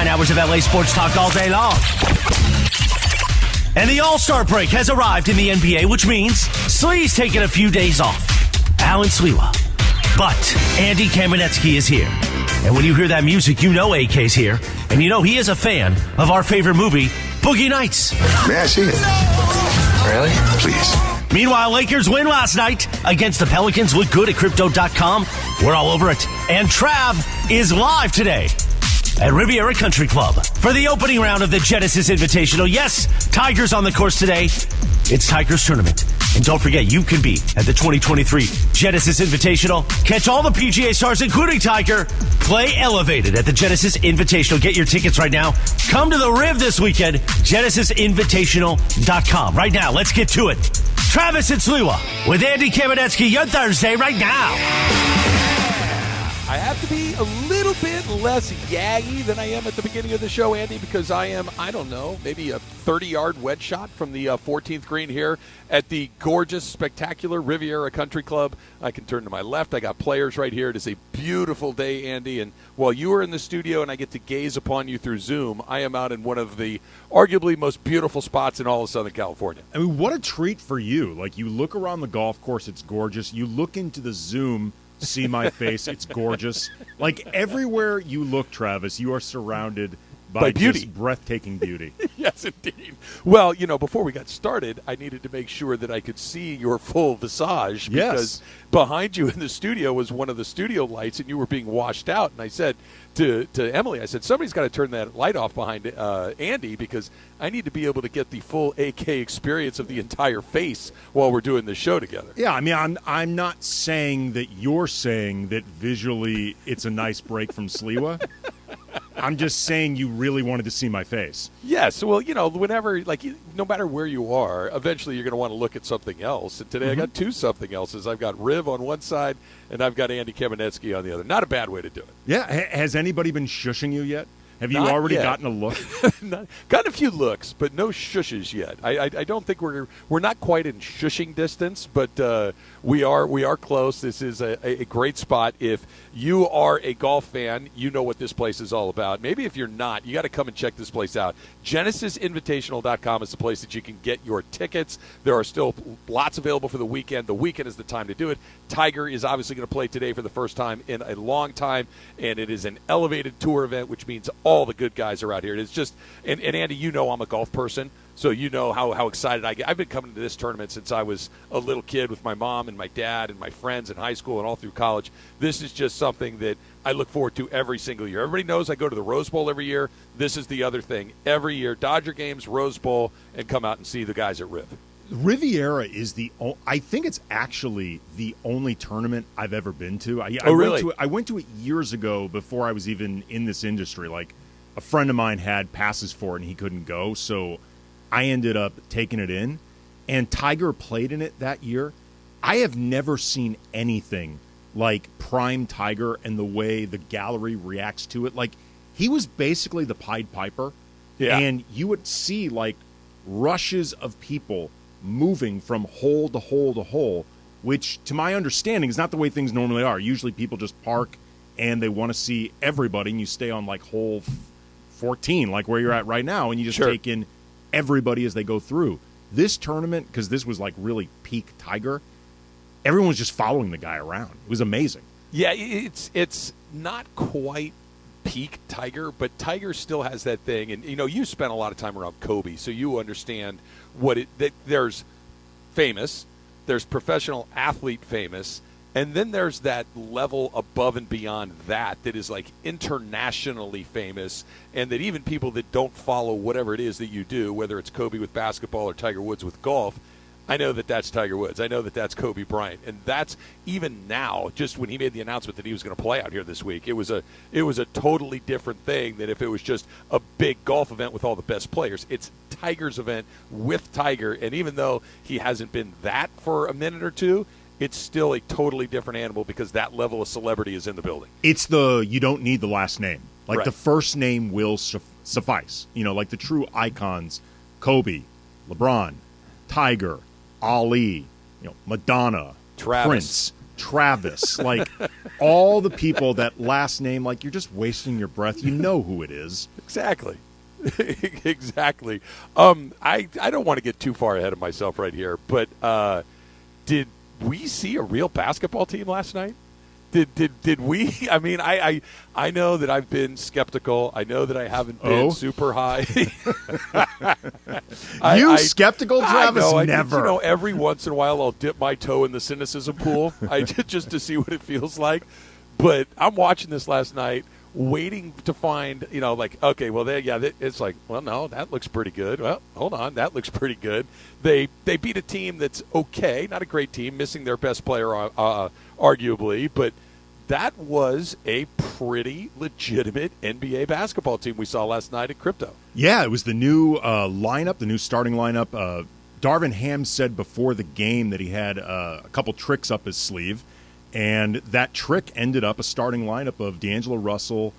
9 hours of LA sports talk all day long. And the All-Star break has arrived in the NBA, which means Slee's taking a few days off. Alan Sliwa. But Andy Kamenetsky is here. And when you hear that music, you know AK's here. And you know he is a fan of our favorite movie, Boogie Nights. May I see it? Really? Please. Meanwhile, Lakers win last night against the Pelicans. Look good at Crypto.com. We're all over it. And Trav is live today at Riviera Country Club for the opening round of the Genesis Invitational. Yes, Tigers on the course today. It's Tigers Tournament. And don't forget, you can be at the 2023 Genesis Invitational. Catch all the PGA stars, including Tiger. Play elevated at the Genesis Invitational. Get your tickets right now. Come to the Riv this weekend. GenesisInvitational.com. Right now, let's get to it. Travis and Sliwa with Andy Kamenetsky, your Thursday right now. I have to be a little bit less yaggy than I am at the beginning of the show, Andy, because I am, I don't know, maybe a 30-yard wedge shot from the 14th green here at the gorgeous, spectacular Riviera Country Club. I can turn to my left. I got players right here. It is a beautiful day, Andy, and while you are in the studio and I get to gaze upon you through Zoom, I am out in one of the arguably most beautiful spots in all of Southern California. I mean, what a treat for you. Like, you look around the golf course, it's gorgeous. You look into the Zoom, see my face, it's gorgeous. Like, everywhere you look, Travis, you are surrounded by beauty. Just breathtaking beauty. Yes, indeed. Well, you know, before we got started, I needed to make sure that I could see your full visage because behind you in the studio was one of the studio lights and you were being washed out. And I said to Emily, I said, somebody's got to turn that light off behind Andy because I need to be able to get the full AK experience of the entire face while we're doing this show together. Yeah, I mean, I'm not saying that you're saying that visually it's a nice break from Sliwa. I'm just saying you really wanted to see my face. Yes. Well, you know, whenever, like, no matter where you are, eventually you're going to want to look at something else. And today I got two something else's. I've got Riv on one side, and I've got Andy Kamenetsky on the other. Not a bad way to do it. Yeah. Has anybody been shushing you yet? Have you Not already yet. gotten a look? Gotten a few looks, but no shushes yet. I don't think we're not quite in shushing distance, but we are close. This is a great spot. If you are a golf fan, you know what this place is all about. Maybe if you're not, you got to come and check this place out. GenesisInvitational.com is the place that you can get your tickets. There are still lots available for the weekend. The weekend is the time to do it. Tiger is obviously going to play today for the first time in a long time, and it is an elevated tour event, which means all the good guys are out here. It's just, and Andy, you know I'm a golf person, so you know how excited I get. I've been coming to this tournament since I was a little kid with my mom and my dad and my friends in high school and all through college. This is just something that I look forward to every single year. Everybody knows I go to the Rose Bowl every year. This is the other thing. Every year, Dodger games, Rose Bowl, and come out and see the guys at Riv. Riviera is I think it's actually the only tournament I've ever been to. Really? I went to it years ago before I was even in this industry. Like, a friend of mine had passes for it and he couldn't go, so I ended up taking it in. And Tiger played in it that year. I have never seen anything like prime Tiger and the way the gallery reacts to it. Like, he was basically the Pied Piper. Yeah. And you would see, like, rushes of people moving from hole to hole to hole, which, to my understanding, is not the way things normally are. Usually people just park and they want to see everybody, and you stay on, like, hole 14, like where you're at right now, and you just take in everybody as they go through. This tournament, because this was, like, really peak Tiger, everyone was just following the guy around. It was amazing. Yeah, it's not quite peak Tiger, but Tiger still has that thing. And, you know, you spent a lot of time around Kobe, so you understand that there's famous, there's professional athlete famous, and then there's that level above and beyond that is like internationally famous, and that even people that don't follow whatever it is that you do, whether it's Kobe with basketball or Tiger Woods with golf, I know that that's Tiger Woods. I know that that's Kobe Bryant. And that's, even now, just when he made the announcement that he was going to play out here this week, it was a totally different thing than if it was just a big golf event with all the best players. It's Tiger's event with Tiger, and even though he hasn't been that for a minute or two, it's still a totally different animal because that level of celebrity is in the building. It's you don't need the last name. Like, the first name will suffice. You know, like the true icons, Kobe, LeBron, Tiger, Ali, you know, Madonna, Travis. Prince, Travis, like all the people that last name, like you're just wasting your breath. You know who it is. Exactly. Exactly. I don't want to get too far ahead of myself right here, but did we see a real basketball team last night? Did we? I mean, I know that I've been skeptical. I know that I haven't been super high. Skeptical, Travis? I know, never. Every once in a while I'll dip my toe in the cynicism pool just to see what it feels like. But I'm watching this last night, waiting to find, okay, well, it's like, well, no, that looks pretty good. Well, hold on, that looks pretty good. They beat a team that's okay, not a great team, missing their best player, arguably, but that was a pretty legitimate NBA basketball team we saw last night at Crypto. Yeah, it was the new lineup, the new starting lineup. Darvin Ham said before the game that he had a couple tricks up his sleeve. And that trick ended up a starting lineup of D'Angelo Russell,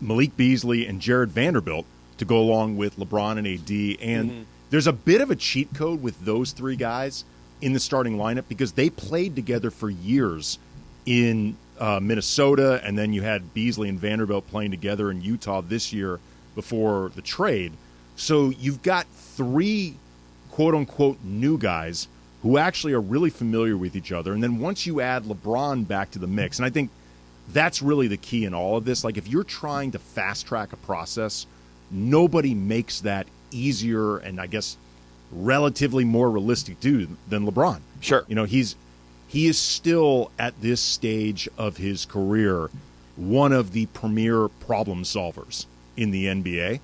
Malik Beasley, and Jared Vanderbilt to go along with LeBron and AD. And there's a bit of a cheat code with those three guys in the starting lineup because they played together for years in Minnesota, and then you had Beasley and Vanderbilt playing together in Utah this year before the trade. So you've got three quote-unquote new guys who actually are really familiar with each other. And then once you add LeBron back to the mix, and I think that's really the key in all of this. Like, if you're trying to fast-track a process, nobody makes that easier and, I guess, relatively more realistic than LeBron. Sure. He is still, at this stage of his career, one of the premier problem solvers in the NBA.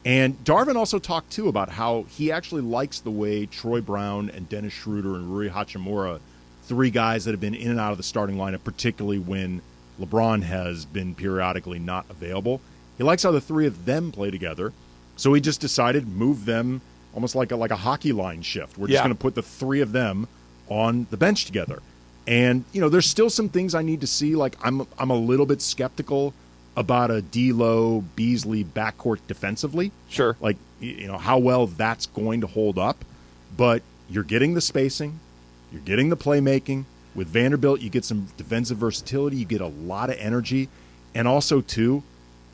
And Darvin also talked, too, about how he actually likes the way Troy Brown and Dennis Schroeder and Rui Hachimura, three guys that have been in and out of the starting lineup, particularly when LeBron has been periodically not available. He likes how the three of them play together. So he just decided to move them almost like a hockey line shift. We're just going to put the three of them on the bench together. And, there's still some things I need to see. Like, I'm a little bit skeptical about a D'Lo Beasley backcourt defensively. Sure. Like, how well that's going to hold up. But you're getting the spacing. You're getting the playmaking. With Vanderbilt, you get some defensive versatility. You get a lot of energy. And also, too,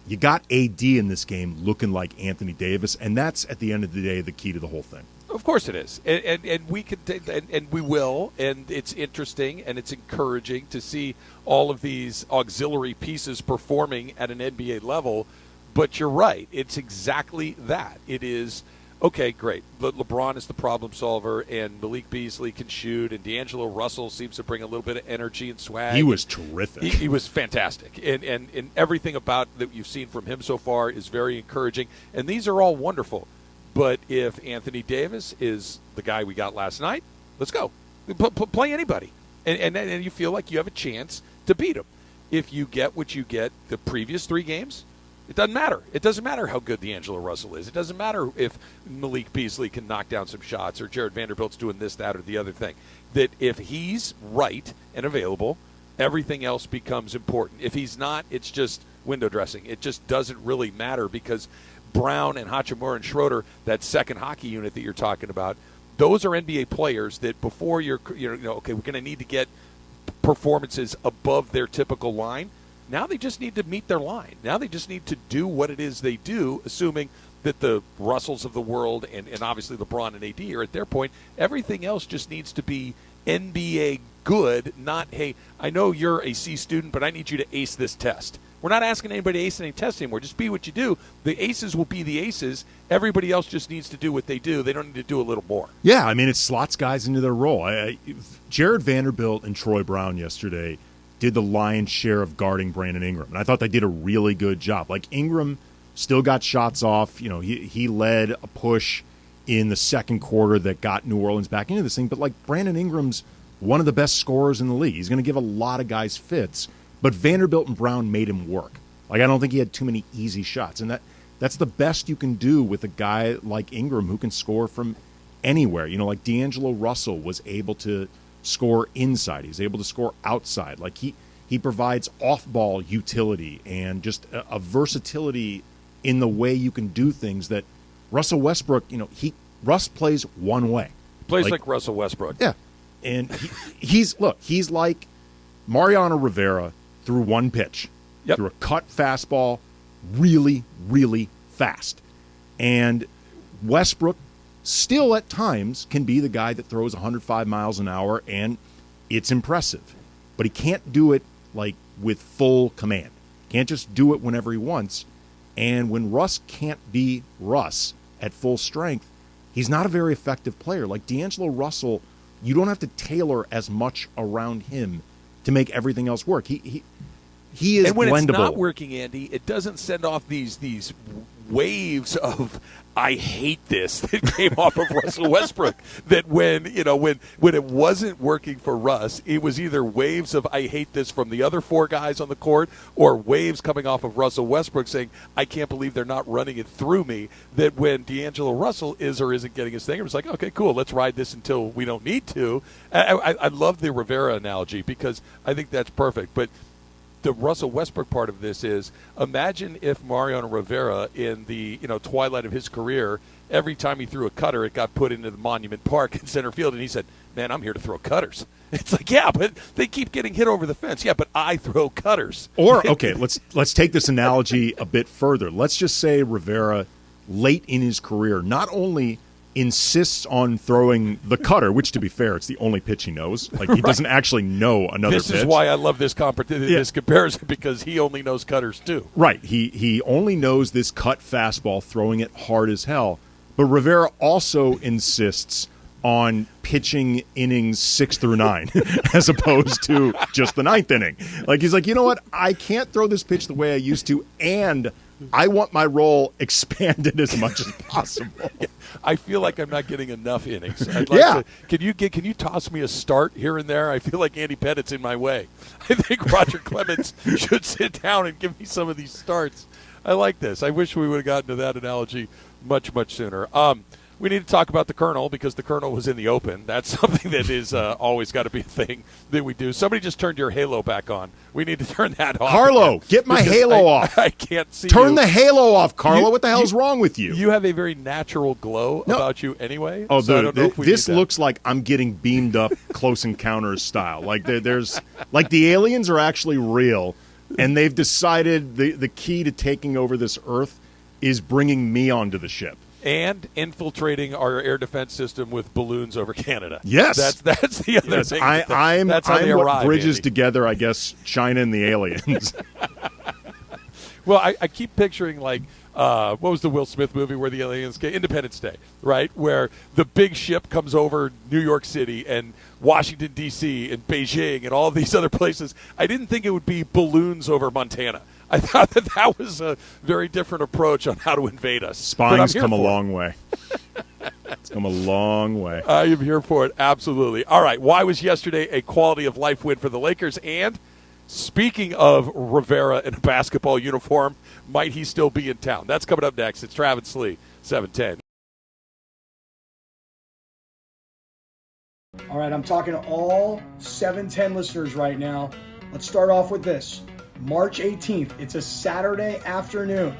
you got AD in this game looking like Anthony Davis. And that's, at the end of the day, the key to the whole thing. Of course it is, and we could, and we will, and it's interesting and it's encouraging to see all of these auxiliary pieces performing at an NBA level. But you're right; it's exactly that. It is okay, great. LeBron is the problem solver, and Malik Beasley can shoot, and D'Angelo Russell seems to bring a little bit of energy and swag. He was terrific. He was fantastic, and everything about that you've seen from him so far is very encouraging. And these are all wonderful. But if Anthony Davis is the guy we got last night, let's go. Play anybody. And you feel like you have a chance to beat him. If you get what you get the previous three games, it doesn't matter. It doesn't matter how good D'Angelo Russell is. It doesn't matter if Malik Beasley can knock down some shots or Jared Vanderbilt's doing this, that, or the other thing. That if he's right and available, everything else becomes important. If he's not, it's just window dressing. It just doesn't really matter because Brown and Hachimura and Schroeder, that second hockey unit that you're talking about, those are NBA players that before okay, we're going to need to get performances above their typical line. Now they just need to meet their line. Now they just need to do what it is they do, assuming that the Russells of the world and obviously LeBron and AD are at their point. Everything else just needs to be NBA good, not, hey, I know you're a C student, but I need you to ace this test. We're not asking anybody to ace any test anymore. Just be what you do. The aces will be the aces. Everybody else just needs to do what they do. They don't need to do a little more. Yeah, I mean, it slots guys into their role. Jared Vanderbilt and Troy Brown yesterday did the lion's share of guarding Brandon Ingram, and I thought they did a really good job. Like, Ingram still got shots off. He led a push in the second quarter that got New Orleans back into this thing. But, like, Brandon Ingram's one of the best scorers in the league. He's going to give a lot of guys fits. But Vanderbilt and Brown made him work. Like, I don't think he had too many easy shots. And that's the best you can do with a guy like Ingram who can score from anywhere. Like D'Angelo Russell was able to score inside. He's able to score outside. Like, he provides off-ball utility and just a versatility in the way you can do things that Russell Westbrook, Russ plays one way. Plays like Russell Westbrook. Yeah. And he's like Mariano Rivera threw one pitch, threw a cut fastball really, really fast. And Westbrook still at times can be the guy that throws 105 miles an hour, and it's impressive. But he can't do it like with full command. Can't just do it whenever he wants. And when Russ can't be Russ at full strength, he's not a very effective player. Like D'Angelo Russell, you don't have to tailor as much around him to make everything else work. He is and when blendable. It's not working, Andy, it doesn't send off these waves of "I hate this" that came off of Russell Westbrook. That when it wasn't working for Russ, it was either waves of "I hate this" from the other four guys on the court, or waves coming off of Russell Westbrook saying, "I can't believe they're not running it through me." That when D'Angelo Russell is or isn't getting his thing, it was like, okay, cool, let's ride this until we don't need to. I love the Rivera analogy because I think that's perfect, but the Russell Westbrook part of this is, imagine if Mariano Rivera, in the twilight of his career, every time he threw a cutter, it got put into the Monument Park in center field, and he said, "Man, I'm here to throw cutters." It's like, yeah, but they keep getting hit over the fence. Yeah, but I throw cutters. Or okay, let's take this analogy a bit further. Let's just say Rivera, late in his career, not only insists on throwing the cutter, which, to be fair, it's the only pitch he knows. Like, he doesn't actually know another pitch. This is why I love this comparison, because he only knows cutters too. Right. He only knows this cut fastball, throwing it hard as hell. But Rivera also insists on pitching innings 6 through 9 as opposed to just the 9th inning. Like, he's like, you know what? I can't throw this pitch the way I used to, and I want my role expanded as much as possible. I feel like I'm not getting enough innings. I'd like to, can you toss me a start here and there? I feel like Andy Pettit's in my way. I think Roger Clemens should sit down and give me some of these starts. I like this. I wish we would have gotten to that analogy much, much sooner. We need to talk about the Colonel, because the Colonel was in the open. That's something that is always got to be a thing that we do. Somebody just turned your halo back on. We need to turn that off. Carlo, get my halo off. I can't see Turn the halo off, Carlo. What the hell's wrong with you? You have a very natural glow about you anyway. Oh, so I don't know if we this need that. looks like I'm getting beamed up Close Encounters style. Like there's like the aliens are actually real, and they've decided the key to taking over this Earth is bringing me onto the ship. And infiltrating our air defense system with balloons over Canada. Yes. That's the other thing. I'm that's how they what arrive, bridges Andy. together, I guess, China and the aliens. Well, I keep picturing, like, what was the Will Smith movie where the aliens came? Independence Day, right? Where the big ship comes over New York City and Washington, D.C. and Beijing and all these other places. I didn't think it would be balloons over Montana. I thought that was a very different approach on how to invade us. Spying's come a long way. It's come a long way. I am here for it, absolutely. All right, why was yesterday a quality of life win for the Lakers? And speaking of Rivera in a basketball uniform, might he still be in town? That's coming up next. It's Travis Lee, 710. All right, I'm talking to all 710 listeners right now. Let's start off with this. March 18th, it's a Saturday afternoon,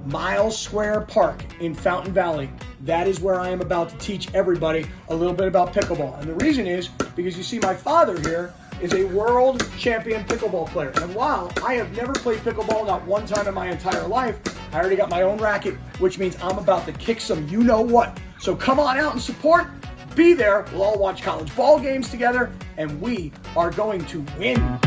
Miles Square Park in Fountain Valley. That is where I am about to teach everybody a little bit about pickleball. And the reason is because you see my father here is a world champion pickleball player. And while I have never played pickleball, not one time in my entire life, I already got my own racket, which means I'm about to kick some you-know-what. So come on out and support. Be there. We'll all watch college ball games together, and we are going to win.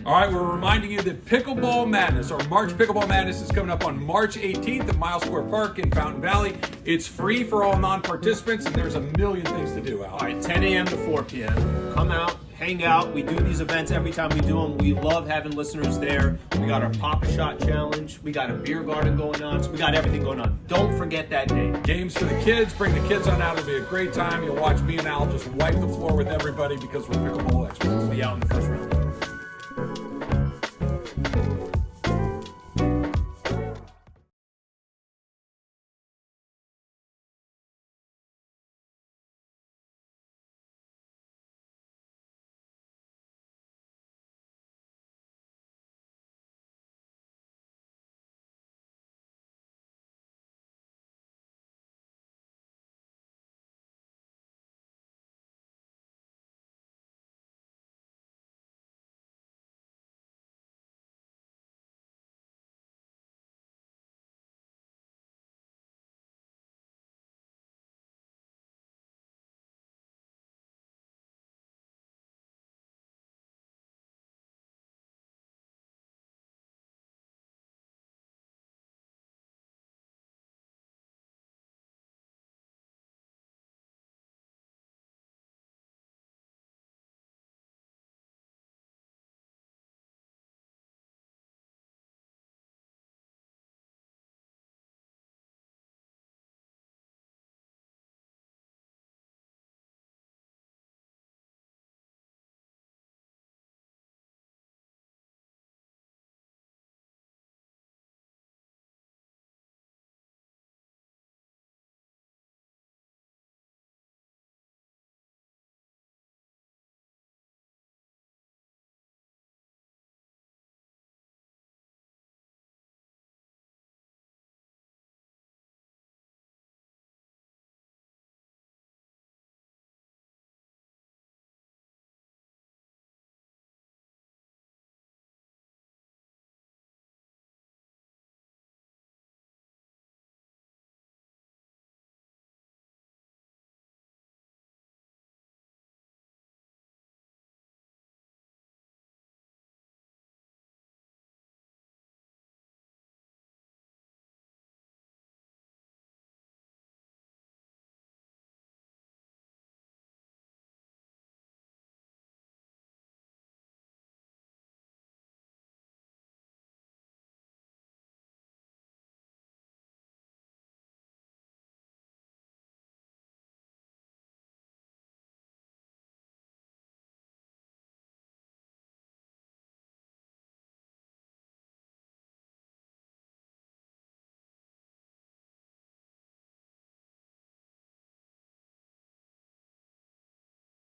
All right, we're reminding you that Pickleball Madness, or March Pickleball Madness, is coming up on March 18th at Miles Square Park in Fountain Valley. It's free for all non-participants, and there's a million things to do, Al. All right, 10 a.m. to 4 p.m. Come out, hang out. We do these events every time we do them. We love having listeners there. We got our Pop-A-Shot Challenge. We got a beer garden going on. So we got everything going on. Don't forget that day. Games for the kids. Bring the kids on out. It'll be a great time. You'll watch me and Al just wipe the floor with everybody because we're pickleball experts. We'll be out in the first round.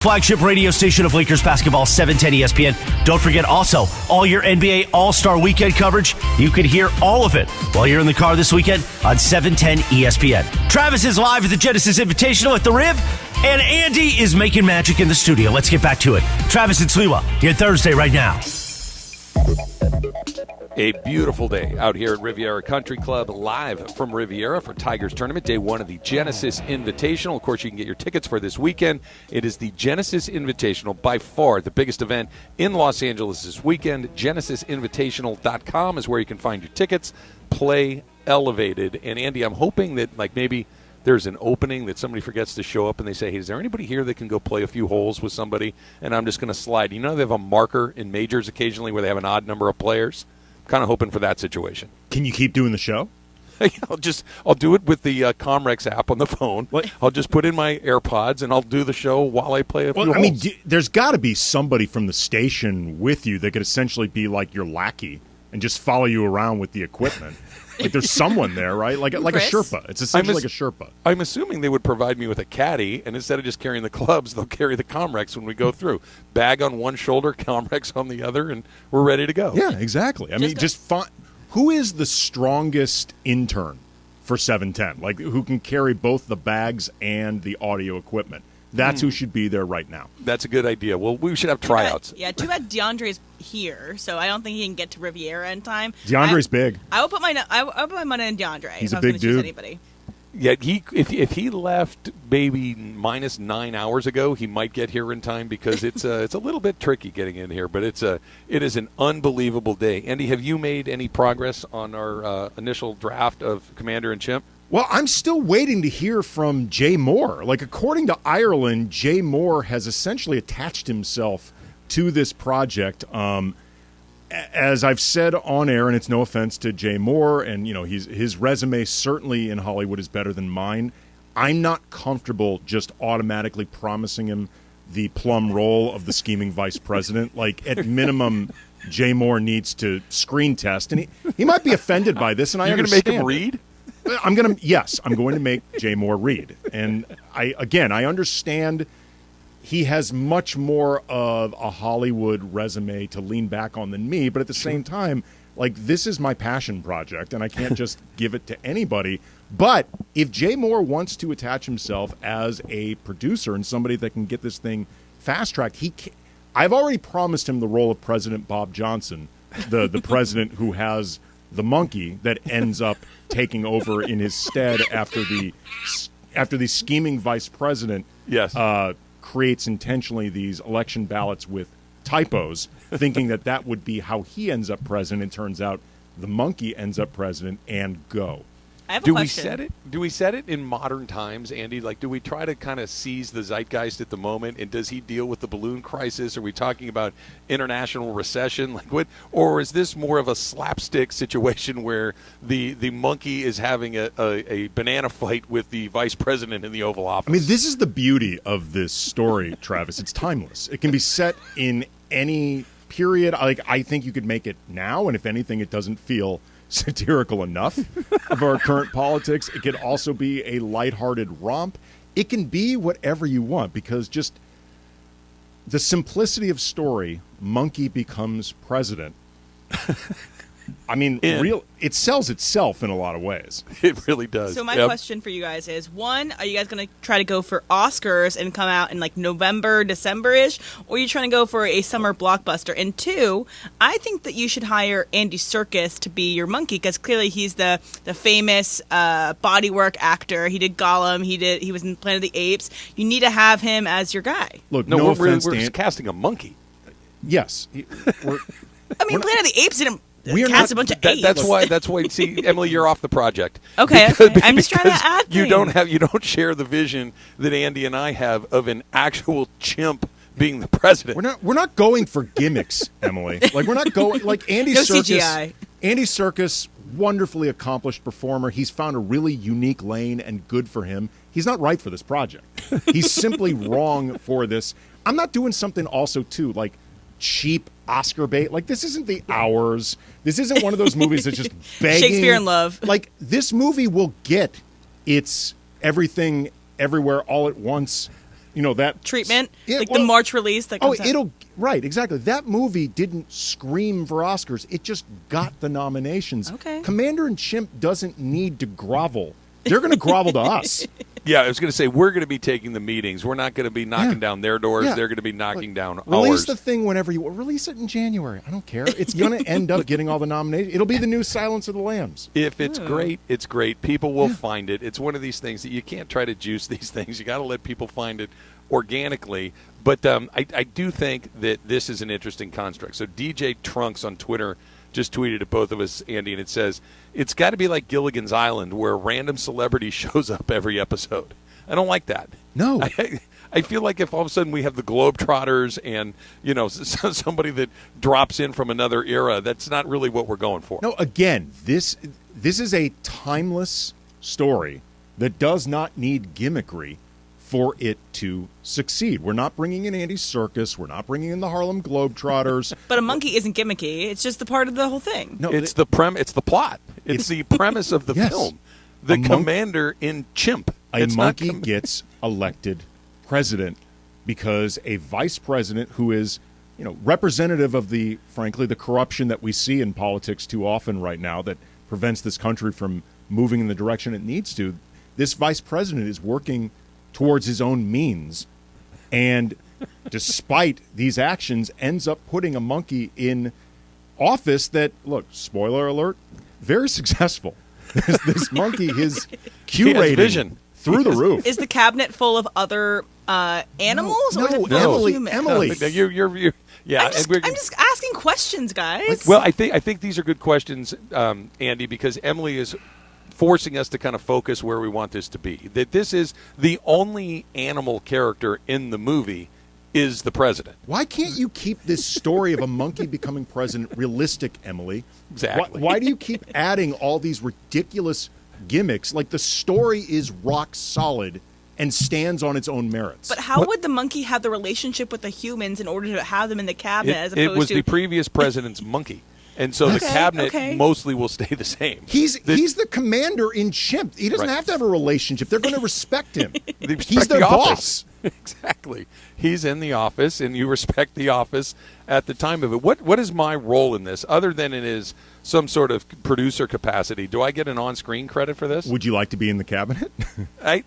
Flagship radio station of Lakers basketball, 710 ESPN. Don't forget also all your NBA All-Star Weekend coverage. You can hear all of it while you're in the car this weekend on 710 ESPN. Travis is live at the Genesis Invitational at the Riv, and Andy is making magic in the studio. Let's get back to it. Travis and Sliwa here Thursday right now. A beautiful day out here at Riviera Country Club, live from Riviera for Tigers Tournament, day one of the Genesis Invitational. Of course, you can get your tickets for this weekend. It is the Genesis Invitational, by far the biggest event in Los Angeles this weekend. GenesisInvitational.com is where you can find your tickets. Play elevated. And, Andy, I'm hoping that, maybe there's an opening that somebody forgets to show up and they say, hey, is there anybody here that can go play a few holes with somebody? And I'm just going to slide. You know, they have a marker in majors occasionally where they have an odd number of players. Kind of hoping for that situation. Can you keep doing the show? I'll do it with the Comrex app on the phone. What? I'll just put in my AirPods and I'll do the show while I play a few holes. I mean, there's got to be somebody from the station with you that could essentially be like your lackey and just follow you around with the equipment. Like there's someone there, right? Like a Sherpa. It's essentially like a Sherpa. I'm assuming they would provide me with a caddy, and instead of just carrying the clubs, they'll carry the Comrex when we go through. Bag on one shoulder, Comrex on the other, and we're ready to go. Yeah, exactly. I mean, who is the strongest intern for 710? Like, who can carry both the bags and the audio equipment? That's who should be there right now. That's a good idea. Well, we should have tryouts. Too bad DeAndre's here, so I don't think he can get to Riviera in time. DeAndre's big. I will put my money on DeAndre. He's if a big dude. Anybody. Yeah, if he left maybe minus 9 hours ago, he might get here in time because it's a little bit tricky getting in here. But it is an unbelievable day. Andy, have you made any progress on our initial draft of Commander and Chimp? Well, I'm still waiting to hear from Jay Moore. Like, according to Ireland, Jay Moore has essentially attached himself to this project. As I've said on air, and it's no offense to Jay Moore, and his resume certainly in Hollywood is better than mine. I'm not comfortable just automatically promising him the plum role of the scheming vice president. Like, at minimum, Jay Moore needs to screen test, and he might be offended by this. And I understand. You're going to make him read? I'm going to make Jay Moore read. And I understand he has much more of a Hollywood resume to lean back on than me, but at the same time, like, this is my passion project, and I can't just give it to anybody. But if Jay Moore wants to attach himself as a producer and somebody that can get this thing fast-tracked, I've already promised him the role of President Bob Johnson, the president who has the monkey that ends up taking over in his stead after the scheming vice president creates intentionally these election ballots with typos, thinking that would be how he ends up president. It turns out the monkey ends up president, and go. I have a question. Do we set it in modern times, Andy? Like, do we try to kind of seize the zeitgeist at the moment? And does he deal with the balloon crisis? Are we talking about international recession? Like, what? Or is this more of a slapstick situation where the monkey is having a banana fight with the vice president in the Oval Office? I mean, this is the beauty of this story, Travis. It's timeless. It can be set in any period. Like, I think you could make it now, and if anything, it doesn't feel satirical enough of our current politics. It could also be a lighthearted romp. It can be whatever you want, because just the simplicity of story, monkey becomes president. I mean, it sells itself in a lot of ways. It really does. So my question for you guys is, one, are you guys going to try to go for Oscars and come out in like November, December-ish, or are you trying to go for a summer blockbuster? And two, I think that you should hire Andy Serkis to be your monkey, because clearly he's the famous bodywork actor. He did Gollum. He was in Planet of the Apes. You need to have him as your guy. Look, no offense, we're just casting a monkey. Yes. Planet of the Apes didn't. We are cast a bunch of apes. That's why. See, Emily, you're off the project. Okay, I'm just trying to add things. You don't share the vision that Andy and I have of an actual chimp being the president. We're not going for gimmicks, Emily. Like, we're not going like Andy Serkis. CGI. Andy Serkis, wonderfully accomplished performer. He's found a really unique lane, and good for him. He's not right for this project. He's simply wrong for this. I'm not doing something also too like cheap Oscar bait. Like, this isn't The Hours. This isn't one of those movies that's just begging. Shakespeare in Love. Like, this movie will get its everything, everywhere, all at once that treatment, the well, March release that comes out. Right, exactly. That movie didn't scream for Oscars. It just got the nominations. Okay. Commander and Chimp doesn't need to grovel. They're going to grovel to us. Yeah, I was going to say, we're going to be taking the meetings. We're not going to be knocking down their doors. Yeah. They're going to be knocking down Release ours. the thing whenever you release it in January. I don't care. It's going to end up getting all the nominations. It'll be the new Silence of the Lambs. If it's great, it's great. People will find it. It's one of these things that you can't try to juice these things. You got to let people find it organically. But I do think that this is an interesting construct. So DJ Trunks on Twitter just tweeted at both of us, Andy, and it says, it's got to be like Gilligan's Island where a random celebrity shows up every episode. I don't like that. No. I feel like if all of a sudden we have the Globetrotters and, somebody that drops in from another era, that's not really what we're going for. No, again, this is a timeless story that does not need gimmickry for it to succeed. We're not bringing in Andy Serkis. We're not bringing in the Harlem Globetrotters. But a monkey isn't gimmicky. It's just the part of the whole thing. No, it's the plot. It's the premise of the Yes. film. The commander in Chimp. A monkey gets elected president because a vice president who is, representative of frankly, the corruption that we see in politics too often right now that prevents this country from moving in the direction it needs to. This vice president is working towards his own means, and despite these actions, ends up putting a monkey in office that, look, spoiler alert, very successful. This monkey is curating vision through the roof. Is the cabinet full of other animals? or is it full of humans? Emily. You're yeah. I'm just asking questions, guys. Well, I think these are good questions, Andy, because Emily is forcing us to kind of focus where we want this to be. That this is the only animal character in the movie is the president. Why can't you keep this story of a monkey becoming president realistic, Emily? Exactly. Why do you keep adding all these ridiculous gimmicks? Like, the story is rock solid and stands on its own merits. But how would the monkey have the relationship with the humans in order to have them in the cabinet as opposed it was to... the previous president's monkey. And so the cabinet mostly will stay the same. He's the commander in Chimp. He doesn't have to have a relationship. They're going to respect him. They respect He's their the boss. office. Exactly. He's in the office, and you respect the office at the time of it. What is my role in this, other than it is some sort of producer capacity? Do I get an on-screen credit for this? Would you like to be in the cabinet?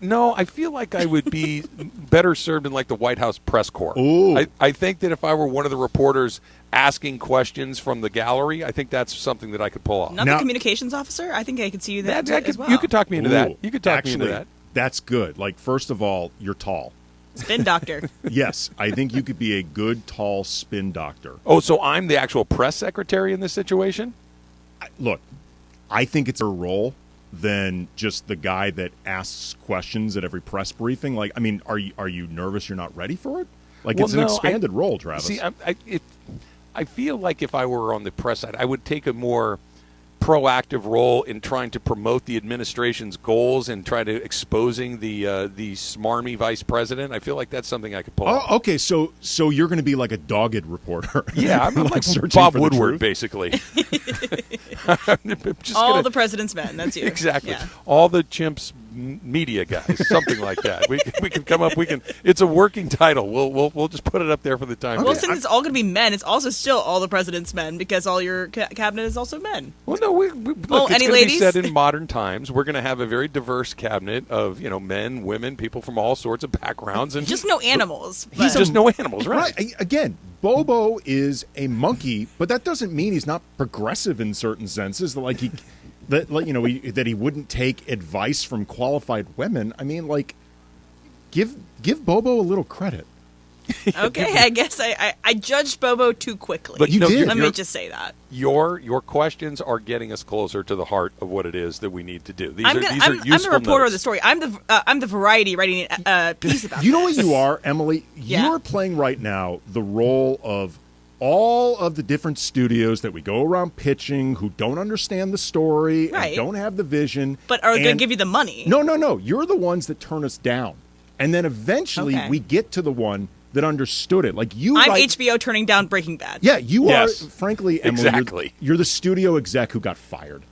No, I feel like I would be better served in like the White House press corps. Ooh. I think that if I were one of the reporters asking questions from the gallery, I think that's something that I could pull off. Not the communications officer? I think I could see you there as well. You could talk me into that. Ooh, You could talk me actually, into that. That's good. Like, first of all, you're tall. Spin doctor. Yes, I think you could be a good, tall spin doctor. Oh, so I'm the actual press secretary in this situation? Look, I think it's a role than just the guy that asks questions at every press briefing. Like, I mean, are you nervous you're not ready for it? Like, it's an expanded role, Travis. See, I feel like if I were on the press side, I would take a more proactive role in trying to promote the administration's goals and try to exposing the smarmy vice president. I feel like that's something I could pull off. Oh, okay. So you're going to be like a dogged reporter. Yeah, I'm like searching Bob for the Woodward, truth? basically. The president's men. That's you. Exactly. Yeah. All the chimps media guys, something like that. We can come up. It's a working title. We'll just put it up there for the time. Well, being. since it's all going to be men, it's also still all the president's men because all your cabinet is also men. Well, no, look, Oh, it's any going to be ladies? set in modern times. We're going to have a very diverse cabinet of men, women, people from all sorts of backgrounds, and Just no animals. He's but- just no animals, right? Again, Bobo is a monkey, but that doesn't mean he's not progressive in certain senses. Like that he wouldn't take advice from qualified women. I mean, like, give Bobo a little credit. Okay, I guess I judged Bobo too quickly. But you did. Let me just say that. Your questions are getting us closer to the heart of what it is that we need to do. I'm useful the reporter notes. of the story. I'm the Variety writing a piece about You know this. what you are, Emily? Yeah. You're playing right now the role of all of the different studios that we go around pitching who don't understand the story Right. and don't have the vision. But are going to and- give you the money. No. You're the ones that turn us down. And then eventually Okay. we get to the one that understood it. Like you I'm write- HBO turning down Breaking Bad. Yeah, you Yes. are, frankly, Emily, Exactly. you're the studio exec who got fired.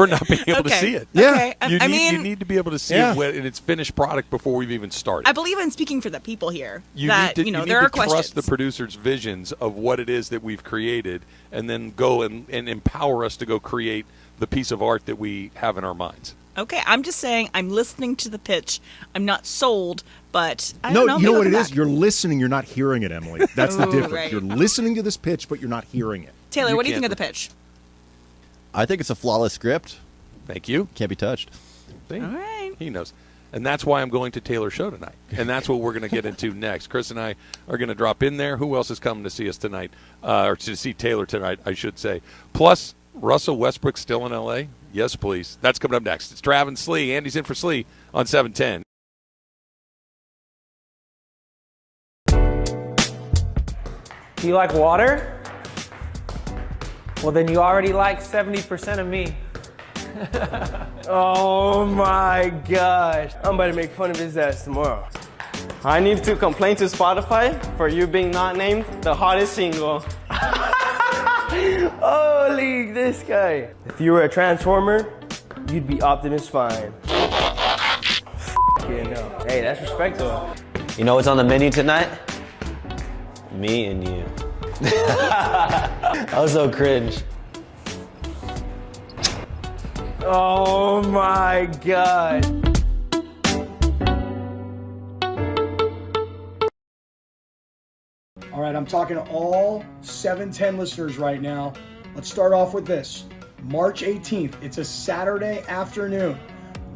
for not being able to see it. Yeah. Okay. You need to be able to see it in its finished product before we've even started. I believe I'm speaking for the people here. You that, need to, there are trust questions. the producers' visions of what it is that we've created, and then go and empower us to go create the piece of art that we have in our minds. Okay, I'm just saying I'm listening to the pitch. I'm not sold, but I don't know. You know what it maybe is? You're listening. You're not hearing it, Emily. That's the Ooh, difference. right. You're listening to this pitch, but you're not hearing it. Taylor, You what do you think can't- of the pitch? I think it's a flawless script. Thank you. Can't be touched. See? All right. He knows. And that's why I'm going to Taylor's show tonight. And that's what we're going to get into next. Chris and I are going to drop in there. Who else is coming to see us tonight? Or to see Taylor tonight, I should say. Plus, Russell Westbrook still in L.A.? Yes, please. That's coming up next. It's Trav and Slee. Andy's in for Slee on 710. Do you like water? Well, then you already like 70% of me. Oh my gosh. I'm about to make fun of his ass tomorrow. I need to complain to Spotify for you being not named the hottest single. Holy, this guy. If you were a Transformer, you'd be Optimus Prime. Yeah, no. Hey, that's respect though. You know what's on the menu tonight? Me and you. I was so cringe. Oh my god. All right, I'm talking to all 710 listeners right now. Let's start off with this. March 18th, it's a Saturday afternoon.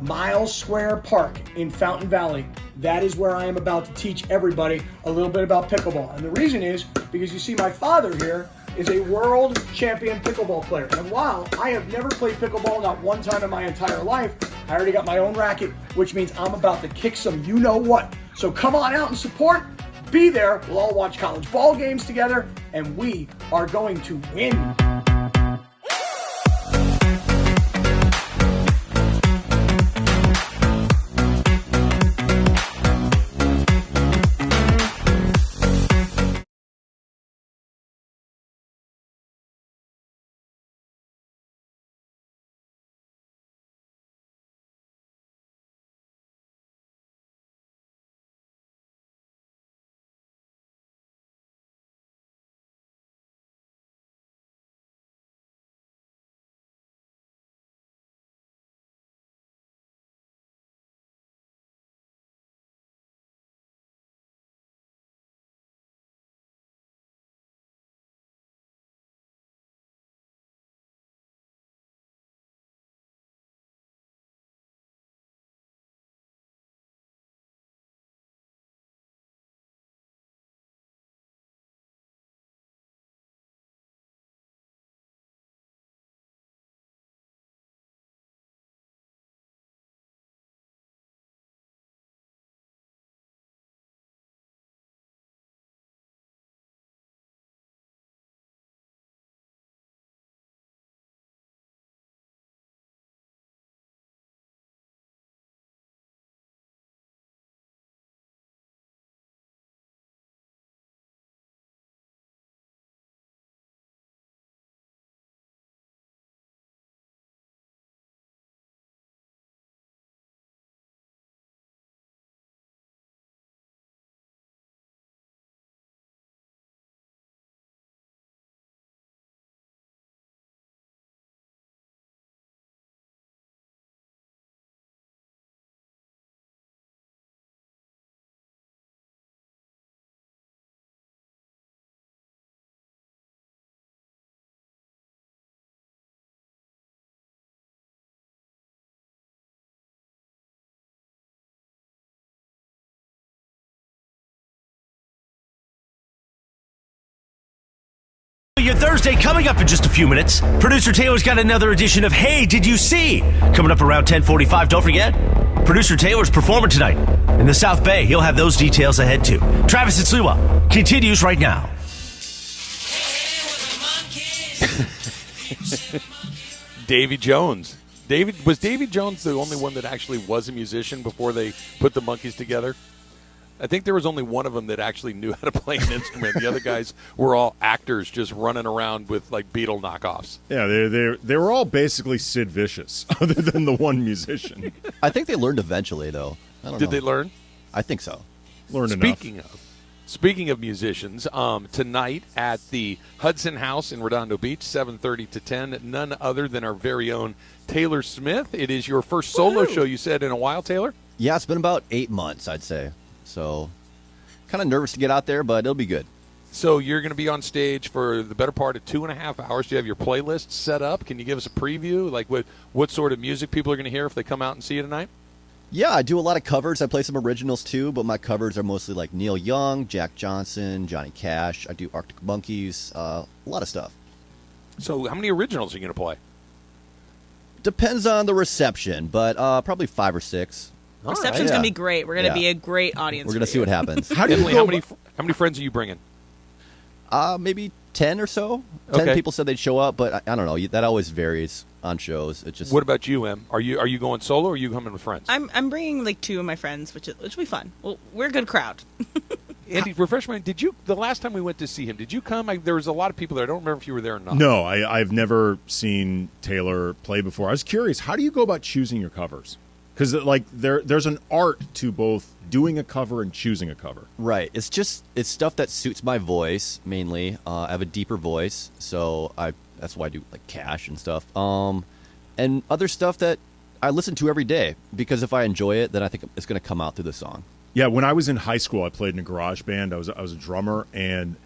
Miles Square Park in Fountain Valley. That is where I am about to teach everybody a little bit about pickleball. And the reason is because you see my father here is a world champion pickleball player. And while I have never played pickleball, not one time in my entire life, I already got my own racket, which means I'm about to kick some you-know-what. So come on out and support. Be there. We'll all watch college ball games together, and we are going to win. Your Thursday coming up in just a few minutes. Producer Taylor's got another edition of Hey, Did You See? Coming up around 10:45. Don't forget, Producer Taylor's performing tonight in the South Bay. He'll have those details ahead too. Travis and Sliwa continues right now. Davy Jones. Was Davy Jones the only one that actually was a musician before they put the monkeys together? I think there was only one of them that actually knew how to play an instrument. The other guys were all actors just running around with like Beatle knockoffs. Yeah, they were all basically Sid Vicious, other than the one musician. I think they learned eventually, though. I don't know. Did they learn? I think so. Learned enough. Speaking of musicians, tonight at the Hudson House in Redondo Beach, 7:30 to 10, none other than our very own Taylor Smith. It is your first solo show, you said, in a while, Taylor? Yeah, it's been about 8 months, I'd say. So kind of nervous to get out there, but it'll be good. So you're going to be on stage for the better part of 2.5 hours. Do you have your playlist set up? Can you give us a preview? Like what sort of music people are going to hear if they come out and see you tonight? Yeah, I do a lot of covers. I play some originals too, but my covers are mostly like Neil Young, Jack Johnson, Johnny Cash. I do Arctic Monkeys, a lot of stuff. So how many originals are you going to play? Depends on the reception, but probably 5 or 6. Reception's going to be great. We're going to be a great audience. We're going to see what happens. How many friends are you bringing? Maybe 10 or so. 10 people said they'd show up, but I don't know. That always varies on shows. It just. What about you, Em? Are you going solo or are you coming with friends? I'm bringing like 2 of my friends, which will be fun. Well, we're a good crowd. Andy, refresh my mind. The last time we went to see him, did you come? There was a lot of people there. I don't remember if you were there or not. No, I've never seen Taylor play before. I was curious, how do you go about choosing your covers? Because like there's an art to both doing a cover and choosing a cover. Right. It's stuff that suits my voice mainly. I have a deeper voice, so that's why I do like Cash and stuff. And other stuff that I listen to every day because if I enjoy it, then I think it's going to come out through the song. Yeah, when I was in high school, I played in a garage band. I was a drummer, and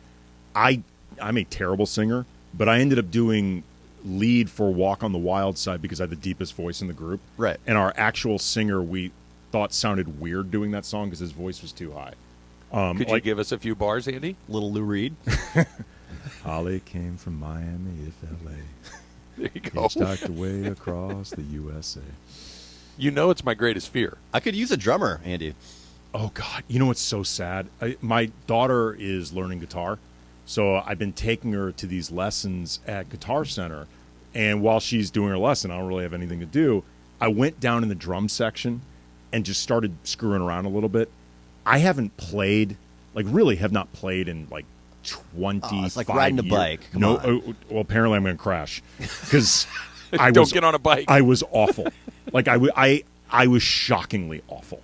I'm a terrible singer, but I ended up doing lead for Walk on the Wild Side because I had the deepest voice in the group. Right. And our actual singer, we thought sounded weird doing that song because his voice was too high. Could you give us a few bars, Andy? Little Lou Reed. Holly came from Miami, if L.A. There you go. Hitchhiked away across the USA. You know it's my greatest fear. I could use a drummer, Andy. Oh, God. You know what's so sad? My daughter is learning guitar, so I've been taking her to these lessons at Guitar Center, and while she's doing her lesson, I don't really have anything to do. I went down in the drum section and just started screwing around a little bit. I haven't played, really have not played in, 25 years. It's like riding a bike. Come on. Well, apparently I'm going to crash because Don't get on a bike. I was awful. I was shockingly awful.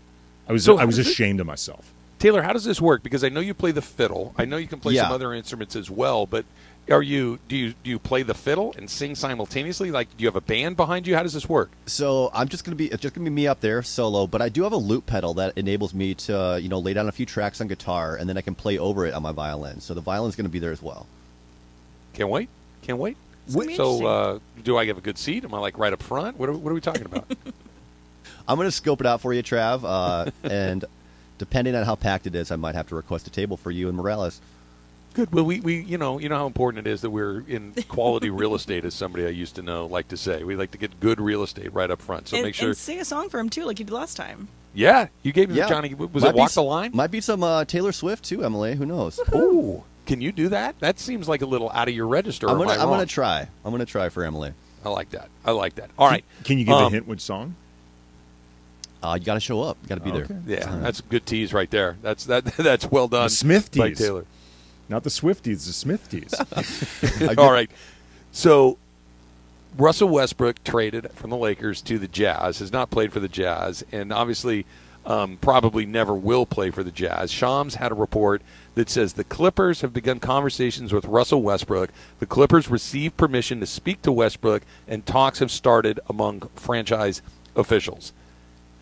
I was ashamed of myself. Taylor, how does this work? Because I know you play the fiddle. I know you can play some other instruments as well, but do you play the fiddle and sing simultaneously? Do you have a band behind you? How does this work? So it's just gonna be me up there solo, but I do have a loop pedal that enables me to lay down a few tracks on guitar and then I can play over it on my violin. So the violin's gonna be there as well. Can't wait. So do I have a good seat? Am I right up front? What are we talking about? I'm gonna scope it out for you, Trav, and depending on how packed it is, I might have to request a table for you and Morales. Good. Well, we you know how important it is that we're in quality real estate, as somebody I used to know like to say. We like to get good real estate right up front. So make sure and sing a song for him too, like you did last time. Yeah, you gave me the Johnny. Was it Walk the Line? Might be some Taylor Swift too, Emily. Who knows? Ooh, can you do that? That seems like a little out of your register. I'm gonna try. I'm gonna try for Emily. I like that. All right. Can you give a hint which song? You got to show up. You got to be there. Yeah, that's a good tease right there. That's well done. The Smith by tease. Taylor. Not the Swifties, the Smith tease. All right. So Russell Westbrook traded from the Lakers to the Jazz, has not played for the Jazz, and obviously probably never will play for the Jazz. Shams had a report that says the Clippers have begun conversations with Russell Westbrook. The Clippers received permission to speak to Westbrook, and talks have started among franchise officials.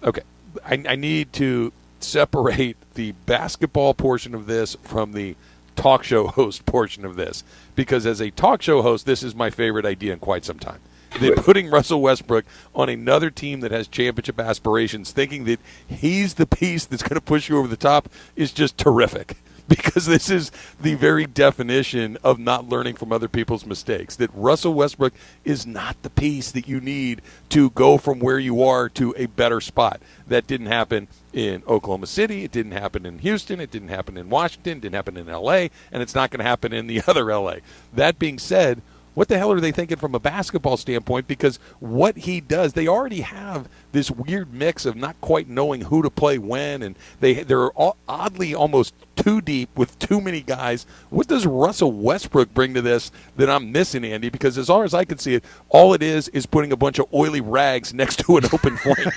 Okay, I need to separate the basketball portion of this from the talk show host portion of this, because as a talk show host, this is my favorite idea in quite some time. They're putting Russell Westbrook on another team that has championship aspirations, thinking that he's the piece that's going to push you over the top, is just terrific. Because this is the very definition of not learning from other people's mistakes. That Russell Westbrook is not the piece that you need to go from where you are to a better spot. That didn't happen in Oklahoma City. It didn't happen in Houston. It didn't happen in Washington. It didn't happen in L.A. And it's not going to happen in the other L.A. That being said, what the hell are they thinking from a basketball standpoint? Because what he does, they already have this weird mix of not quite knowing who to play when, and they're oddly almost too deep with too many guys. What does Russell Westbrook bring to this that I'm missing, Andy? Because as far as I can see it, all it is putting a bunch of oily rags next to an open flame.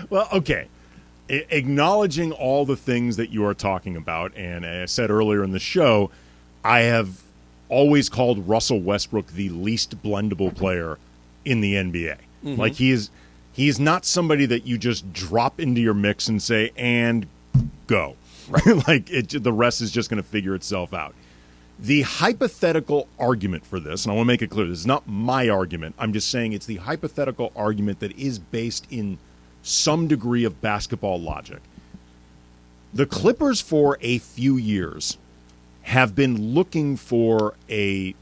Well, okay. Acknowledging all the things that you are talking about, and as I said earlier in the show, I have always called Russell Westbrook the least blendable player in the NBA. Mm-hmm. Like he is not somebody that you just drop into your mix and say, and go. Right? Like the rest is just going to figure itself out. The hypothetical argument for this, and I want to make it clear, this is not my argument. I'm just saying it's the hypothetical argument that is based in some degree of basketball logic. The Clippers for a few years have been looking for a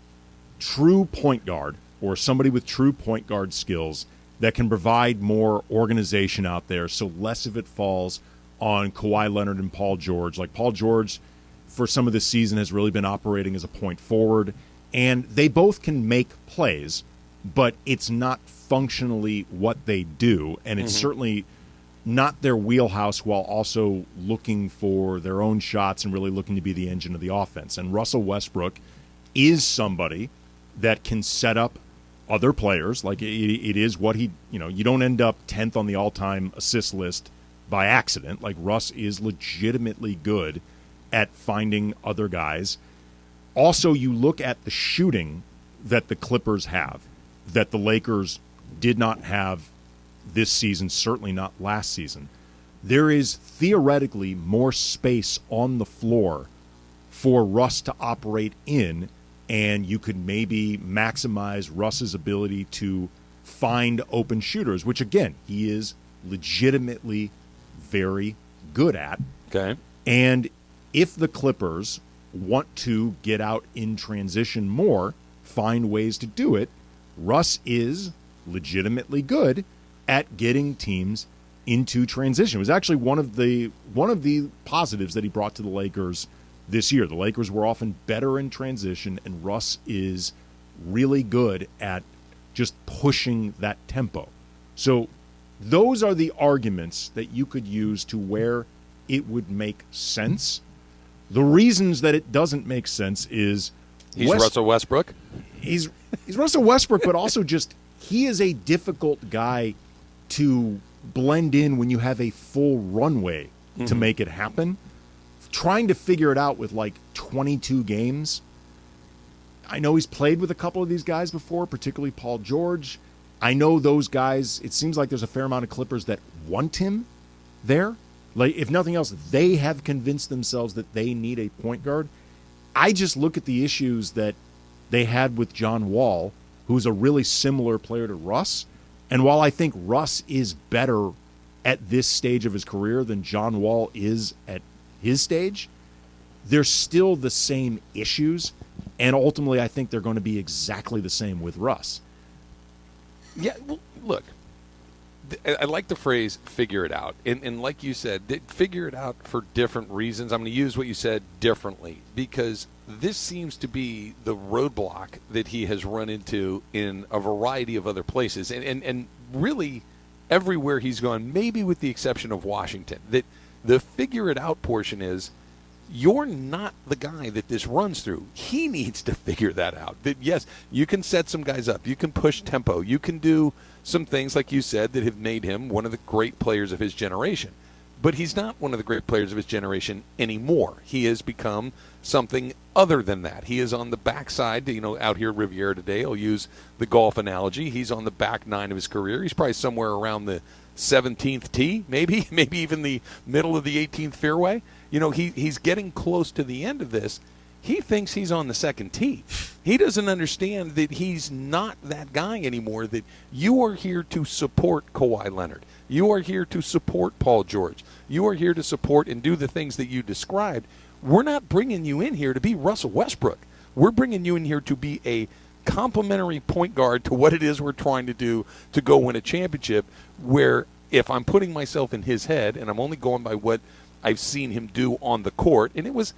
true point guard or somebody with true point guard skills that can provide more organization out there so less of it falls on Kawhi Leonard and Paul George. Like Paul George, for some of this season, has really been operating as a point forward, and they both can make plays, but it's not functionally what they do, and it's certainly not their wheelhouse while also looking for their own shots and really looking to be the engine of the offense. And Russell Westbrook is somebody that can set up other players. Like it is what he, you don't end up 10th on the all-time assist list by accident. Like Russ is legitimately good at finding other guys. Also, you look at the shooting that the Clippers have, that the Lakers did not have this season, certainly not last season. There is theoretically more space on the floor for Russ to operate in, and you could maybe maximize Russ's ability to find open shooters, which, again, he is legitimately very good at. Okay. And if the Clippers want to get out in transition more, find ways to do it, Russ is legitimately good at getting teams into transition. It was actually one of the positives that he brought to the Lakers this year. The Lakers were often better in transition, and Russ is really good at just pushing that tempo. So those are the arguments that you could use to where it would make sense. The reasons that it doesn't make sense is he's Russell Westbrook. He's Russell Westbrook, but also just he is a difficult guy to blend in when you have a full runway to make it happen. Trying to figure it out with like 22 games. I know he's played with a couple of these guys before, particularly Paul George. I know those guys, it seems like there's a fair amount of Clippers that want him there. Like, if nothing else, they have convinced themselves that they need a point guard. I just look at the issues that they had with John Wall, who's a really similar player to Russ. And while I think Russ is better at this stage of his career than John Wall is at his stage, they're still the same issues. And ultimately, I think they're going to be exactly the same with Russ. Yeah, well, look, I like the phrase figure it out. And like you said, figure it out for different reasons. I'm going to use what you said differently because this seems to be the roadblock that he has run into in a variety of other places. And really everywhere he's gone, maybe with the exception of Washington, that the figure it out portion is you're not the guy that this runs through. He needs to figure that out. That, yes, you can set some guys up. You can push tempo. You can do some things, like you said, that have made him one of the great players of his generation. But he's not one of the great players of his generation anymore. He has become something other than that. He is on the backside, out here at Riviera today. I'll use the golf analogy. He's on the back nine of his career. He's probably somewhere around the 17th tee, maybe even the middle of the 18th fairway. He's getting close to the end of this. He thinks he's on the second tee. He doesn't understand that he's not that guy anymore, that you are here to support Kawhi Leonard. You are here to support Paul George. You are here to support and do the things that you described. We're not bringing you in here to be Russell Westbrook. We're bringing you in here to be a complementary point guard to what it is we're trying to do to go win a championship, where if I'm putting myself in his head and I'm only going by what I've seen him do on the court, and it was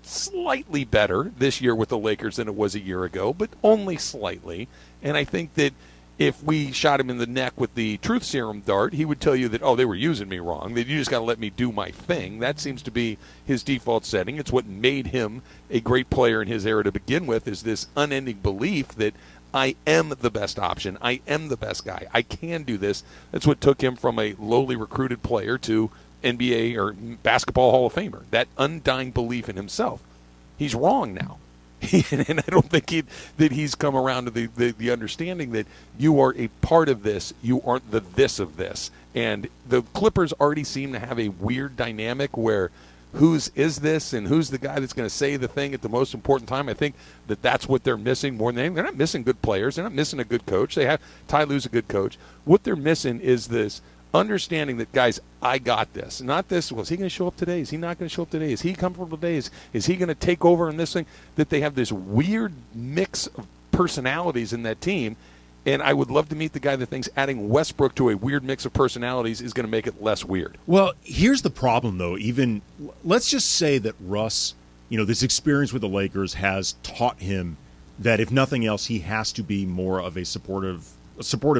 slightly better this year with the Lakers than it was a year ago, but only slightly. And I think that if we shot him in the neck with the truth serum dart, he would tell you that, oh, they were using me wrong, that you just got to let me do my thing. That seems to be his default setting. It's what made him a great player in his era to begin with, is this unending belief that I am the best option. I am the best guy. I can do this. That's what took him from a lowly recruited player to NBA or Basketball Hall of Famer. That undying belief in himself. He's wrong now. And I don't think that he's come around to the understanding that you are a part of this. You aren't the this of this. And the Clippers already seem to have a weird dynamic where whose is this and who's the guy that's going to say the thing at the most important time. I think that that's what they're missing more than anything. They're not missing good players. They're not missing a good coach. They have Ty Lue's a good coach. What they're missing is this understanding that, guys, I got this. Not this, well, is he going to show up today? Is he not going to show up today? Is he comfortable today? Is he going to take over in this thing? That they have this weird mix of personalities in that team. And I would love to meet the guy that thinks adding Westbrook to a weird mix of personalities is going to make it less weird. Well, here's the problem, though. Even let's just say that Russ, this experience with the Lakers has taught him that if nothing else, he has to be more of a supportive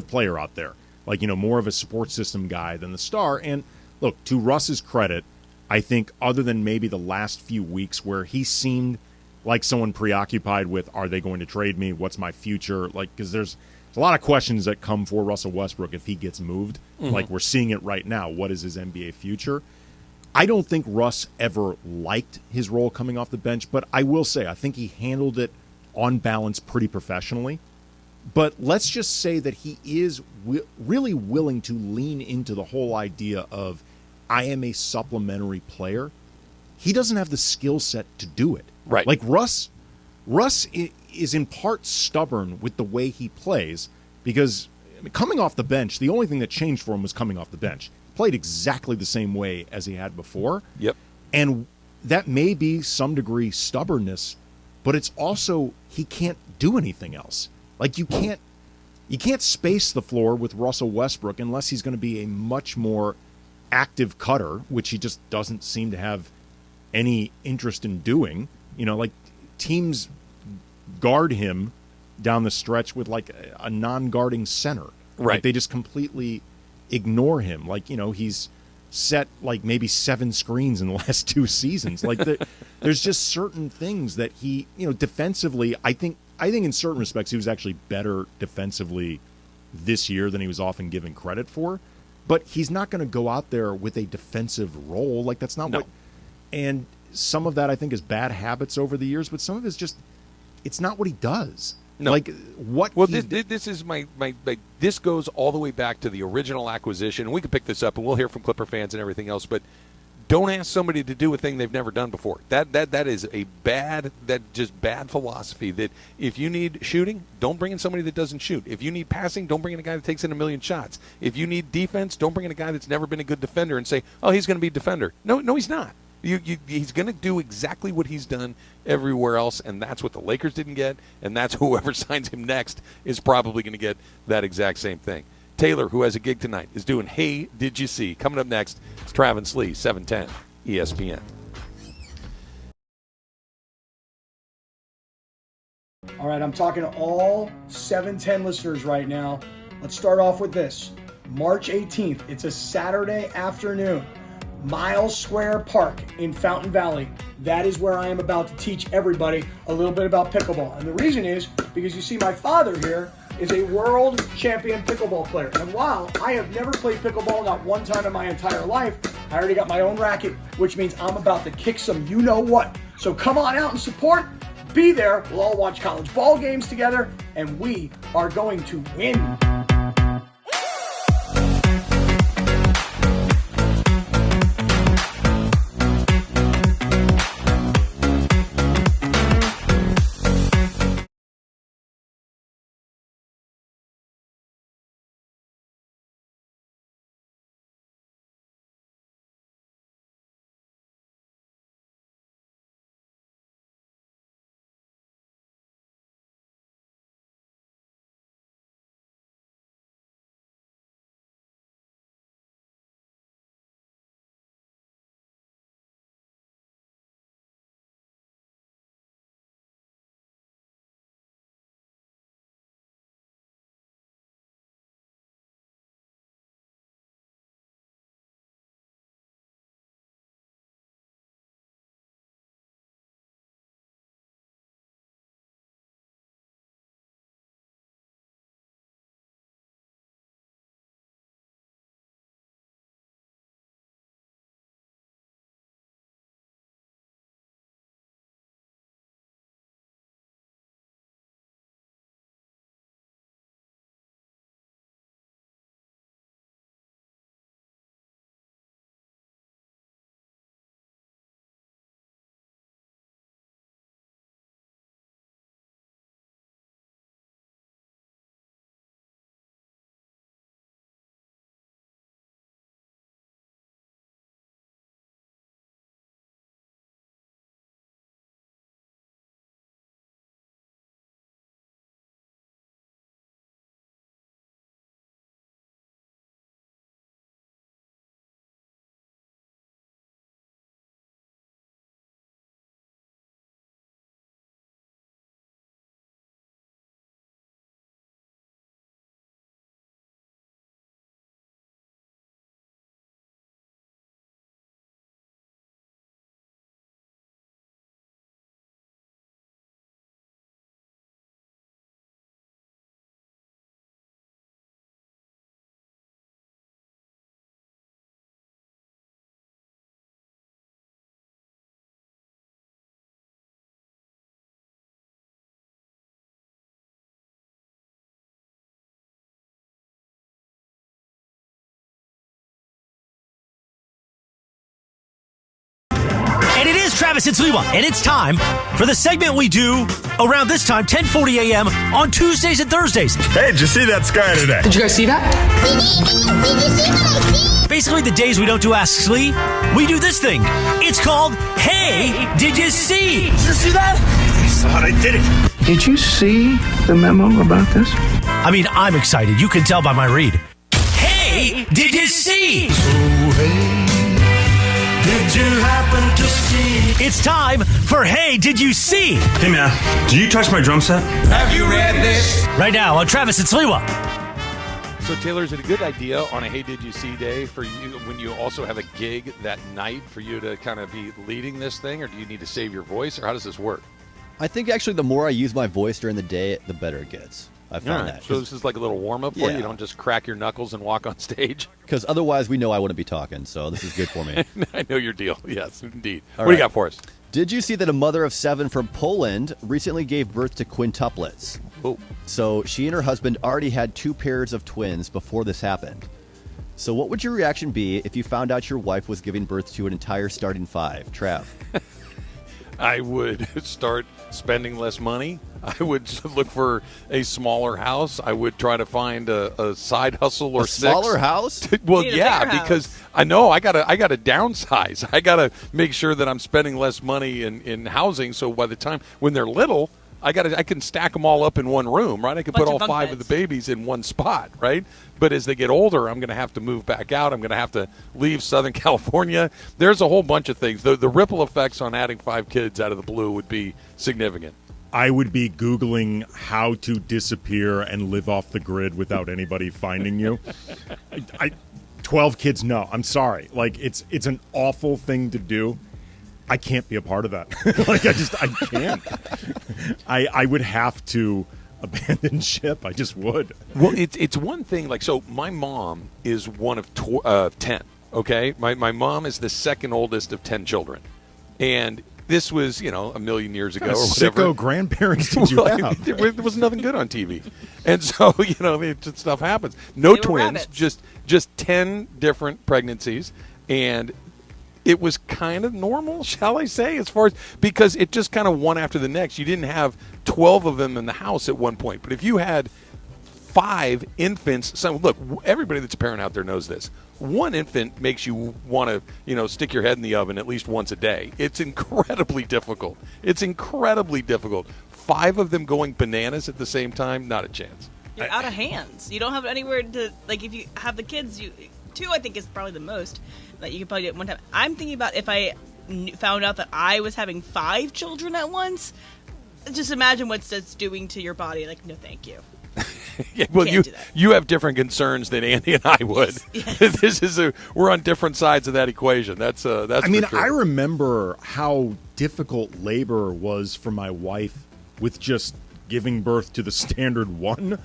player out there. Like, more of a support system guy than the star. And look, to Russ's credit, I think other than maybe the last few weeks where he seemed like someone preoccupied with, are they going to trade me? What's my future? Like, because there's a lot of questions that come for Russell Westbrook if he gets moved. Mm-hmm. Like we're seeing it right now. What is his NBA future? I don't think Russ ever liked his role coming off the bench, but I will say I think he handled it on balance pretty professionally. But let's just say that he is really willing to lean into the whole idea of I am a supplementary player. He doesn't have the skill set to do it. Right. Like Russ is in part stubborn with the way he plays because coming off the bench, the only thing that changed for him was coming off the bench. Played exactly the same way as he had before. Yep. And that may be some degree stubbornness, but it's also he can't do anything else. Like you can't space the floor with Russell Westbrook unless he's going to be a much more active cutter, which he just doesn't seem to have any interest in doing. Like teams guard him down the stretch with like a non-guarding center. Right. Like they just completely ignore him. Like, he's set like maybe 7 screens in the last 2 seasons. Like there's just certain things that he, defensively, I think in certain respects he was actually better defensively this year than he was often given credit for. But he's not going to go out there with a defensive role. Like that's not what. And some of that I think is bad habits over the years, but some of it's just it's not what he does. No. Like what? Well, this is my this goes all the way back to the original acquisition. And we can pick this up, and we'll hear from Clipper fans and everything else. But don't ask somebody to do a thing they've never done before. That is a bad philosophy. That if you need shooting, don't bring in somebody that doesn't shoot. If you need passing, don't bring in a guy that takes in a million shots. If you need defense, don't bring in a guy that's never been a good defender and say, oh, he's going to be a defender. No, he's not. He's going to do exactly what he's done everywhere else, and that's what the Lakers didn't get, and that's whoever signs him next is probably going to get that exact same thing. Taylor, who has a gig tonight, is doing Hey, Did You See? Coming up next, it's Travis Lee, 710 ESPN. All right, I'm talking to all 710 listeners right now. Let's start off with this. March 18th, it's a Saturday afternoon. Miles Square Park in Fountain Valley. That is where I am about to teach everybody a little bit about pickleball. And the reason is because you see my father here is a world champion pickleball player. And while I have never played pickleball, not one time in my entire life, I already got my own racket, which means I'm about to kick some you-know-what. So come on out and support. Be there. We'll all watch college ball games together, and we are going to win. Travis and Sliwa, and it's time for the segment we do around this time, 10:40 a.m. on Tuesdays and Thursdays. Hey, did you see that sky today? Did you guys see that? Basically, the days we don't do Ask Slee, we do this thing. It's called Hey, Did You See? Did you see that? I thought I did it. Did you see the memo about this? I mean, I'm excited. You can tell by my read. Hey, did you see? Did you happen to see? It's time for Hey, Did You See? Hey, man, did you touch my drum set? Have you read this? Right now on Travis and Sliwa. So, Taylor, is it a good idea on a Hey Did You See day for you when you also have a gig that night for you to kind of be leading this thing, or do you need to save your voice, or how does this work? I think actually the more I use my voice during the day, the better it gets. I found that. So this is like a little warm-up for you? You don't just crack your knuckles and walk on stage? Because otherwise we know I wouldn't be talking, so this is good for me. I know your deal. Yes, indeed. All what do right. you got for us? Did you see that a mother of 7 from Poland recently gave birth to quintuplets? Oh. So she and her husband already had 2 pairs of twins before this happened. So what would your reaction be if you found out your wife was giving birth to an entire starting 5? Trav? I would start spending less money. I would look for a smaller house. I would try to find a side hustle or A smaller six. house? Well, Need a yeah, bigger because house. I know I gotta downsize. I gotta make sure that I'm spending less money in housing. So by the time when they're little, I can stack them all up in one room, right? I can Bunch put all of bunk 5 of beds. the babies in one spot, right? But as they get older, I'm going to have to move back out. I'm going to have to leave Southern California. There's a whole bunch of things. The ripple effects on adding 5 kids out of the blue would be significant. I would be Googling how to disappear and live off the grid without anybody finding you. 12 kids, no. I'm sorry. Like, it's an awful thing to do. I can't be a part of that. I can't. I would have to abandon ship. I just would. Well, it's one thing. Like, so my mom is one of 10. Okay, my mom is the second oldest of 10 children, and this was a million years ago or whatever. Sicko grandparents did you have? There was nothing good on TV, and so stuff happens. No They were twins, rabbits. just 10 different pregnancies, and it was kind of normal, shall I say, because it just kind of one after the next. You didn't have 12 of them in the house at one point, but if you had 5 infants, so look, everybody that's a parent out there knows this. 1 infant makes you want to, stick your head in the oven at least once a day. It's incredibly difficult. 5 of them going bananas at the same time, not a chance. You're out of hands. You don't have anywhere to, like, if you have the kids, 2 I think is probably the most that you could probably do at one time. I'm thinking about if I found out that I was having 5 children at once. Just imagine what that's doing to your body. Like, no, thank you. Yeah, well, Can't do that. you have different concerns than Andy and I would. Yes. We're on different sides of that equation. That's I mean, for sure. I remember how difficult labor was for my wife with just giving birth to the standard 1.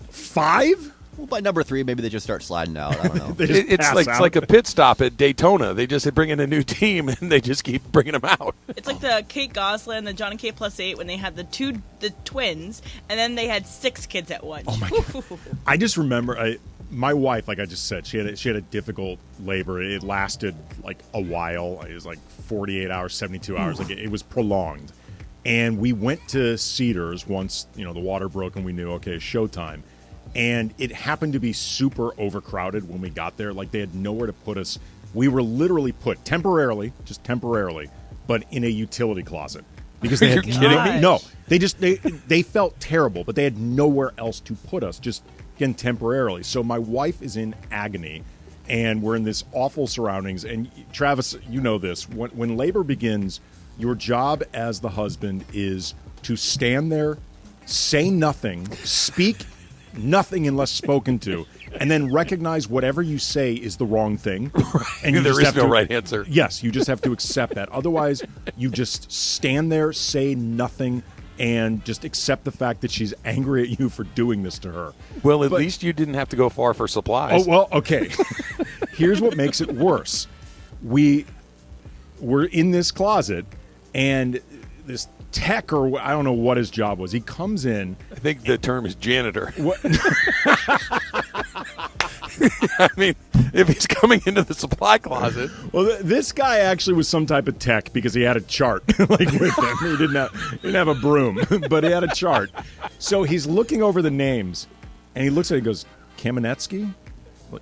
5? Well, by number 3, maybe they just start sliding out. I don't know. They just It's pass like out. it's like a pit stop at Daytona. They just bring in a new team and they just keep bringing them out. It's like the Kate Gosselin, the Johnny K +8 when they had the twins, and then they had 6 kids at once. Oh my God. I just remember my wife, like I just said, she had a difficult labor. It lasted like a while. It was like 48 hours, 72 hours. Like it was prolonged. And we went to Cedars once, the water broke and we knew, okay, showtime. And it happened to be super overcrowded when we got there. Like they had nowhere to put us. We were literally put temporarily, but in a utility closet. Because they had You're kidding me? No, they felt terrible, but they had nowhere else to put us, just again temporarily. So my wife is in agony, and we're in this awful surroundings. And Travis, you know this. When labor begins, your job as the husband is to stand there, say nothing, speak nothing unless spoken to, and then recognize whatever you say is the wrong thing. And There is no right answer. Yes, you just have to accept that. Otherwise, you just stand there, say nothing, and just accept the fact that she's angry at you for doing this to her. Well, at least you didn't have to go far for supplies. Oh, well, okay. Here's what makes it worse. We're in this closet, and this tech, or I don't know what his job was, he comes in. I think the term is janitor. I mean, if he's coming into the supply closet. Well, this guy actually was some type of tech because he had a chart like with him. He didn't have a broom, but he had a chart. So he's looking over the names, and he looks at it and goes, Kamenetsky?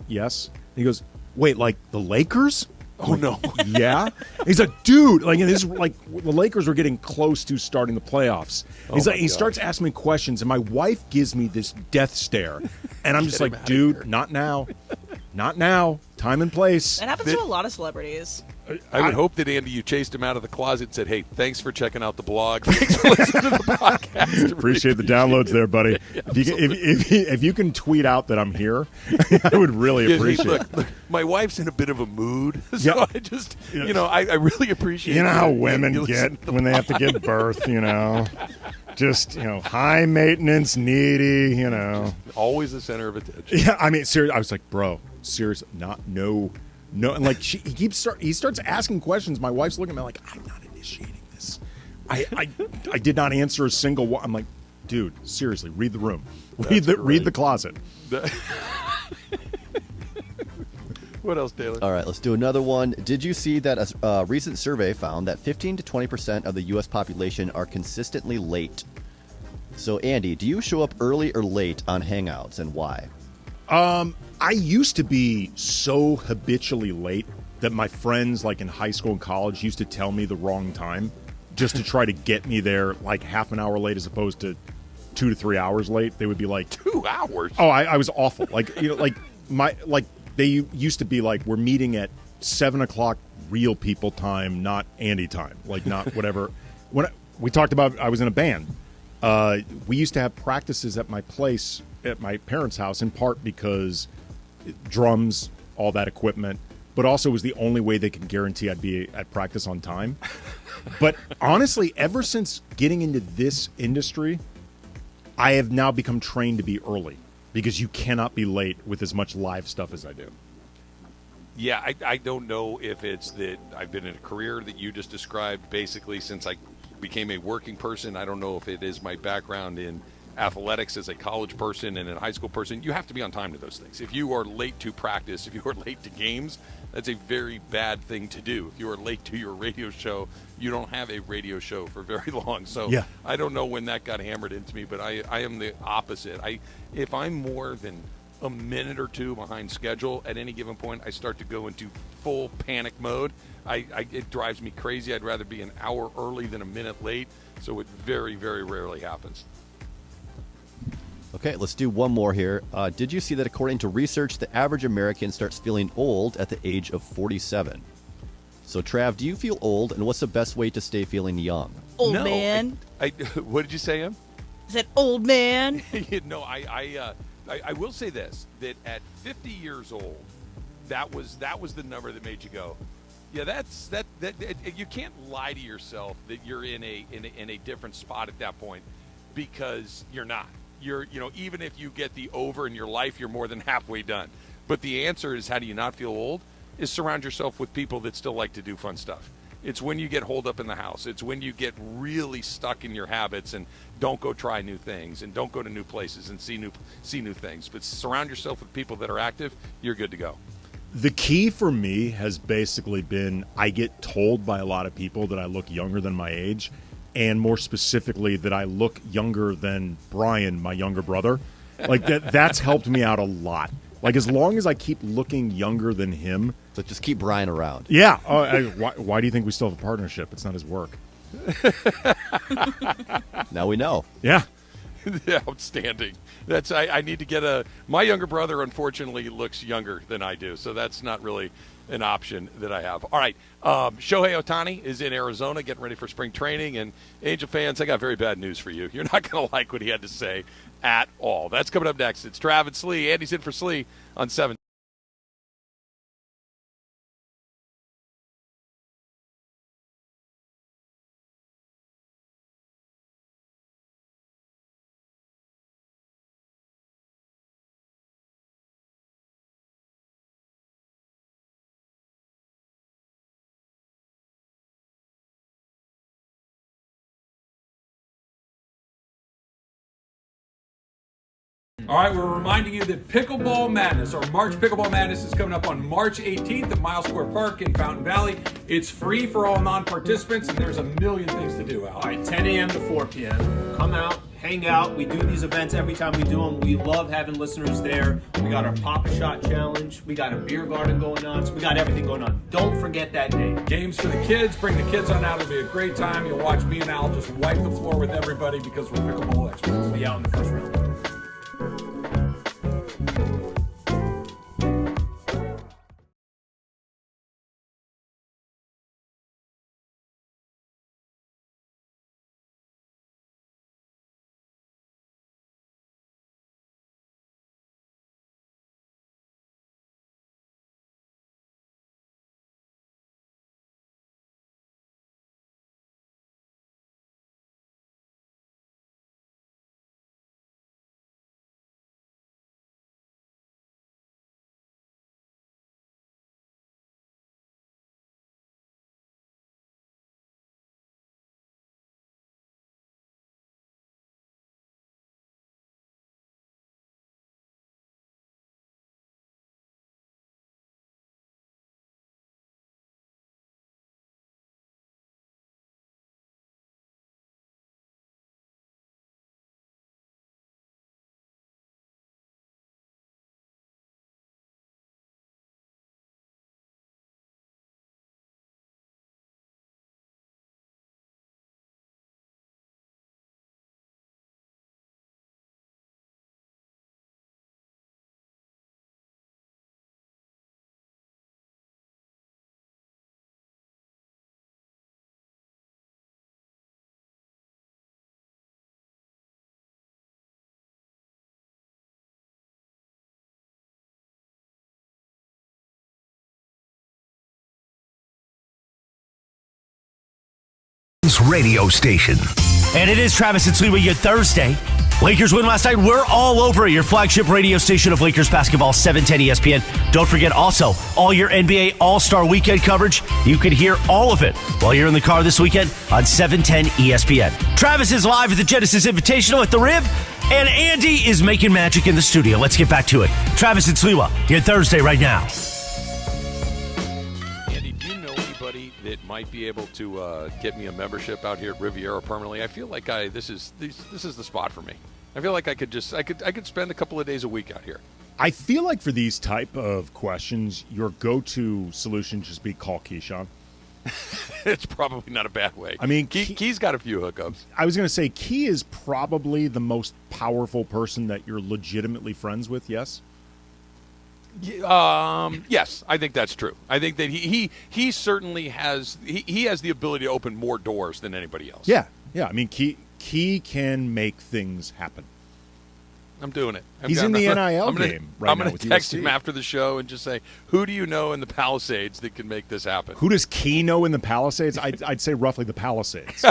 Yes. He goes, wait, like the Lakers? Oh, no. Yeah? He's like, dude, like, this is like the Lakers were getting close to starting the playoffs. He's like, he starts asking me questions, and my wife gives me this death stare. And I'm just like, dude, not now. Not now. Time and place. That happens to a lot of celebrities. I would hope that, Andy, you chased him out of the closet and said, hey, thanks for checking out the blog. Thanks for listening to the podcast. Appreciate the downloads there, buddy. Yeah, if you can tweet out that I'm here, I would really appreciate it. Look, my wife's in a bit of a mood, so I just, I really appreciate it. You know how women get when they have to give birth, Just, high maintenance, needy, Always the center of attention. Yeah, I mean, seriously, I was like, bro, seriously, no. And like, he starts asking questions. My wife's looking at me like, I'm not initiating this. I did not answer a single one. I'm like, dude, seriously, read the room. Read the closet. What else, Taylor? All right, let's do another one. Did you see that a recent survey found that 15 to 20% of the U.S. population are consistently late? So, Andy, do you show up early or late on Hangouts, and why? I used to be so habitually late that my friends, like in high school and college, used to tell me the wrong time just to try to get me there like half an hour late as opposed to 2 to 3 hours late. They would be like 2 hours. Oh, I was awful. They used to be like, we're meeting at 7 o'clock real people time, not Andy time, like not whatever. When we talked about, I was in a band. We used to have practices at my place, at my parents' house, in part because drums, all that equipment, but also it was the only way they could guarantee I'd be at practice on time. But honestly, ever since getting into this industry, I have now become trained to be early because you cannot be late with as much live stuff as I do. Yeah, I don't know if it's that I've been in a career that you just described basically since I became a working person. I don't know if it is my background in athletics as a college person and a high school person. You have to be on time to those things. If you are late to practice, if you are late to games, that's a very bad thing to do. If you are late to your radio show, you don't have a radio show for very long. So yeah. I don't know when that got hammered into me, but I am the opposite. If I'm more than a minute or two behind schedule at any given point, I start to go into full panic mode. It drives me crazy. I'd rather be an hour early than a minute late. So it very, very rarely happens. Okay, let's do one more here. Did you see that according to research, the average American starts feeling old at the age of 47? So, Trav, do you feel old, and what's the best way to stay feeling young? Old man. What did you say, Em? I said old man. No, I will say this, that at 50 years old, that was the number that made you go, yeah, that you can't lie to yourself that you're in a different spot at that point, because you're not. Even if you get the over in your life, you're more than halfway done. But the answer is, how do you not feel old? Is surround yourself with people that still like to do fun stuff. It's when you get holed up in the house. It's when you get really stuck in your habits and don't go try new things and don't go to new places and see new things. But surround yourself with people that are active, you're good to go. The key for me has basically been, I get told by a lot of people that I look younger than my age, and more specifically that I look younger than Brian, my younger brother. Like that's helped me out a lot. Like, as long as I keep looking younger than him. So just keep Brian around. Yeah. Why do you think we still have a partnership? It's not his work. Now we know. Yeah. Outstanding. I need to get my younger brother, unfortunately, looks younger than I do, so that's not really an option that I have. All right, Shohei Ohtani is in Arizona getting ready for spring training, and Angel fans, I got very bad news for you. You're not going to like what he had to say at all. That's coming up next. It's Trav and Slee. Andy's in for Slee on 7. All right, we're reminding you that Pickleball Madness, or March Pickleball Madness, is coming up on March 18th at Miles Square Park in Fountain Valley. It's free for all non-participants, and there's a million things to do, Al. All right, 10 a.m. to 4 p.m. Come out, hang out. We do these events every time we do them. We love having listeners there. We got our Pop-A-Shot Challenge. We got a beer garden going on. So we got everything going on. Don't forget that day. Games for the kids. Bring the kids on out. It'll be a great time. You'll watch me and Al just wipe the floor with everybody because we're pickleball experts. We'll be out in the first round. Radio station. And it is Travis and Sliwa, your Thursday. Lakers win last night. We're all over at your flagship radio station of Lakers basketball, 710 ESPN. Don't forget also all your NBA All-Star Weekend coverage. You can hear all of it while you're in the car this weekend on 710 ESPN. Travis is live at the Genesis Invitational at the Riv, and Andy is making magic in the studio. Let's get back to it. Travis and Sliwa, your Thursday right now. That might be able to get me a membership out here at Riviera permanently. I feel like this is the spot for me. I feel like I could spend a couple of days a week out here. I feel like for these type of questions, your go-to solution just be call Keyshawn. It's probably not a bad way. I mean, Key's got a few hookups. I was going to say Key is probably the most powerful person that you're legitimately friends with. Yes. Yes, I think that's true. I think that he certainly has he has the ability to open more doors than anybody else. Yeah. I mean, Key can make things happen. I'm doing it. He's in the NIL game right now with I'm going to text USC. him after the show and just say, who do you know in the Palisades that can make this happen? Who does Key know in the Palisades? I'd say roughly the Palisades.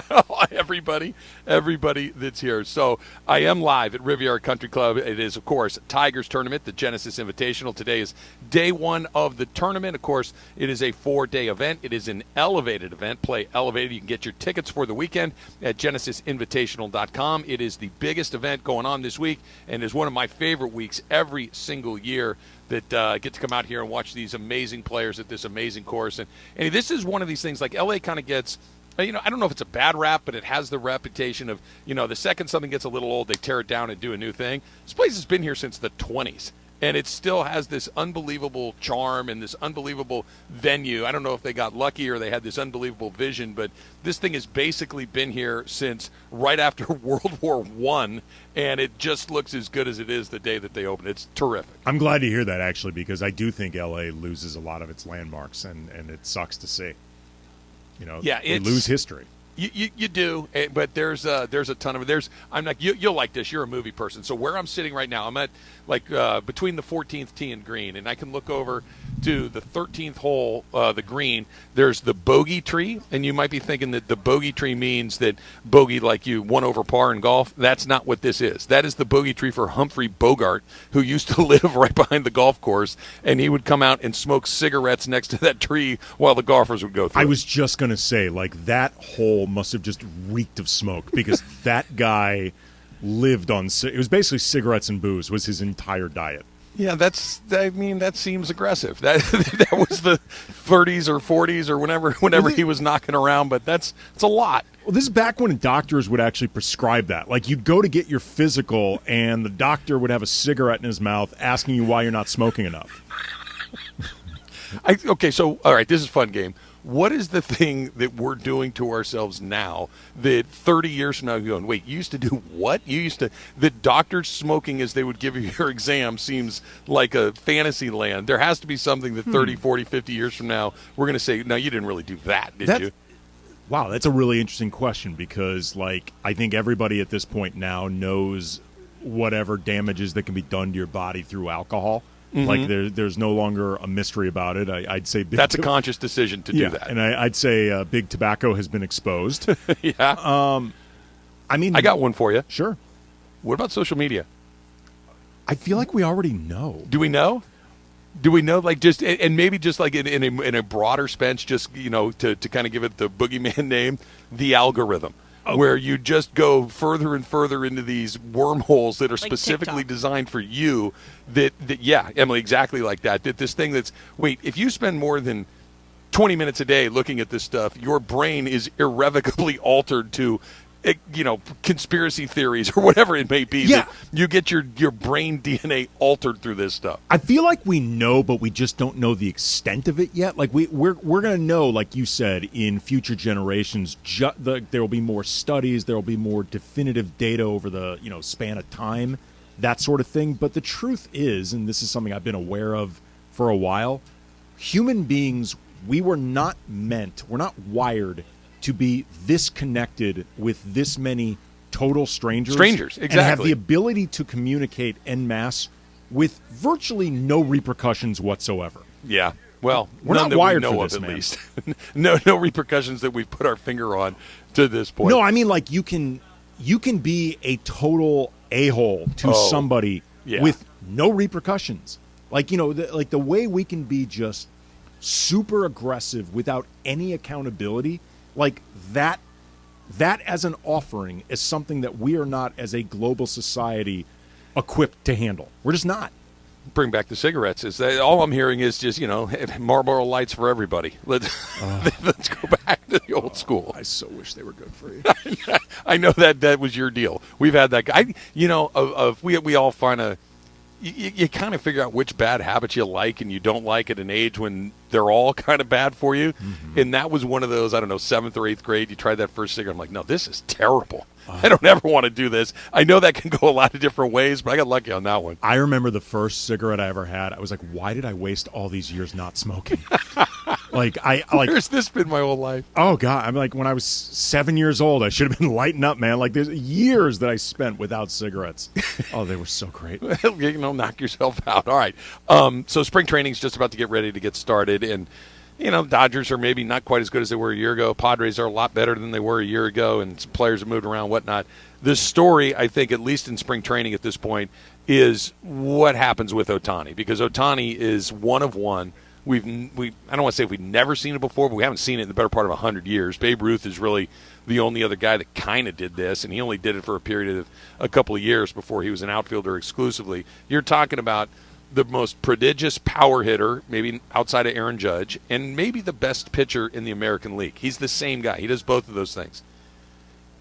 Everybody that's here. So I am live at Riviera Country Club. It is, of course, Tigers Tournament, the Genesis Invitational. Today is day one of the tournament. Of course, it is a 4-day event. It is an elevated event. Play elevated. You can get your tickets for the weekend at genesisinvitational.com. It is the biggest event going on this week and is one of my favorite weeks every single year that get to come out here and watch these amazing players at this amazing course. And this is one of these things, like LA kind of gets, I don't know if it's a bad rap, but it has the reputation of, the second something gets a little old, they tear it down and do a new thing. This place has been here since the 20s. And it still has this unbelievable charm and this unbelievable venue. I don't know if they got lucky or they had this unbelievable vision, but this thing has basically been here since right after World War I, and it just looks as good as it is the day that they open. It's terrific. I'm glad to hear that, actually, because I do think L.A. loses a lot of its landmarks, and it sucks to see. They lose history. You do, but there's a ton of it. You'll like this. You're a movie person. So where I'm sitting right now, I'm at between the 14th tee and green, and I can look over to the 13th hole, the green. There's the bogey tree, and you might be thinking that the bogey tree means that bogey like you won over par in golf. That's not what this is. That is the bogey tree for Humphrey Bogart, who used to live right behind the golf course, and he would come out and smoke cigarettes next to that tree while the golfers would go through. I was just going to say, that hole must have just reeked of smoke because that guy lived on. It was basically cigarettes and booze was his entire diet. Yeah, that seems aggressive. That was the 30s or 40s or whenever he was knocking around, but it's a lot. Well, this is back when doctors would actually prescribe that. Like, you'd go to get your physical, and the doctor would have a cigarette in his mouth asking you why you're not smoking enough. Okay, so, all right, this is a fun game. What is the thing that we're doing to ourselves now that 30 years from now you're going, wait, you used to do what? The doctors smoking as they would give you your exam seems like a fantasy land. There has to be something that 30, 40, 50 years from now we're going to say, no, you didn't really do that, did you? Wow, that's a really interesting question because, I think everybody at this point now knows whatever damages that can be done to your body through alcohol. Mm-hmm. There's no longer a mystery about it. I'd say that's a conscious decision to do that. And I'd say big tobacco has been exposed. Yeah. I got one for you. Sure. What about social media? I feel like we already know. Do we know? Do we know, just and maybe just in a broader sense, just to kind of give it the boogeyman name, the algorithm. Where you just go further and further into these wormholes that are specifically TikTok. designed for you. Yeah, Emily, exactly like that. That this thing if you spend more than 20 minutes a day looking at this stuff, your brain is irrevocably altered to, conspiracy theories or whatever it may be. Yeah. You get your brain DNA altered through this stuff. I feel like we know, but we just don't know the extent of it yet. We're going to know, like you said, in future generations, there will be more studies, there will be more definitive data over the span of time, that sort of thing. But the truth is, and this is something I've been aware of for a while, human beings, we're not wired to be this connected with this many total strangers. Exactly. And have the ability to communicate en masse with virtually no repercussions whatsoever. Yeah. Well, we're none not that wired we know for of, this, at man. least. No repercussions that we've put our finger on to this point. No, I mean, you can be a total a-hole to somebody with no repercussions. The way we can be just super aggressive without any accountability, that as an offering is something that we are not, as a global society, equipped to handle. We're just not. Bring back the cigarettes. All I'm hearing is just Marlboro Lights for everybody. Let's go back to the old school. I so wish they were good for you. I know that was your deal. We've had that guy. We all find you kind of figure out which bad habits you like and you don't like at an age when they're all kind of bad for you. Mm-hmm. And that was one of those, 7th or 8th grade, you tried that first cigarette. I'm like, no, this is terrible. I don't ever want to do this. I know that can go a lot of different ways, but I got lucky on that one. I remember the first cigarette I ever had. I was like, why did I waste all these years not smoking? Where's this been my whole life? Oh, God. I'm when I was 7 years old, I should have been lighting up, man. There's years that I spent without cigarettes. Oh, they were so great. Knock yourself out. All right. So spring training's just about to get ready to get started, and Dodgers are maybe not quite as good as they were a year ago. Padres are a lot better than they were a year ago, and some players have moved around, whatnot. The story, I think, at least in spring training at this point, is what happens with Ohtani, because Ohtani is one of one. I don't want to say we've never seen it before, but we haven't seen it in the better part of 100 years. Babe Ruth is really the only other guy that kind of did this, and he only did it for a period of a couple of years before he was an outfielder exclusively. You're talking about the most prodigious power hitter, maybe outside of Aaron Judge, and maybe the best pitcher in the American League. He's the same guy. He does both of those things.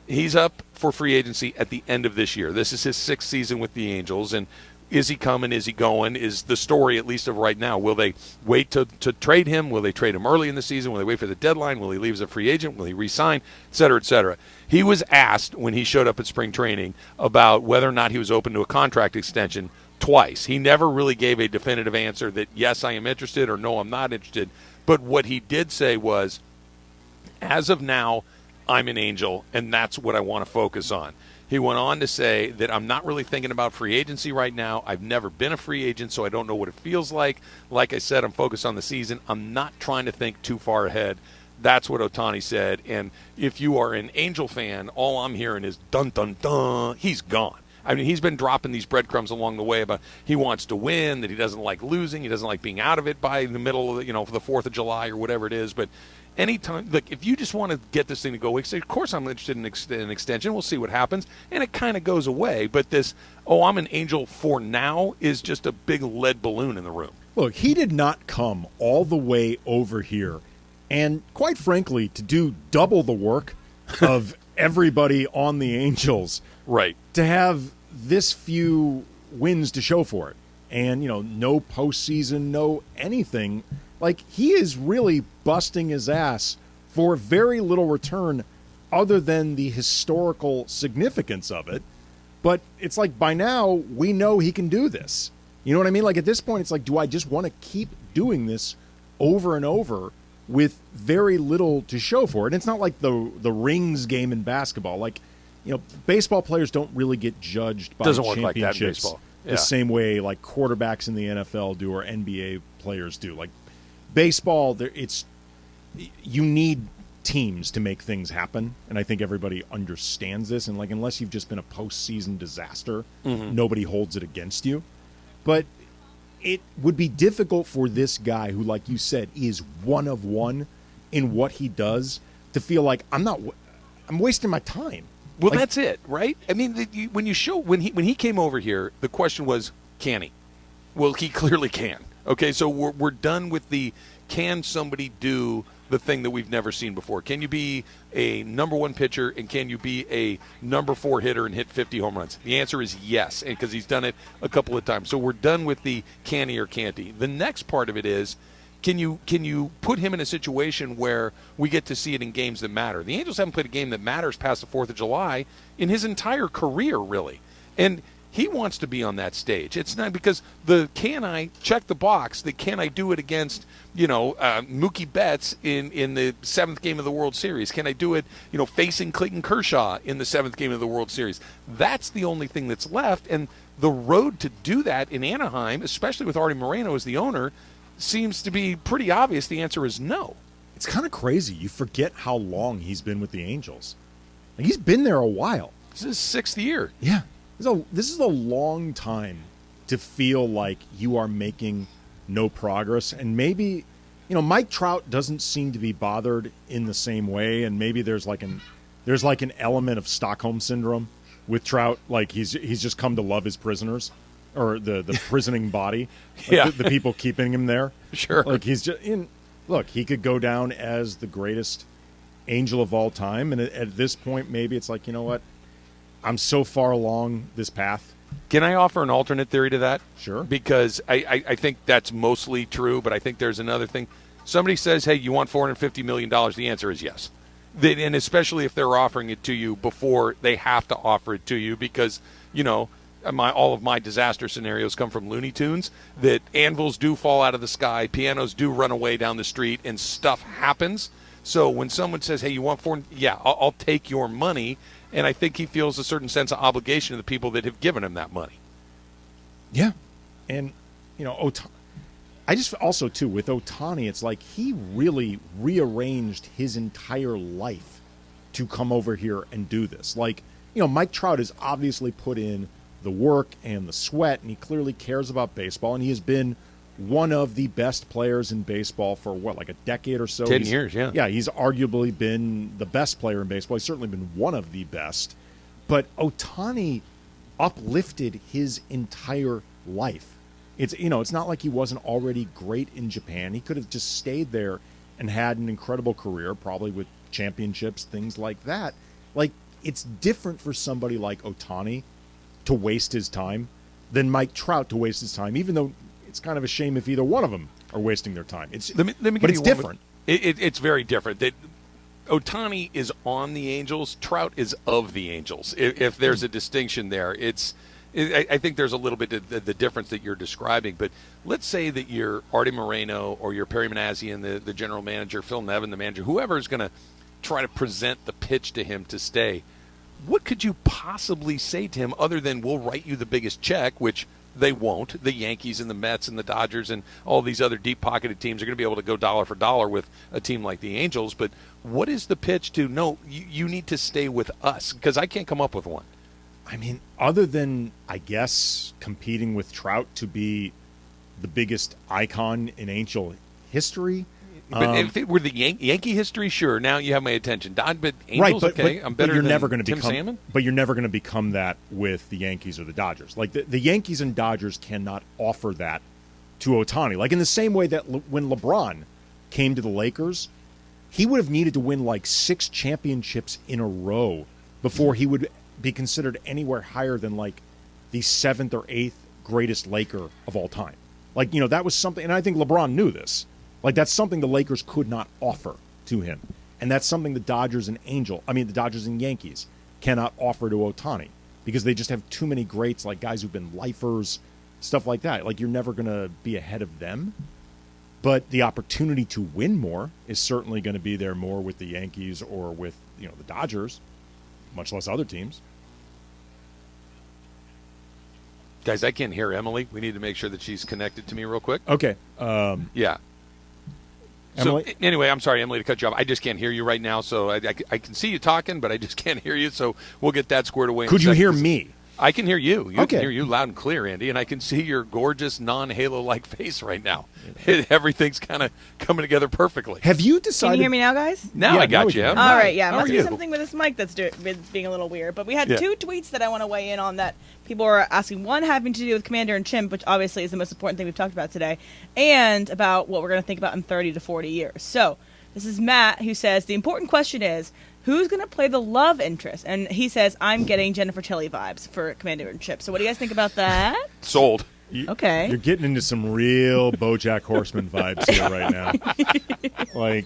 He's up for free agency at the end of this year. This is his 6th season with the Angels, and is he coming? Is he going? Is the story, at least of right now. Will they wait to trade him? Will they trade him early in the season? Will they wait for the deadline? Will he leave as a free agent? Will he re-sign? Et cetera, et cetera. He was asked when he showed up at spring training about whether or not he was open to a contract extension twice. He never really gave a definitive answer that, yes, I am interested, or no, I'm not interested. But what he did say was, as of now, I'm an Angel, and that's what I want to focus on. He went on to say that I'm not really thinking about free agency right now. I've never been a free agent, so I don't know what it feels like. Like I said, I'm focused on the season. I'm not trying to think too far ahead. That's what Ohtani said. And if you are an Angel fan, all I'm hearing is dun, dun, dun, he's gone. I mean, he's been dropping these breadcrumbs along the way about he wants to win, that he doesn't like losing, he doesn't like being out of it by the middle of the 4th of July or whatever it is. But anytime, look, if you just want to get this thing to go away, say, of course I'm interested in an extension. We'll see what happens. And it kind of goes away. But this, I'm an Angel for now is just a big lead balloon in the room. Look, he did not come all the way over here and, quite frankly, to do double the work of everybody on the Angels. Right. To have this few wins to show for it. And, no postseason, no anything. Like, he is really busting his ass for very little return other than the historical significance of it. But it's like, by now, we know he can do this. You know what I mean? Like, at this point, it's like, do I just want to keep doing this over and over with very little to show for it? And it's not like the rings game in basketball. Like, baseball players don't really get judged by Doesn't championships work like that in baseball. Yeah. the same way like quarterbacks in the NFL do or NBA players do. Like, baseball, you need teams to make things happen, and I think everybody understands this. And like, unless you've just been a postseason disaster, nobody holds it against you. But it would be difficult for this guy who, like you said, is one of one in what he does to feel like I'm wasting my time. Well, that's it, right? I mean, when he came over here, the question was, can he? Well, he clearly can. Okay, so we're done with the can somebody do the thing that we've never seen before? Can you be a number one pitcher and can you be a number 4 hitter and hit 50 home runs? The answer is yes, and because he's done it a couple of times. So we're done with the can he or can't he. The next part of it is, can you put him in a situation where we get to see it in games that matter? The Angels haven't played a game that matters past the 4th of July in his entire career, really. And he wants to be on that stage. It's not because can I check the box that can I do it against, Mookie Betts in the 7th game of the World Series? Can I do it, facing Clayton Kershaw in the 7th game of the World Series? That's the only thing that's left. And the road to do that in Anaheim, especially with Artie Moreno as the owner, seems to be pretty obvious. The answer is no. It's kind of crazy. You forget how long he's been with the Angels. Like, he's been there a while. This is his 6th year. Yeah. This is a long time to feel like you are making no progress. And maybe, Mike Trout doesn't seem to be bothered in the same way. And maybe there's like an element of Stockholm syndrome with Trout. Like, he's just come to love his prisoners or the prisoning body. Like, yeah. The people keeping him there. Sure. Like, he's just look, he could go down as the greatest Angel of all time. And at this point, maybe it's like, you know what? I'm so far along this path. Can I offer an alternate theory to that? Sure. Because I think that's mostly true, but I think there's another thing. Somebody says, hey, you want $450 million? The answer is yes. And especially if they're offering it to you before they have to offer it to you because, all of my disaster scenarios come from Looney Tunes, that anvils do fall out of the sky, pianos do run away down the street, and stuff happens. So when someone says, hey, you want I'll take your money. And I think he feels a certain sense of obligation to the people that have given him that money. Yeah. And, I just also, too, with Ohtani, it's like he really rearranged his entire life to come over here and do this. Like, Mike Trout has obviously put in the work and the sweat, and he clearly cares about baseball, and he has been one of the best players in baseball for, like a decade or so? 10 years, yeah. Yeah, he's arguably been the best player in baseball. He's certainly been one of the best. But Ohtani uplifted his entire life. It's not like he wasn't already great in Japan. He could have just stayed there and had an incredible career, probably with championships, things like that. Like, it's different for somebody like Ohtani to waste his time than Mike Trout to waste his time, even though it's kind of a shame if either one of them are wasting their time. But it's different. It's very different. Ohtani is on the Angels. Trout is of the Angels. If there's a distinction there, I think there's a little bit of the difference that you're describing. But let's say that you're Artie Moreno or you're Perry Manassian, the general manager, Phil Nevin, the manager, whoever is going to try to present the pitch to him to stay. What could you possibly say to him other than we'll write you the biggest check, which they won't. The Yankees and the Mets and the Dodgers and all these other deep-pocketed teams are going to be able to go dollar for dollar with a team like the Angels. But what is the pitch to, no, you need to stay with us? Because I can't come up with one. I mean, other than, I guess, competing with Trout to be the biggest icon in Angel history, But if it were the Yankee history, sure. Now you have my attention. But Angels, right, okay. I'm better you're than never going to Tim become. Salmon. But you're never going to become that with the Yankees or the Dodgers. Like the Yankees and Dodgers cannot offer that to Ohtani. Like in the same way that when LeBron came to the Lakers, he would have needed to win like 6 championships in a row before he would be considered anywhere higher than like the 7th or 8th greatest Laker of all time. Like, that was something, and I think LeBron knew this. Like, that's something the Lakers could not offer to him. And that's something the Dodgers and Yankees cannot offer to Ohtani because they just have too many greats, like guys who've been lifers, stuff like that. Like, you're never going to be ahead of them. But the opportunity to win more is certainly going to be there more with the Yankees or with, the Dodgers, much less other teams. Guys, I can't hear Emily. We need to make sure that she's connected to me real quick. Okay. Yeah. Emily? So, anyway, I'm sorry, Emily, to cut you off. I just can't hear you right now, so I can see you talking, but I just can't hear you, so we'll get that squared away. Could you hear me? I can hear you. I Okay. can hear you loud and clear, Andy, and I can see your gorgeous non-Halo-like face right now. Everything's kind of coming together perfectly. Have you decided? Can you hear me now, guys? Now Yeah, I got now we you. can. All right, yeah. How Must are be you? something with this mic that's being a little weird. But we had Yeah. 2 tweets that I want to weigh in on that people were asking. One having to do with Commander and Chimp, which obviously is the most important thing we've talked about today, and about what we're going to think about in 30 to 40 years. So this is Matt who says, the important question is, who's going to play the love interest? And he says, I'm getting Jennifer Tilly vibes for Commander and Chimp. So what do you guys think about that? Sold. Okay. You're getting into some real BoJack Horseman vibes here right now. Like,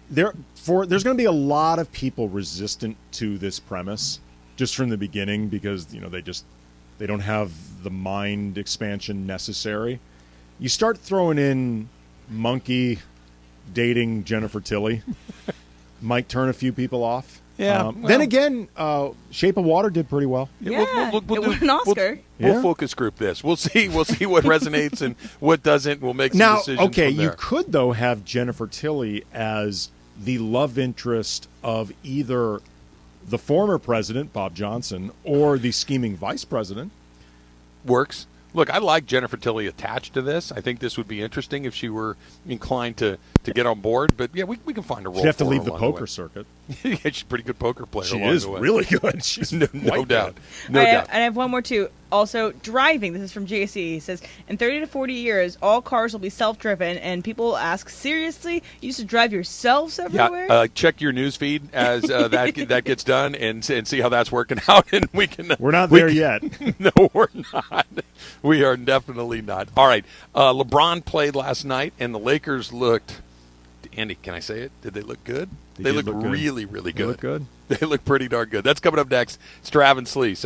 there's going to be a lot of people resistant to this premise just from the beginning because they don't have the mind expansion necessary. You start throwing in Monkey dating Jennifer Tilly, might turn a few people off. Yeah. Then again, Shape of Water did pretty well. Yeah, it won an Oscar. We'll focus group this. We'll see what resonates and what doesn't. We'll make some Now, decisions okay, from there. you could, though, have Jennifer Tilly as the love interest of either the former president, Bob Johnson, or the scheming vice president. Works. Look, I like Jennifer Tilly attached to this. I think this would be interesting if she were inclined to get on board. But, yeah, we can find a role She'd have to for her leave the along poker way. circuit. Yeah, she's a pretty good poker player. She along is the way. really good. She's no quite doubt. good. No doubt. And I have one more, too. Also, driving. This is from JC. He says, in 30 to 40 years, all cars will be self-driven, and people will ask, seriously? You used to drive yourselves everywhere? Yeah, check your news feed as that gets done and see how that's working out. And we can. We're not there yet. No, we're not. We are definitely not. All right. LeBron played last night, and the Lakers looked. Andy, can I say it? Did they look good? They looked really, really good. They look good. They look pretty darn good. That's coming up next. It's Trav and Slee.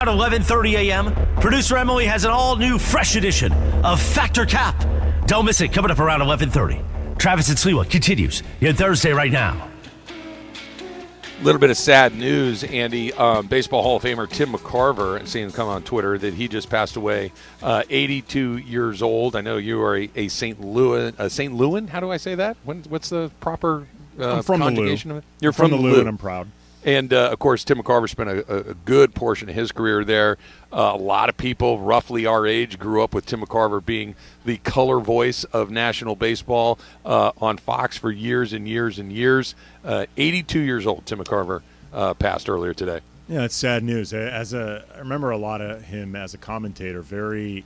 At 11:30 a.m., producer Emily has an all-new, fresh edition of Factor Cap. Don't miss it, coming up around 11:30. Travis and Sliwa continues here Thursday right now. A little bit of sad news, Andy. Baseball Hall of Famer Tim McCarver, seeing him come on Twitter, that he just passed away, 82 years old. I know you are a St. Louis. How do I say that? What's the proper I'm from conjugation the of it? You're from the the Lou, and I'm proud. And, of course, Tim McCarver spent a good portion of his career there. A lot of people roughly our age grew up with Tim McCarver being the color voice of national baseball on Fox for years and years and years. 82 years old, Tim McCarver passed earlier today. Yeah, it's sad news. I remember a lot of him as a commentator, very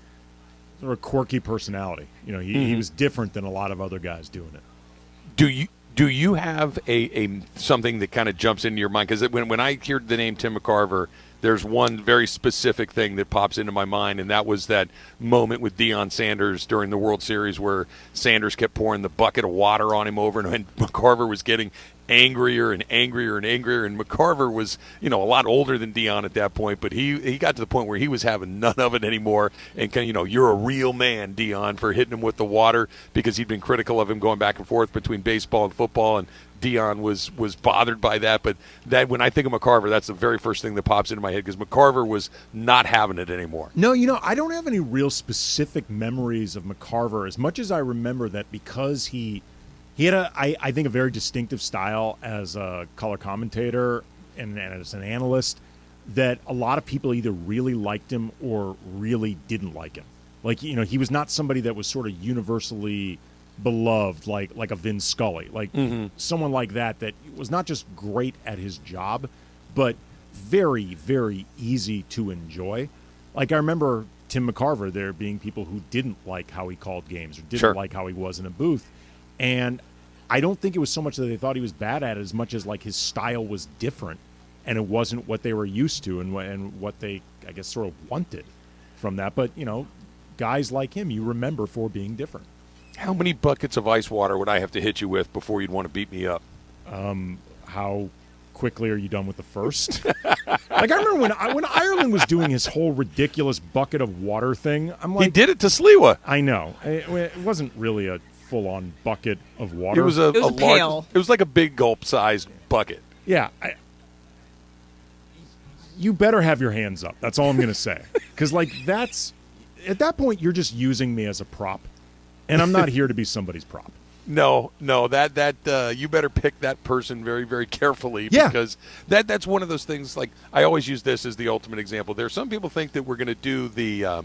sort of quirky personality. You know, he was different than a lot of other guys doing it. Do you have a something that kind of jumps into your mind? Because when I hear the name Tim McCarver, there's one very specific thing that pops into my mind, and that was that moment with Deion Sanders during the World Series where Sanders kept pouring the bucket of water on him over, and McCarver was getting angrier and angrier and angrier, and McCarver was, a lot older than Deion at that point, but he got to the point where he was having none of it anymore, and you're a real man, Deion, for hitting him with the water, because he'd been critical of him going back and forth between baseball and football, and Deion was bothered by that. But that, when I think of McCarver, that's the very first thing that pops into my head, because McCarver was not having it anymore. No, I don't have any real specific memories of McCarver, as much as I remember that because he had I think a very distinctive style as a color commentator and as an analyst, that a lot of people either really liked him or really didn't like him. Like, he was not somebody that was sort of universally beloved like a Vin Scully, someone like that was not just great at his job, but very, very easy to enjoy. Like, I remember Tim McCarver, there being people who didn't like how he called games or didn't like how he was in a booth. And I don't think it was so much that they thought he was bad at it as much as like his style was different and it wasn't what they were used to and what they, I guess, sort of wanted from that. But, guys like him, you remember for being different. How many buckets of ice water would I have to hit you with before you'd want to beat me up? How quickly are you done with the first? Like, I remember when Ireland was doing his whole ridiculous bucket of water thing. I'm like, he did it to Sliwa. I know. It wasn't really a full-on bucket of water. It was a pail. It was like a big gulp-sized bucket. Yeah. You better have your hands up. That's all I'm going to say. Because, at that point, you're just using me as a prop. And I'm not here to be somebody's prop. No, that you better pick that person very, very carefully, Yeah. because that's one of those things. Like, I always use this as the ultimate example. There are some people think that we're going to do the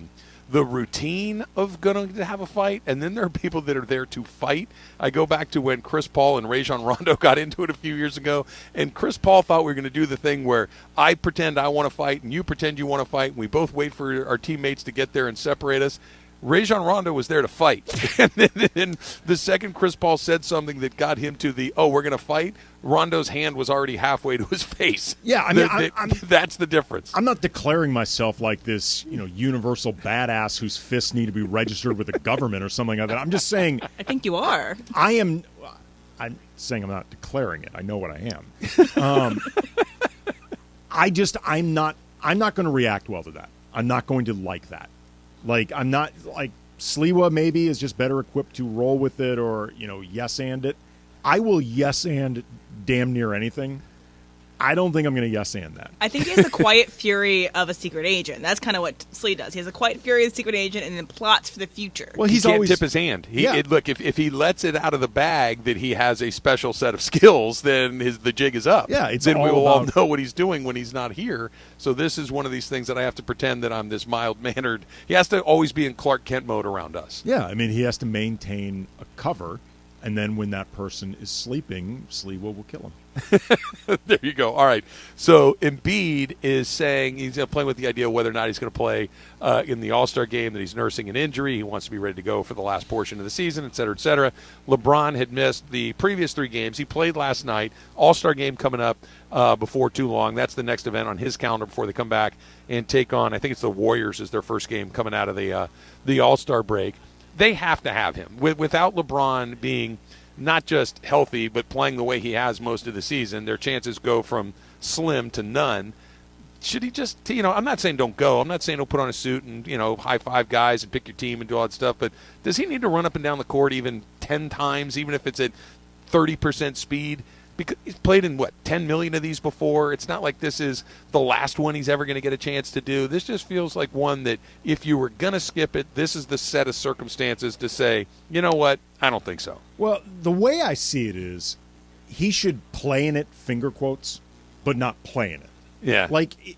routine of going to have a fight, and then there are people that are there to fight. I go back to when Chris Paul and Rajon Rondo got into it a few years ago, and Chris Paul thought we were going to do the thing where I pretend I want to fight and you pretend you want to fight, and we both wait for our teammates to get there and separate us. Rajon Rondo was there to fight. And then the second Chris Paul said something that got him to we're going to fight, Rondo's hand was already halfway to his face. Yeah, I mean, that's the difference. I'm not declaring myself like this, universal badass whose fists need to be registered with the government or something like that. I'm just saying. I think you are. I'm saying I'm not declaring it. I know what I am. I'm not going to react well to that. I'm not going to like that. Like, I'm not, like, Sliwa maybe is just better equipped to roll with it or, yes-and it. I will yes-and damn near anything. I don't think I'm going to yes-and that. I think he has the quiet fury of a secret agent. That's kind of what Slee does. He has a quiet fury of a secret agent and then plots for the future. Well, he can't tip his hand. Look, if he lets it out of the bag that he has a special set of skills, then the jig is up. Yeah, it's then all we will all about know what he's doing when he's not here. So this is one of these things that I have to pretend that I'm this mild-mannered. He has to always be in Clark Kent mode around us. Yeah, I mean, he has to maintain a cover, and then when that person is sleeping, Sliwa will kill him. There you go. All right. So Embiid is saying he's playing with the idea of whether or not he's going to play in the All-Star game, that he's nursing an injury. He wants to be ready to go for the last portion of the season, et cetera, et cetera. LeBron had missed the previous 3 games. He played last night. All-Star game coming up before too long. That's the next event on his calendar before they come back and take on, I think it's the Warriors is their first game coming out of the All-Star break. They have to have him. Without LeBron being not just healthy, but playing the way he has most of the season, their chances go from slim to none. should he just, I'm not saying don't go. I'm not saying don't put on a suit and, high five guys and pick your team and do all that stuff. But does he need to run up and down the court even 10 times, even if it's at 30% speed? Because he's played in, 10 million of these before. It's not like this is the last one he's ever going to get a chance to do. This just feels like one that if you were going to skip it, this is the set of circumstances to say, you know what, I don't think so. Well, the way I see it is he should play in it, finger quotes, but not play in it. Yeah. Like,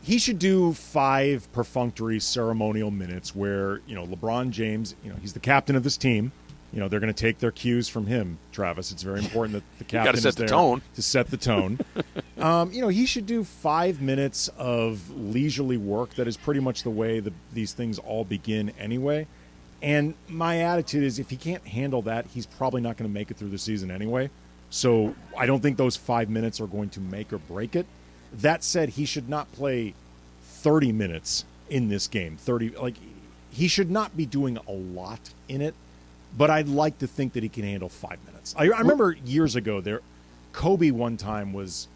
he should do 5 perfunctory ceremonial minutes where, LeBron James, he's the captain of this team. They're going to take their cues from him, Travis. It's very important that the captain is there to set the tone. He should do 5 minutes of leisurely work. That is pretty much the way these things all begin anyway. And my attitude is if he can't handle that, he's probably not going to make it through the season anyway. So I don't think those 5 minutes are going to make or break it. That said, he should not play 30 minutes in this game. He should not be doing a lot in it, but I'd like to think that he can handle 5 minutes. I remember years ago Kobe one time was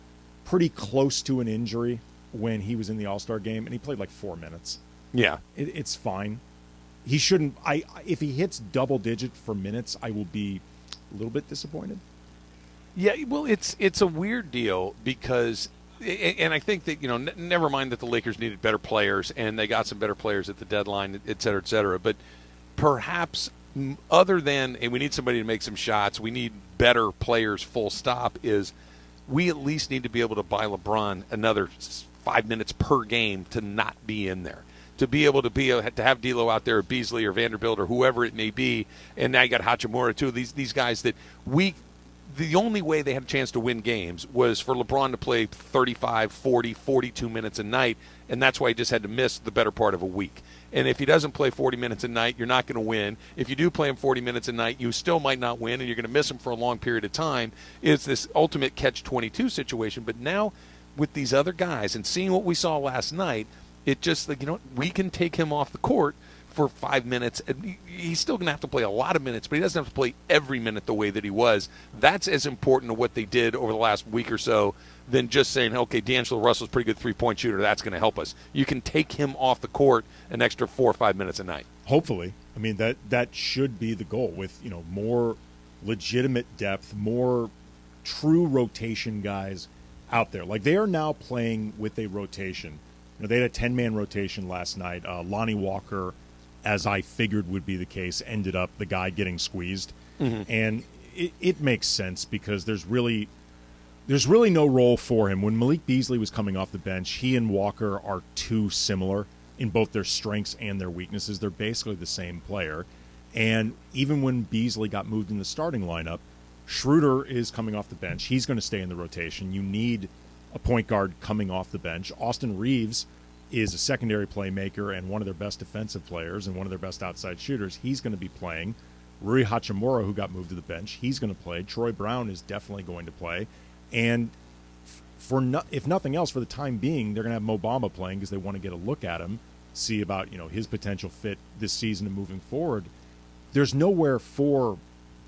pretty close to an injury when he was in the All-Star game, and he played like 4 minutes. Yeah. It's fine. He shouldn't if he hits double digit for minutes, I will be a little bit disappointed. Yeah, well, it's a weird deal because and I think that, never mind that the Lakers needed better players and they got some better players at the deadline, et cetera, but perhaps other than, and we need somebody to make some shots, we need better players, full stop, is we at least need to be able to buy LeBron another 5 minutes per game to not be in there. To be able to have D'Lo out there, or Beasley or Vanderbilt or whoever it may be, and now you got Hachimura too, these guys that the only way they had a chance to win games was for LeBron to play 35, 40, 42 minutes a night, and that's why he just had to miss the better part of a week. And if he doesn't play 40 minutes a night, you're not going to win. If you do play him 40 minutes a night, you still might not win, and you're going to miss him for a long period of time. It's this ultimate catch-22 situation. But now with these other guys and seeing what we saw last night, it just, we can take him off the court for 5 minutes. He's still going to have to play a lot of minutes, but he doesn't have to play every minute the way that he was. That's as important to what they did over the last week or so than just saying, okay, D'Angelo Russell's a pretty good three-point shooter. That's going to help us. You can take him off the court an extra 4 or 5 minutes a night. Hopefully. I mean, that should be the goal with, more legitimate depth, more true rotation guys out there. Like, they are now playing with a rotation. They had a 10-man rotation last night. Lonnie Walker, as I figured would be the case, ended up the guy getting squeezed. Mm-hmm. And it makes sense because there's really no role for him. When Malik Beasley was coming off the bench, he and Walker are too similar in both their strengths and their weaknesses. They're basically the same player. And even when Beasley got moved in the starting lineup, Schroeder is coming off the bench. He's going to stay in the rotation. You need a point guard coming off the bench. Austin Reeves is a secondary playmaker and one of their best defensive players and one of their best outside shooters. He's going to be playing. Rui Hachimura, who got moved to the bench, he's going to play. Troy Brown is definitely going to play. And if nothing else, for the time being, they're going to have Mo Bamba playing because they want to get a look at him, see about his potential fit this season and moving forward. There's nowhere for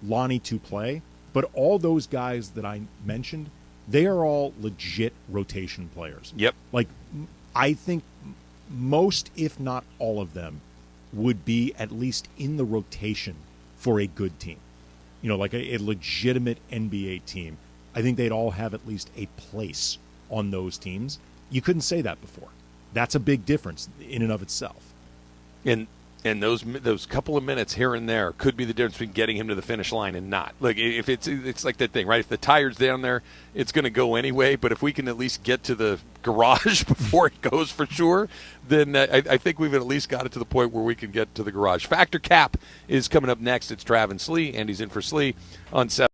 Lonnie to play, but all those guys that I mentioned, they are all legit rotation players. Yep. Like, I think most, if not all of them, would be at least in the rotation for a good team. Like a legitimate NBA team. I think they'd all have at least a place on those teams. You couldn't say that before. That's a big difference in and of itself. And those couple of minutes here and there could be the difference between getting him to the finish line and not. Like, if it's like that thing, right? If the tire's down there, it's going to go anyway. But if we can at least get to the garage before it goes for sure, then I think we've at least got it to the point where we can get to the garage. Factor Cap is coming up next. It's Trav and Slee. Andy's in for Slee on 7.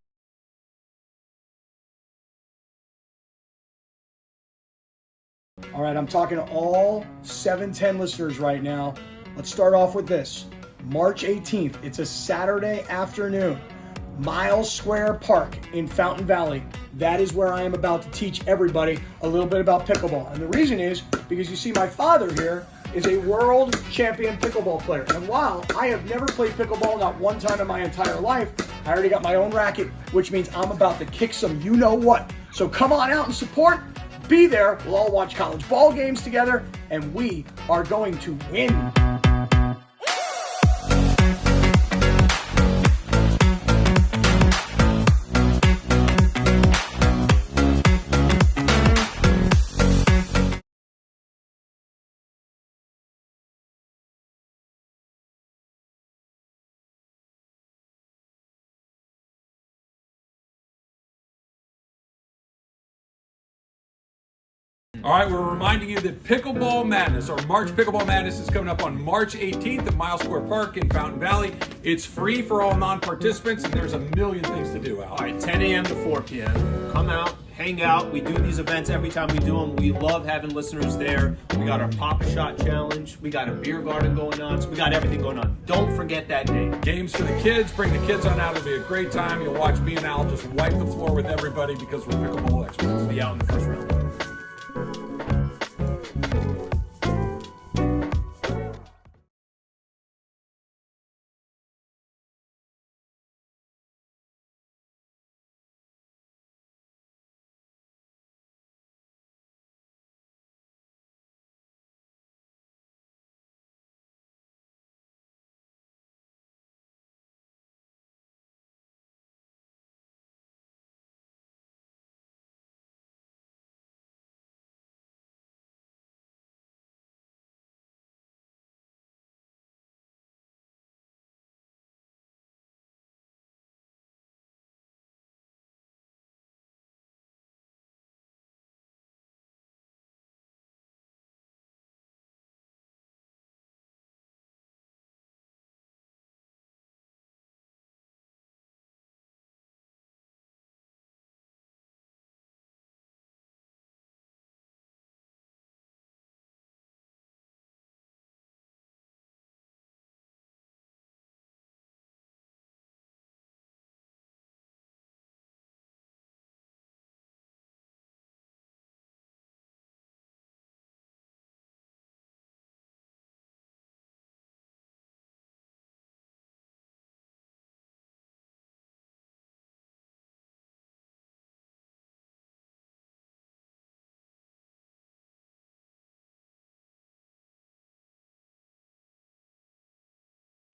All right, I'm talking to all 710 listeners right now. Let's start off with this. March 18th, it's a Saturday afternoon. Miles Square Park in Fountain Valley. That is where I am about to teach everybody a little bit about pickleball. And the reason is because you see my father here is a world champion pickleball player. And while I have never played pickleball, not one time in my entire life, I already got my own racket, which means I'm about to kick some you-know-what. So come on out and support. be there. We'll all watch college ball games together, and we are going to win. All right, we're reminding you that Pickleball Madness, or March Pickleball Madness, is coming up on March 18th at Miles Square Park in Fountain Valley. It's free for all non-participants, and there's a million things to do, Al. All right, 10 a.m. to 4 p.m. Come out, hang out. We do these events every time we do them. We love having listeners there. We got our Pop-A-Shot Challenge. We got a beer garden going on. So we got everything going on. Don't forget that day. Games for the kids. Bring the kids on out. It'll be a great time. You'll watch me and Al just wipe the floor with everybody because we're pickleball experts. We'll be out in the first round.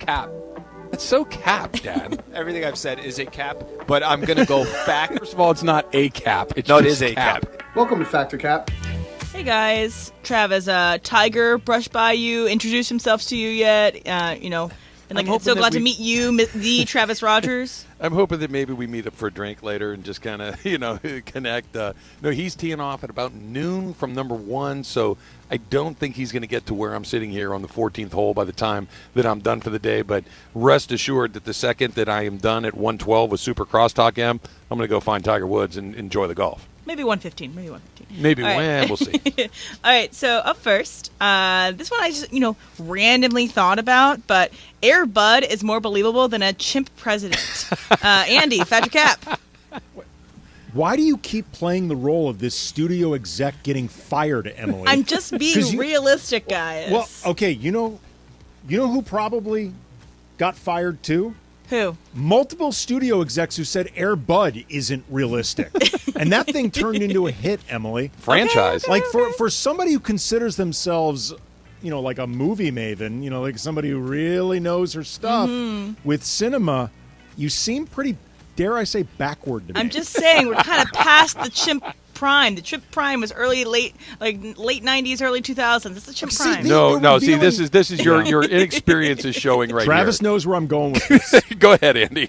Cap. That's so cap, Dan. Everything I've said is a cap, but I'm going to go back. First of all, it's not a cap. It's no, it just is a cap. Welcome to Factor Cap. Hey guys, Travis, Tiger brushed by you, introduced himself to you yet? And I'm so hoping glad that to meet you, the Travis Rogers. I'm hoping that maybe we meet up for a drink later and just kind of, connect. No, he's teeing off at about noon from number 1, so I don't think he's going to get to where I'm sitting here on the 14th hole by the time that I'm done for the day. But rest assured that the second that I am done at 112 with Super Crosstalk M, I'm going to go find Tiger Woods and enjoy the golf. Maybe 115. Maybe All when, right. we'll see. All right, so up first, this one I just, randomly thought about, but Air Bud is more believable than a chimp president. Andy, Factor Cap. Why do you keep playing the role of this studio exec getting fired, Emily? I'm just being realistic, guys. Well, okay, you know who probably got fired too? Who? Multiple studio execs who said Air Bud isn't realistic. And that thing turned into a hit, Emily. Franchise. Okay. For somebody who considers themselves, like a movie maven, like somebody who really knows her stuff with cinema, you seem pretty, dare I say, backward to me. I'm just saying, we're kind of past the chimp prime. The chimp prime was late 90s, early 2000s. It's the chimp prime. See, this is your inexperience is showing right Travis here. knows where I'm going with this. Go ahead, Andy.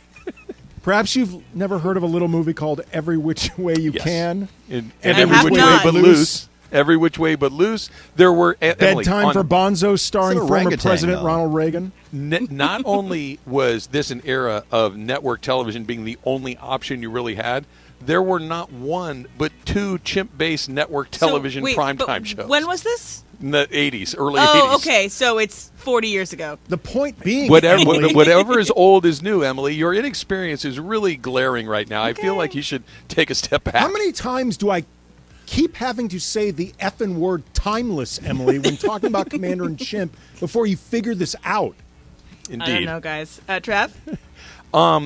Perhaps you've never heard of a little movie called Every Which Way You Can. And Every Which Way But Loose. Every Which Way But Loose. There were Bedtime for Bonzo, starring former President Ronald Reagan. Not only was this an era of network television being the only option you really had, there were not one but 2 chimp-based network television primetime shows. When was this? In the 80s, early 80s. Oh, okay, so it's 40 years ago. The point being, whatever is old is new, Emily. Your inexperience is really glaring right now. Okay. I feel like you should take a step back. How many times do I keep having to say the effing word timeless, Emily, when talking about Commander and Chimp before you figure this out? Indeed. I don't know, guys. Trav?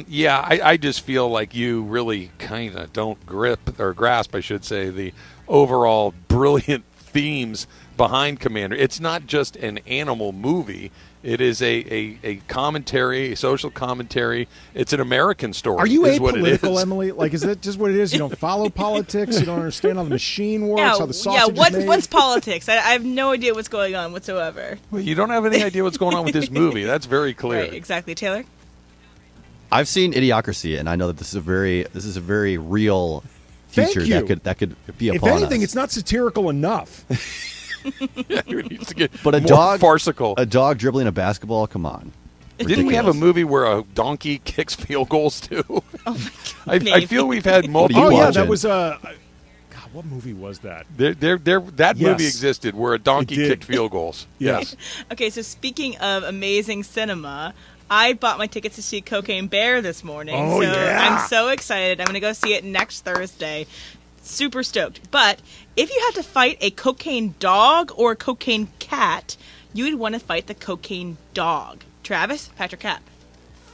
Yeah, I just feel like you really kind of don't grasp, I should say, the overall brilliant themes behind Commander. It's not just an animal movie. It is a commentary, a social commentary. It's an American story. Are you is what it apolitical, is. Emily? Like, is that just what it is? You don't follow politics? You don't understand how the machine works, how the sausage is made? What's politics? I have no idea what's going on whatsoever. Well, you don't have any idea what's going on with this movie. That's very clear. Right, exactly. Taylor? I've seen Idiocracy, and I know that this is a very real feature Thank you. that could be upon If anything, us. it's not satirical enough. Yeah, it needs to get But a more dog, farcical. a dog dribbling a basketball. Come on. Didn't we have a movie where a donkey kicks field goals too? Oh my God. I feel we've had What are multiple. you Yeah, watching? that was God, what movie was that? That movie Yes. existed where a donkey It did. kicked field goals. Yes. Okay, so speaking of amazing cinema, I bought my tickets to see Cocaine Bear this morning. Oh, so yeah. I'm so excited. I'm going to go see it next Thursday. Super stoked. But if you had to fight a cocaine dog or a cocaine cat, you would want to fight the cocaine dog. Travis, Patrick Cap.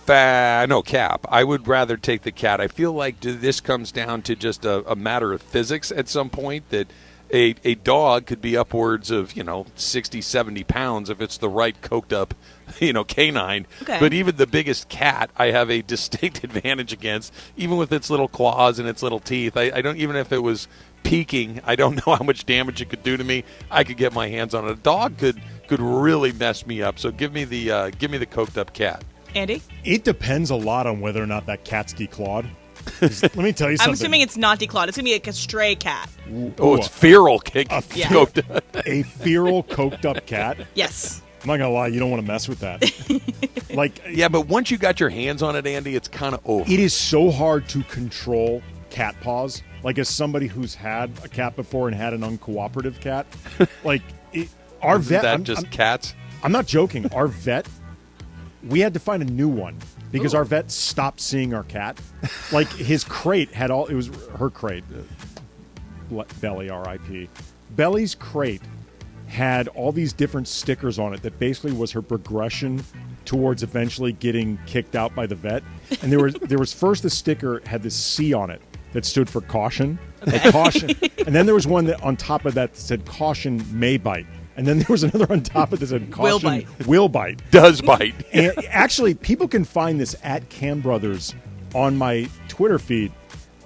No, Cap. I would rather take the cat. I feel like this comes down to just a matter of physics at some point, that a dog could be upwards of 60, 70 pounds if it's the right coked up canine. Okay. But even the biggest cat I have a distinct advantage against, even with its little claws and its little teeth. I don't, even if it was peeking, I don't know how much damage it could do to me. I could get my hands on it. A dog could really mess me up. So give me the coked up cat. Andy? It depends a lot on whether or not that cat's declawed. 'Cause let me tell you something. I'm assuming it's not declawed. It's going to be like a stray cat. Oh, it's feral Yeah. coked up. A feral coked up cat. Yes. I'm not gonna lie, you don't want to mess with that. Yeah, but once you got your hands on it, Andy, it's kind of over. It is so hard to control cat paws. Like, as somebody who's had a cat before and had an uncooperative cat, our Isn't vet. that just cats? I'm not joking. Our vet, we had to find a new one because our vet stopped seeing our cat. Like, his crate had it was her crate. Belly, R.I.P. Belly's crate had all these different stickers on it that basically was her progression towards eventually getting kicked out by the vet. And there was first the sticker had this C on it that stood for caution. Like caution. And then there was one that on top of that said caution may bite. And then there was another on top of it that said caution will bite. Does bite. And actually, people can find this at Cam Brothers on my Twitter feed.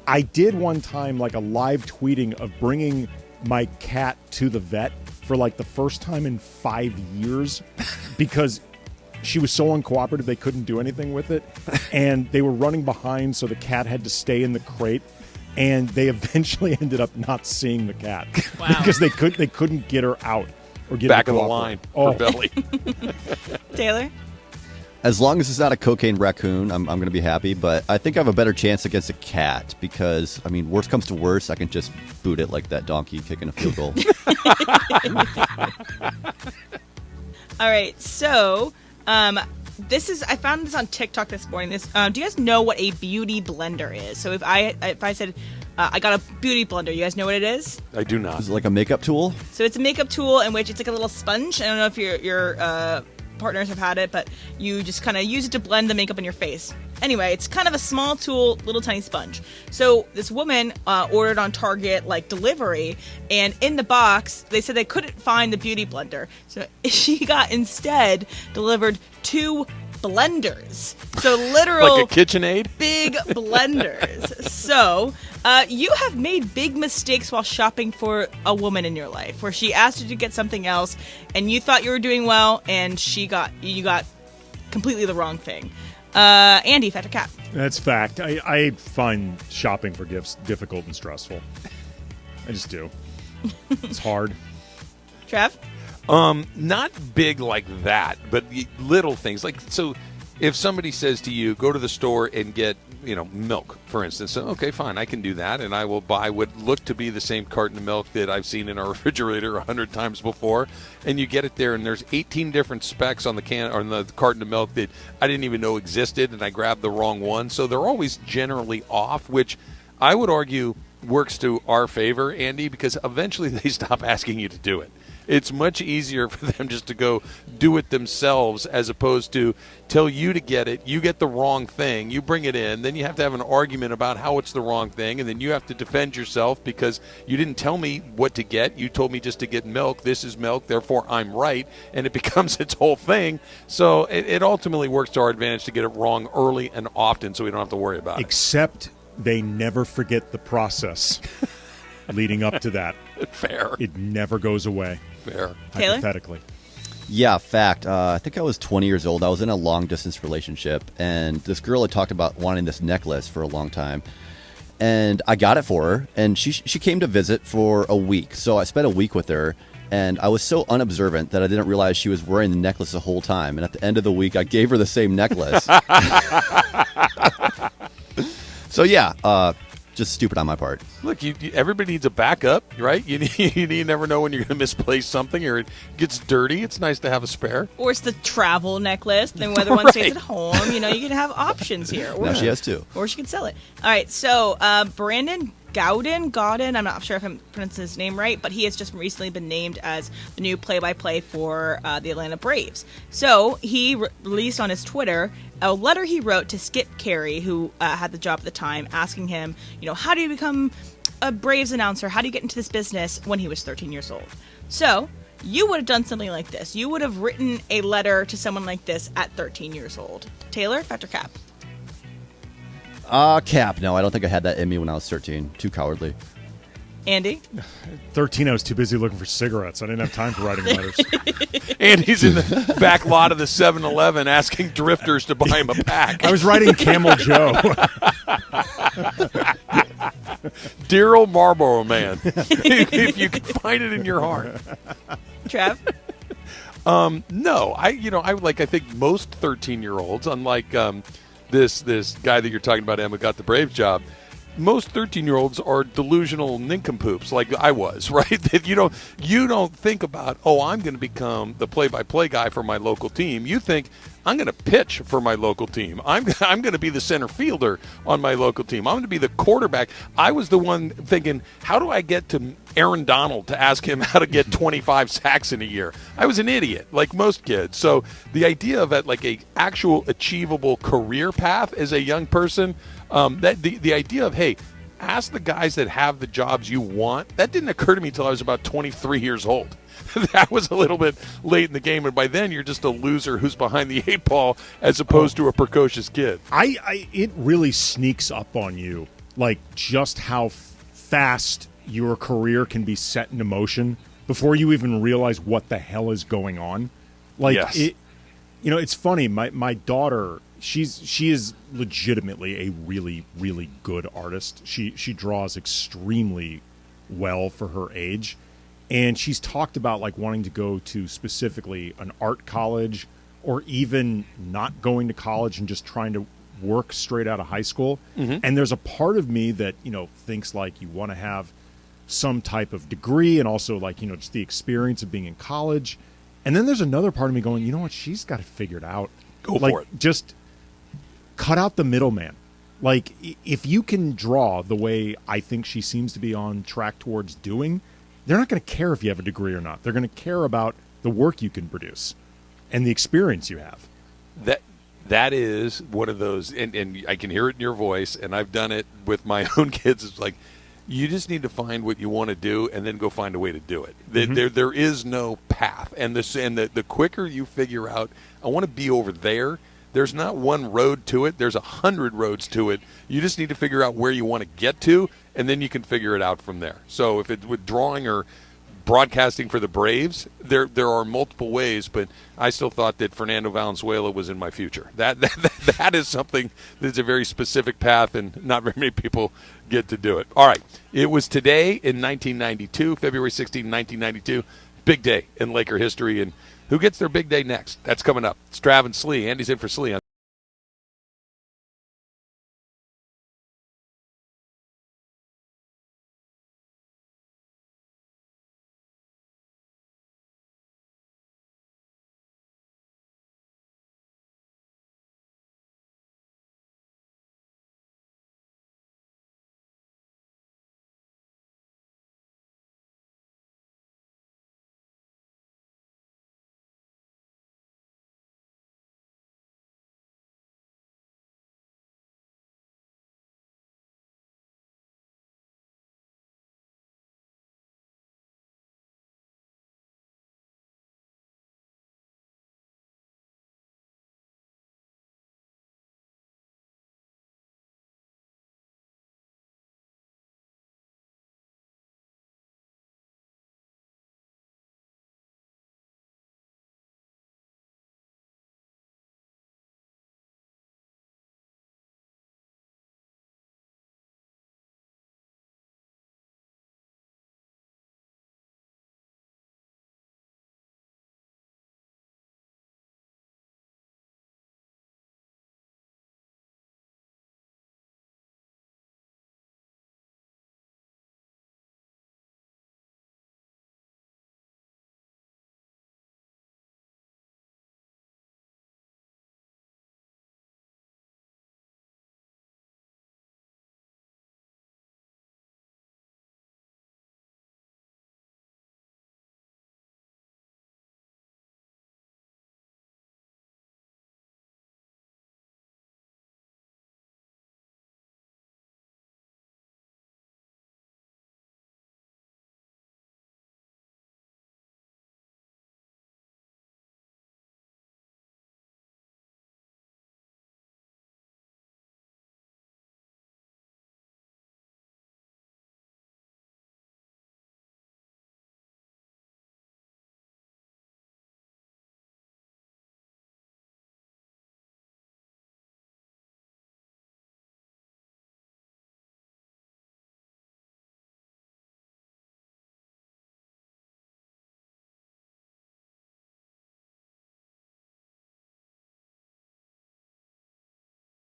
I did one time like a live tweeting of bringing my cat to the vet for like the first time in 5 years because she was so uncooperative they couldn't do anything with it. And they were running behind, so the cat had to stay in the crate. And they eventually ended up not seeing the cat. Wow. Because they couldn't get her out or get Back her of the cooperate. line for Belly. Taylor? As long as it's not a cocaine raccoon, I'm going to be happy. But I think I have a better chance against a cat because, I mean, worst comes to worst, I can just boot it like that donkey kicking a field goal. All right, so I found this on TikTok this morning. Do you guys know what a beauty blender is? So if I said I got a beauty blender, you guys know what it is? I do not. Is it like a makeup tool? So it's a makeup tool in which it's like a little sponge. I don't know if your partners have had it, but you just kind of use it to blend the makeup in your face. Anyway, it's kind of a small tool, little tiny sponge. So this woman ordered on Target like delivery, and in the box they said they couldn't find the beauty blender, so she got instead delivered 2 blenders. So literal like a KitchenAid? big blenders. So you have made big mistakes while shopping for a woman in your life, where she asked you to get something else, and you thought you were doing well, and you got completely the wrong thing. Andy, Fat Cat. That's fact. I find shopping for gifts difficult and stressful. I just do. It's hard. Trev? Not big like that, but little things. Like, so if somebody says to you, go to the store and get, milk, for instance. So, okay, fine, I can do that, and I will buy what looked to be the same carton of milk that I've seen in our refrigerator 100 times before, and you get it there, and there's 18 different specs on the can or on the carton of milk that I didn't even know existed, and I grabbed the wrong one. So they're always generally off, which I would argue works to our favor, Andy, because eventually they stop asking you to do it. It's much easier for them just to go do it themselves as opposed to tell you to get it. You get the wrong thing. You bring it in. Then you have to have an argument about how it's the wrong thing. And then you have to defend yourself because you didn't tell me what to get. You told me just to get milk. This is milk. Therefore, I'm right. And it becomes its whole thing. So it ultimately works to our advantage to get it wrong early and often so we don't have to worry about it. Except they never forget the process leading up to that. Fair. It never goes away. Fair. Taylor? Hypothetically. Yeah, fact. I think I was 20 years old. I was in a long-distance relationship, and this girl had talked about wanting this necklace for a long time. And I got it for her, and she came to visit for a week. So I spent a week with her, and I was so unobservant that I didn't realize she was wearing the necklace the whole time. And at the end of the week, I gave her the same necklace. So, yeah, just stupid on my part. Look, everybody needs a backup, right? You never know when you're going to misplace something or it gets dirty. It's nice to have a spare. Or it's the travel necklace. Then whether one stays at home, you can have options here. Or, Now she has two. Or she can sell it. All right, so Brandon Gaudin, I'm not sure if I'm pronouncing his name right, but he has just recently been named as the new play-by-play for the Atlanta Braves. So he released on his Twitter a letter he wrote to Skip Carey, who had the job at the time, asking him, how do you become a Braves announcer? How do you get into this business when he was 13 years old? So you would have done something like this. You would have written a letter to someone like this at 13 years old. Taylor, Dr. Cap? Cap. No, I don't think I had that in me when I was 13. Too cowardly. Andy? 13, I was too busy looking for cigarettes. I didn't have time for writing letters. Andy's in the back lot of the 7-Eleven asking drifters to buy him a pack. I was writing Camel Joe. Dear old Marlboro Man, if you can find it in your heart. Trev? No, I think most 13-year-olds, unlike this guy that you're talking about, Emma, got the Braves job. Most 13-year-olds are delusional nincompoops like I was, right? That you don't think about, I'm going to become the play-by-play guy for my local team. You think, I'm going to pitch for my local team. I'm going to be the center fielder on my local team. I'm going to be the quarterback. I was the one thinking, how do I get to Aaron Donald to ask him how to get 25 sacks in a year? I was an idiot, like most kids. So the idea of it, like a actual achievable career path as a young person, that the idea of, hey, ask the guys that have the jobs you want, that didn't occur to me until I was about 23 years old. That was a little bit late in the game, and by then you're just a loser who's behind the 8 ball as opposed to a precocious kid. It really sneaks up on you, like just how fast your career can be set into motion before you even realize what the hell is going on. Like, yes. It's funny. My daughter, she is legitimately a really, really good artist. She draws extremely well for her age. And she's talked about like wanting to go to specifically an art college or even not going to college and just trying to work straight out of high school. Mm-hmm. And there's a part of me that, thinks like you want to have some type of degree and also like, just the experience of being in college. And then there's another part of me going, you know what? She's got it figured out. Go for it. Just cut out the middleman. Like if you can draw the way I think she seems to be on track towards doing, they're not going to care if you have a degree or not. They're going to care about the work you can produce and the experience you have. That is one of those, and I can hear it in your voice, and I've done it with my own kids. It's like, you just need to find what you want to do and then go find a way to do it. Mm-hmm. There is no path. And the quicker you figure out, I want to be over there, there's not one road to it. There's 100 roads to it. You just need to figure out where you want to get to, and then you can figure it out from there. So if it's with drawing or broadcasting for the Braves, there are multiple ways, but I still thought that Fernando Valenzuela was in my future. That is something that's a very specific path, and not very many people get to do it. All right. It was today in 1992, February 16, 1992. Big day in Laker history, and who gets their big day next? That's coming up. It's Trav and Slee. Andy's in for Slee on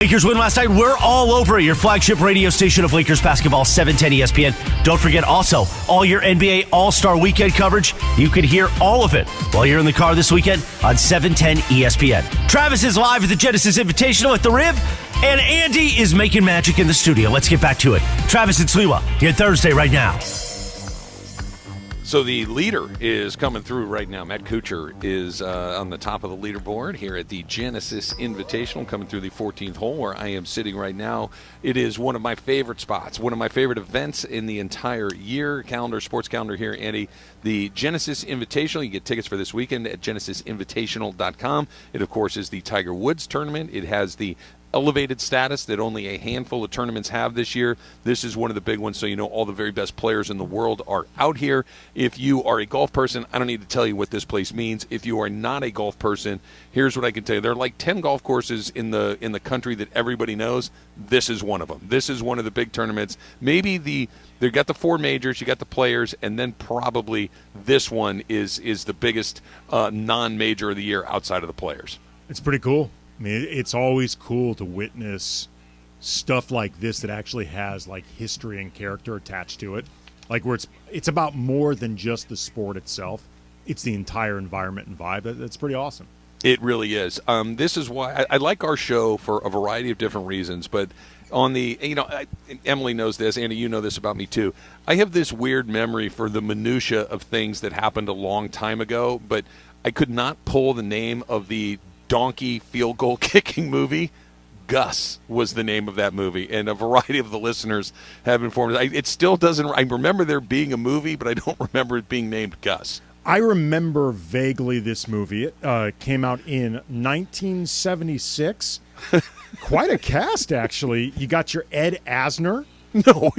Lakers win last night. We're all over it. Your flagship radio station of Lakers basketball, 710 ESPN. Don't forget also all your NBA All-Star Weekend coverage. You can hear all of it while you're in the car this weekend on 710 ESPN. Travis is live at the Genesis Invitational at the Riv, and Andy is making magic in the studio. Let's get back to it. Travis and Sliwa here Thursday right now. So the leader is coming through right now. Matt Kuchar is on the top of the leaderboard here at the Genesis Invitational, coming through the 14th hole where I am sitting right now. It is one of my favorite spots, one of my favorite events in the entire year. Sports calendar here, Andy. The Genesis Invitational. You get tickets for this weekend at genesisinvitational.com. It, of course, is the Tiger Woods tournament. It has the elevated status that only a handful of tournaments have this year. This is one of the big ones, so you know all the very best players in the world are out here. If you are a golf person, I don't need to tell you what this place means. If you are not a golf person, here's what I can tell you. There are like 10 golf courses in the country that everybody knows. This is one of them. This is one of the big tournaments. Maybe they got the four majors, you got the players, and then probably this one is the biggest non-major of the year outside of the players. It's pretty cool. I mean, it's always cool to witness stuff like this that actually has like history and character attached to it, like where it's about more than just the sport itself. It's the entire environment and vibe. That's pretty awesome. It really is. This is why I like our show for a variety of different reasons, but on the, Emily knows this, Andy, you know this about me too. I have this weird memory for the minutia of things that happened a long time ago, but I could not pull the name of the donkey field goal kicking movie. Gus was the name of that movie, and a variety of the listeners have informed us. It still doesn't. I remember there being a movie, but I don't remember it being named Gus. I remember vaguely this movie. It came out in 1976. Quite a cast, actually. You got your Ed Asner. No,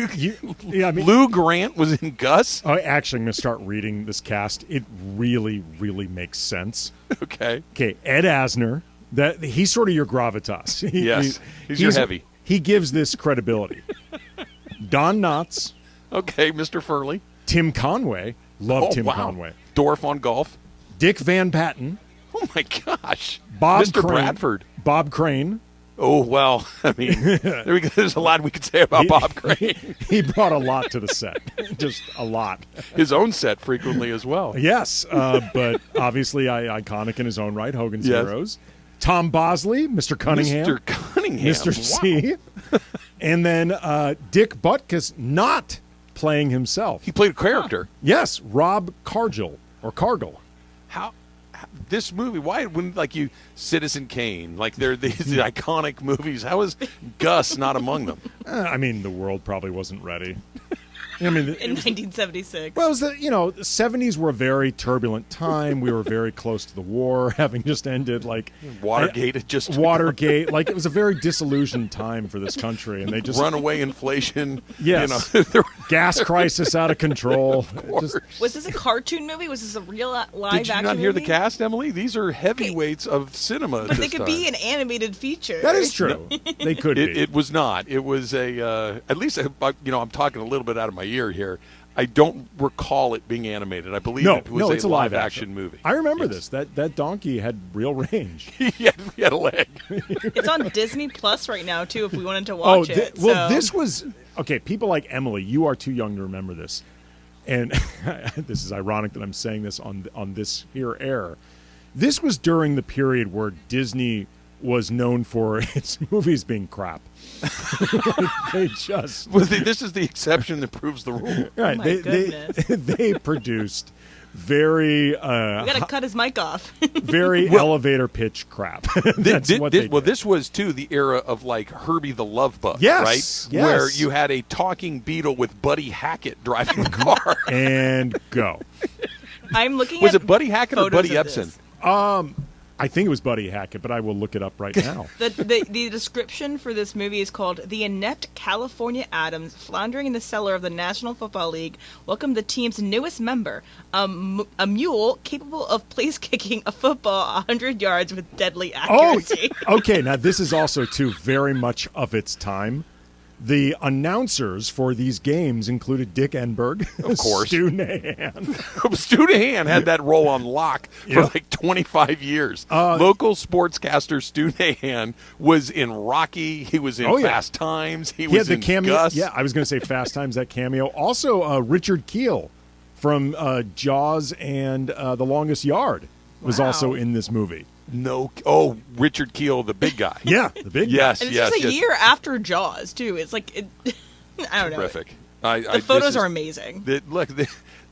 Lou Grant was in Gus. Actually, I'm going to start reading this cast. It really, really makes sense. Okay, Ed Asner. He's sort of your gravitas. Yes, he's your heavy. He gives this credibility. Don Knotts. Okay, Mr. Furley. Tim Conway. Love Tim Conway. Dwarf on golf. Dick Van Patten. Oh my gosh. Mr. Bradford. Bob Crane. Oh, well, I mean, there we go. There's a lot we could say about Bob Crane. He brought a lot to the set. Just a lot. His own set frequently as well. Yes, but obviously iconic in his own right, Hogan's Heroes. Tom Bosley, Mr. Cunningham. Mr. Cunningham. Mr. C. And then Dick Butkus not playing himself. He played a character. Yes, Rob Cargill or Cargill. How this movie? Why wouldn't you Citizen Kane? Like they're these iconic movies. How is Gus not among them? I mean, the world probably wasn't ready. I mean, in 1976. Well, it was the 70s were a very turbulent time. We were very close to the war, having just ended. Watergate had just Watergate. It was a very disillusioned time for this country, and they just runaway inflation. Yes, gas crisis out of control. Was this a cartoon movie? Was this a real live action movie? Did you not hear the cast, Emily? These are heavyweights of cinema. But they could be an animated feature. That is true. They could be. It was not. It was at least I'm talking a little bit out of my ear here. I don't recall it being animated. I believe it was a live action movie. I remember this. That donkey had real range. he had a leg. It's on Disney Plus right now too. If we wanted to watch it. This was okay. People like Emily, you are too young to remember this, and this is ironic that I'm saying this on this here air. This was during the period where Disney was known for its movies being crap. This is the exception that proves the rule. Right. Oh my goodness. They produced very. We gotta cut his mic off. Very elevator pitch crap. This was too the era of Herbie the Love Bug, yes, right? Yes. Where you had a talking beetle with Buddy Hackett driving the car. And go. I'm looking. Was it Buddy Hackett or Buddy Ebsen? I think it was Buddy Hackett, but I will look it up right now. The description for this movie is called "The inept California Adams, floundering in the cellar of the National Football League, welcomed the team's newest member, a mule capable of place kicking a football 100 yards with deadly accuracy." Okay. Now this is also too very much of its time. The announcers for these games included Dick Enberg, of course, Stu Nahan. Stu Nahan had that role on lock for like 25 years. Local sportscaster Stu Nahan was in Rocky. He was in Fast Times. He was in cameo. Gus. Yeah, I was going to say Fast Times, that cameo. Also, Richard Kiel from Jaws and The Longest Yard was also in this movie. Richard Kiel, the big guy. Yeah, the big guy. Yes, and it's just a year after Jaws, too. It's like, I don't know. Terrific. The photos are amazing. Look,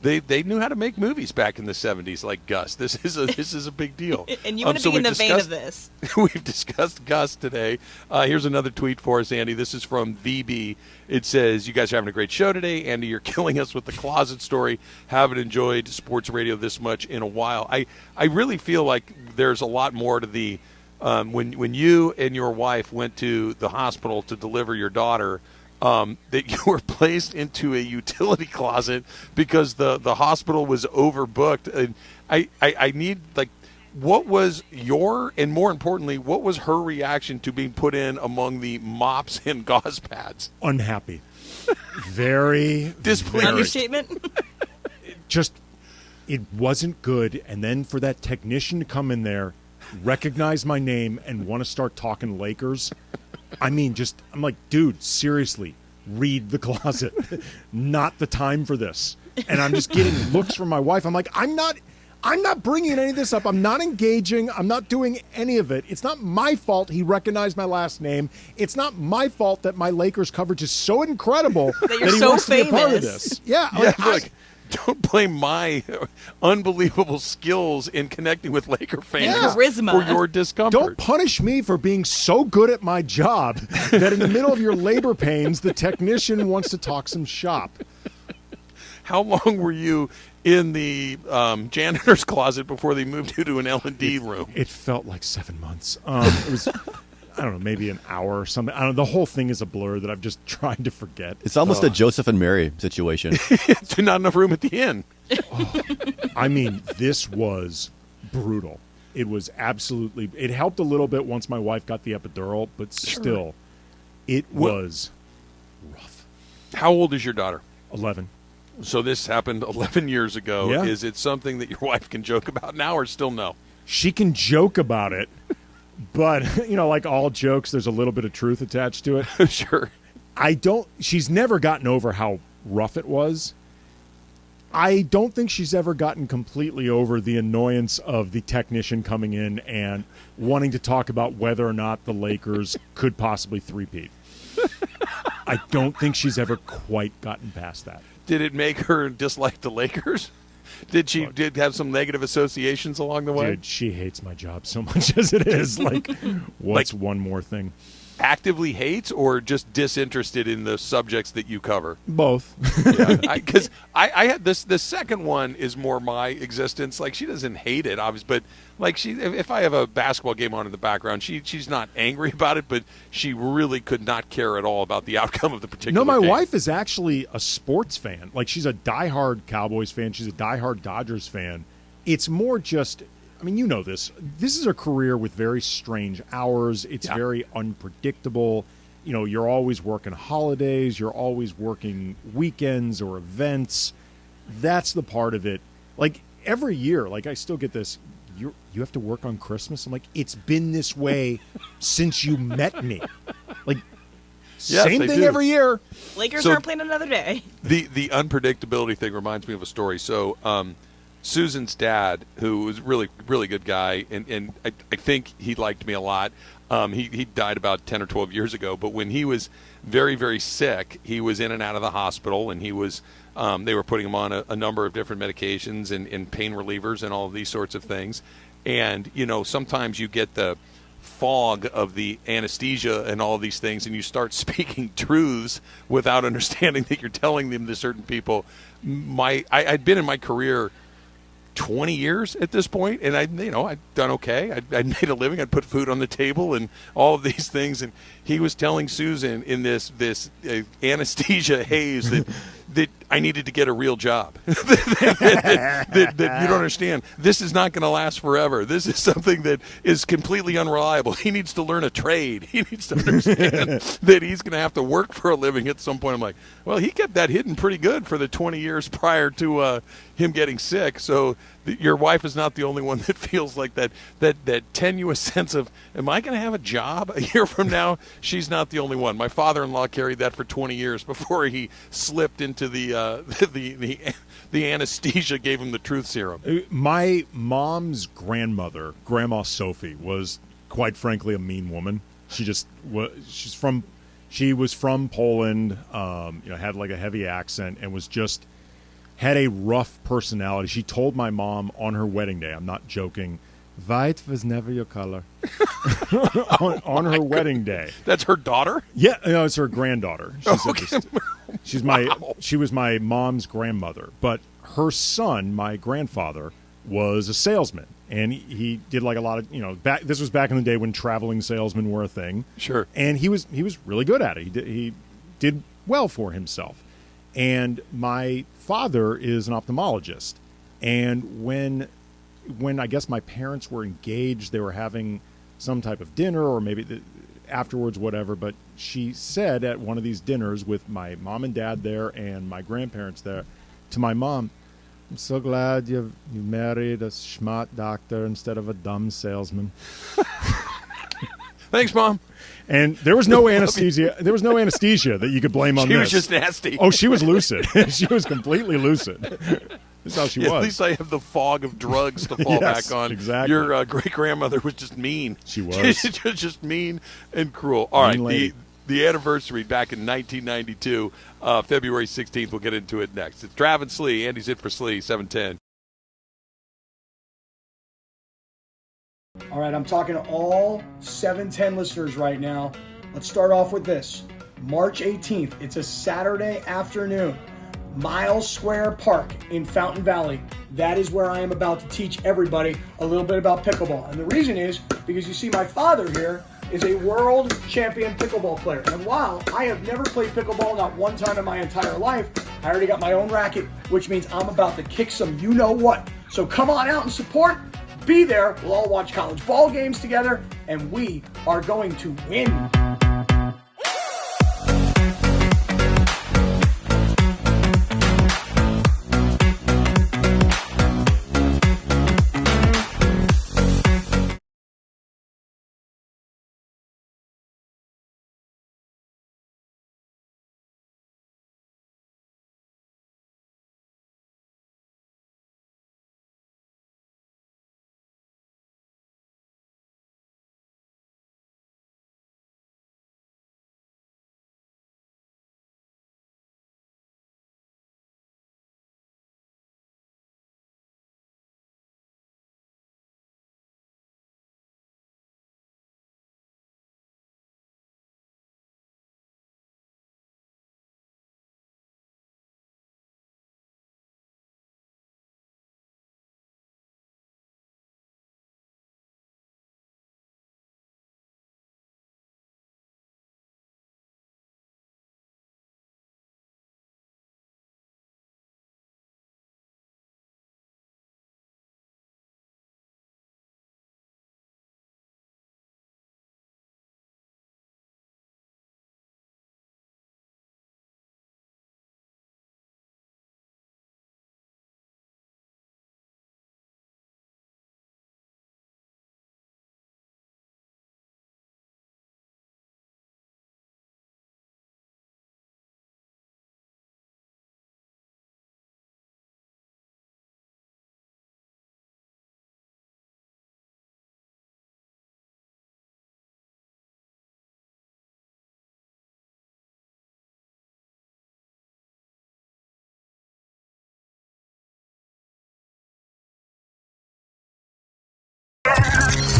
they knew how to make movies back in the 70s, like Gus. This is a big deal. And you want to be in the vein of this. We've discussed Gus today. Here's another tweet for us, Andy. This is from VB. It says, "You guys are having a great show today. Andy, you're killing us with the closet story. Haven't enjoyed sports radio this much in a while." I really feel like there's a lot more to the when you and your wife went to the hospital to deliver your daughter, that you were placed into a utility closet because the hospital was overbooked. And I need, like, what was and more importantly, what was her reaction to being put in among the mops and gauze pads? Unhappy. Very displeased. Understatement. It wasn't good. And then for that technician to come in there, recognize my name, and want to start talking Lakers. I mean, I'm like, dude, seriously, read the closet. Not the time for this. And I'm just getting looks from my wife. I'm like, I'm not bringing any of this up. I'm not engaging. I'm not doing any of it. It's not my fault he recognized my last name. It's not my fault that my Lakers coverage is so incredible that he wants to be a part of this. Yeah, look, don't blame my unbelievable skills in connecting with Laker fans charisma for your discomfort. Don't punish me for being so good at my job that in the middle of your labor pains, the technician wants to talk some shop. How long were you in the janitor's closet before they moved you to an L&D room? It felt like 7 months. It was, I don't know, maybe an hour or something. I don't know. The whole thing is a blur that I've just tried to forget. It's almost a Joseph and Mary situation. It's not enough room at the inn. I mean, this was brutal. It was absolutely. It helped a little bit once my wife got the epidural, but still, it was rough. How old is your daughter? 11. So this happened 11 years ago. Yeah. Is it something that your wife can joke about now, or still no? She can joke about it, but, like all jokes, there's a little bit of truth attached to it. Sure. She's never gotten over how rough it was. I don't think she's ever gotten completely over the annoyance of the technician coming in and wanting to talk about whether or not the Lakers could possibly three-peat. I don't think she's ever quite gotten past that. Did it make her dislike the Lakers? Did she have some negative associations along the way? Dude, she hates my job so much as it is. Like, what's one more thing? Actively hates or just disinterested in the subjects that you cover? Both. Because I had this. The second one is more my existence. Like, she doesn't hate it, obviously, but like if I have a basketball game on in the background, she's not angry about it, but she really could not care at all about the outcome of the particular. No, my game. wife is actually a sports fan. Like, she's a diehard Cowboys fan. She's a diehard Dodgers fan. It's more just. I mean, you know this. This is a career with very strange hours. It's very unpredictable. You're always working holidays. You're always working weekends or events. That's the part of it. Like, every year, like, I still get this, you have to work on Christmas? I'm like, it's been this way since you met me. Like, same thing every year. Lakers aren't playing another day. The unpredictability thing reminds me of a story. So, Susan's dad, who was a really, really good guy, and I think he liked me a lot. He died about 10 or 12 years ago, but when he was very, very sick, he was in and out of the hospital, and he was they were putting him on a number of different medications and pain relievers and all of these sorts of things. And, sometimes you get the fog of the anesthesia and all of these things, and you start speaking truths without understanding that you're telling them to certain people. I'd been in my career 20 years at this point, and I'd done okay. I'd made a living. I'd put food on the table and all of these things. And he was telling Susan in this anesthesia haze that that I needed to get a real job. that you don't understand. This is not going to last forever. This is something that is completely unreliable. He needs to learn a trade. He needs to understand that he's going to have to work for a living at some point. I'm like, well, he kept that hidden pretty good for the 20 years prior to him getting sick. So your wife is not the only one that feels like that tenuous sense of, am I going to have a job a year from now? She's not the only one. My father-in-law carried that for 20 years before he slipped into the anesthesia, gave him the truth serum. My mom's grandmother, Grandma Sophie, was quite frankly a mean woman. She was from Poland, had like a heavy accent and had a rough personality. She told my mom on her wedding day, I'm not joking, white was never your color. on her wedding day. That's her daughter? Yeah, no, it's her granddaughter. She was my mom's grandmother, but her son, my grandfather, was a salesman, and he did like a lot of this was back in the day when traveling salesmen were a thing. Sure. And he was really good at it. He did well for himself. And my father is an ophthalmologist, and when I guess my parents were engaged, they were having some type of dinner or maybe afterwards, whatever. But she said at one of these dinners with my mom and dad there and my grandparents there to my mom, I'm so glad you married a smart doctor instead of a dumb salesman. Thanks, Mom. And there was no anesthesia. There was no anesthesia that you could blame on She this. was just nasty. Oh, she was lucid. She was completely lucid. That's how she was. At least I have the fog of drugs to fall Yes, back on. exactly. Your great-grandmother was just mean. She was. just mean and cruel. All right, the anniversary back in 1992, February 16th. We'll get into it next. It's Trav and Slee. Andy's it for Slee, 710. All right, I'm talking to all 710 listeners right now. Let's start off with this. March 18th, it's a Saturday afternoon. Miles Square Park in Fountain Valley. That is where I am about to teach everybody a little bit about pickleball. And the reason is because you see my father here is a world champion pickleball player. And while I have never played pickleball, not one time in my entire life, I already got my own racket, which means I'm about to kick some you-know-what. So come on out and support. Be there. We'll all watch college ball games together, and we are going to win.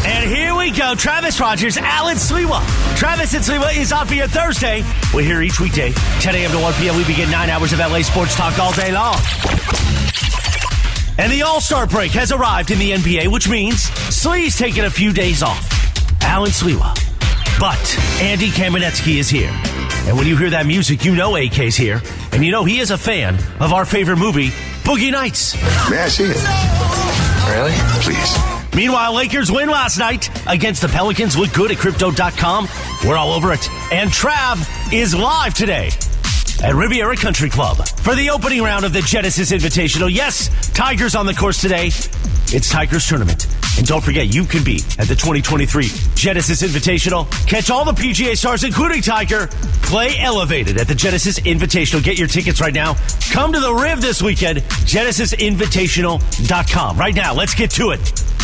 And here we go. Travis Rogers, Alan Sliwa. Travis and Sliwa is on for your Thursday. We're here each weekday, 10 a.m. to 1 p.m. We begin 9 hours of LA sports talk all day long. And the All-Star break has arrived in the NBA, which means Slee's taking a few days off. Alan Sliwa, But Andy Kamenetsky is here. And when you hear that music, you know AK's here. And you know he is a fan of our favorite movie, Boogie Nights. May I see it? Really? Please. Meanwhile, Lakers win last night against the Pelicans. Look good at Crypto.com. We're all over it. And Trav is live today at Riviera Country Club for the opening round of the Genesis Invitational. Yes, Tigers on the course today. It's Tigers Tournament. And don't forget, you can be at the 2023 Genesis Invitational. Catch all the PGA stars, including Tiger. Play elevated at the Genesis Invitational. Get your tickets right now. Come to the Riv this weekend. GenesisInvitational.com. Right now, let's get to it.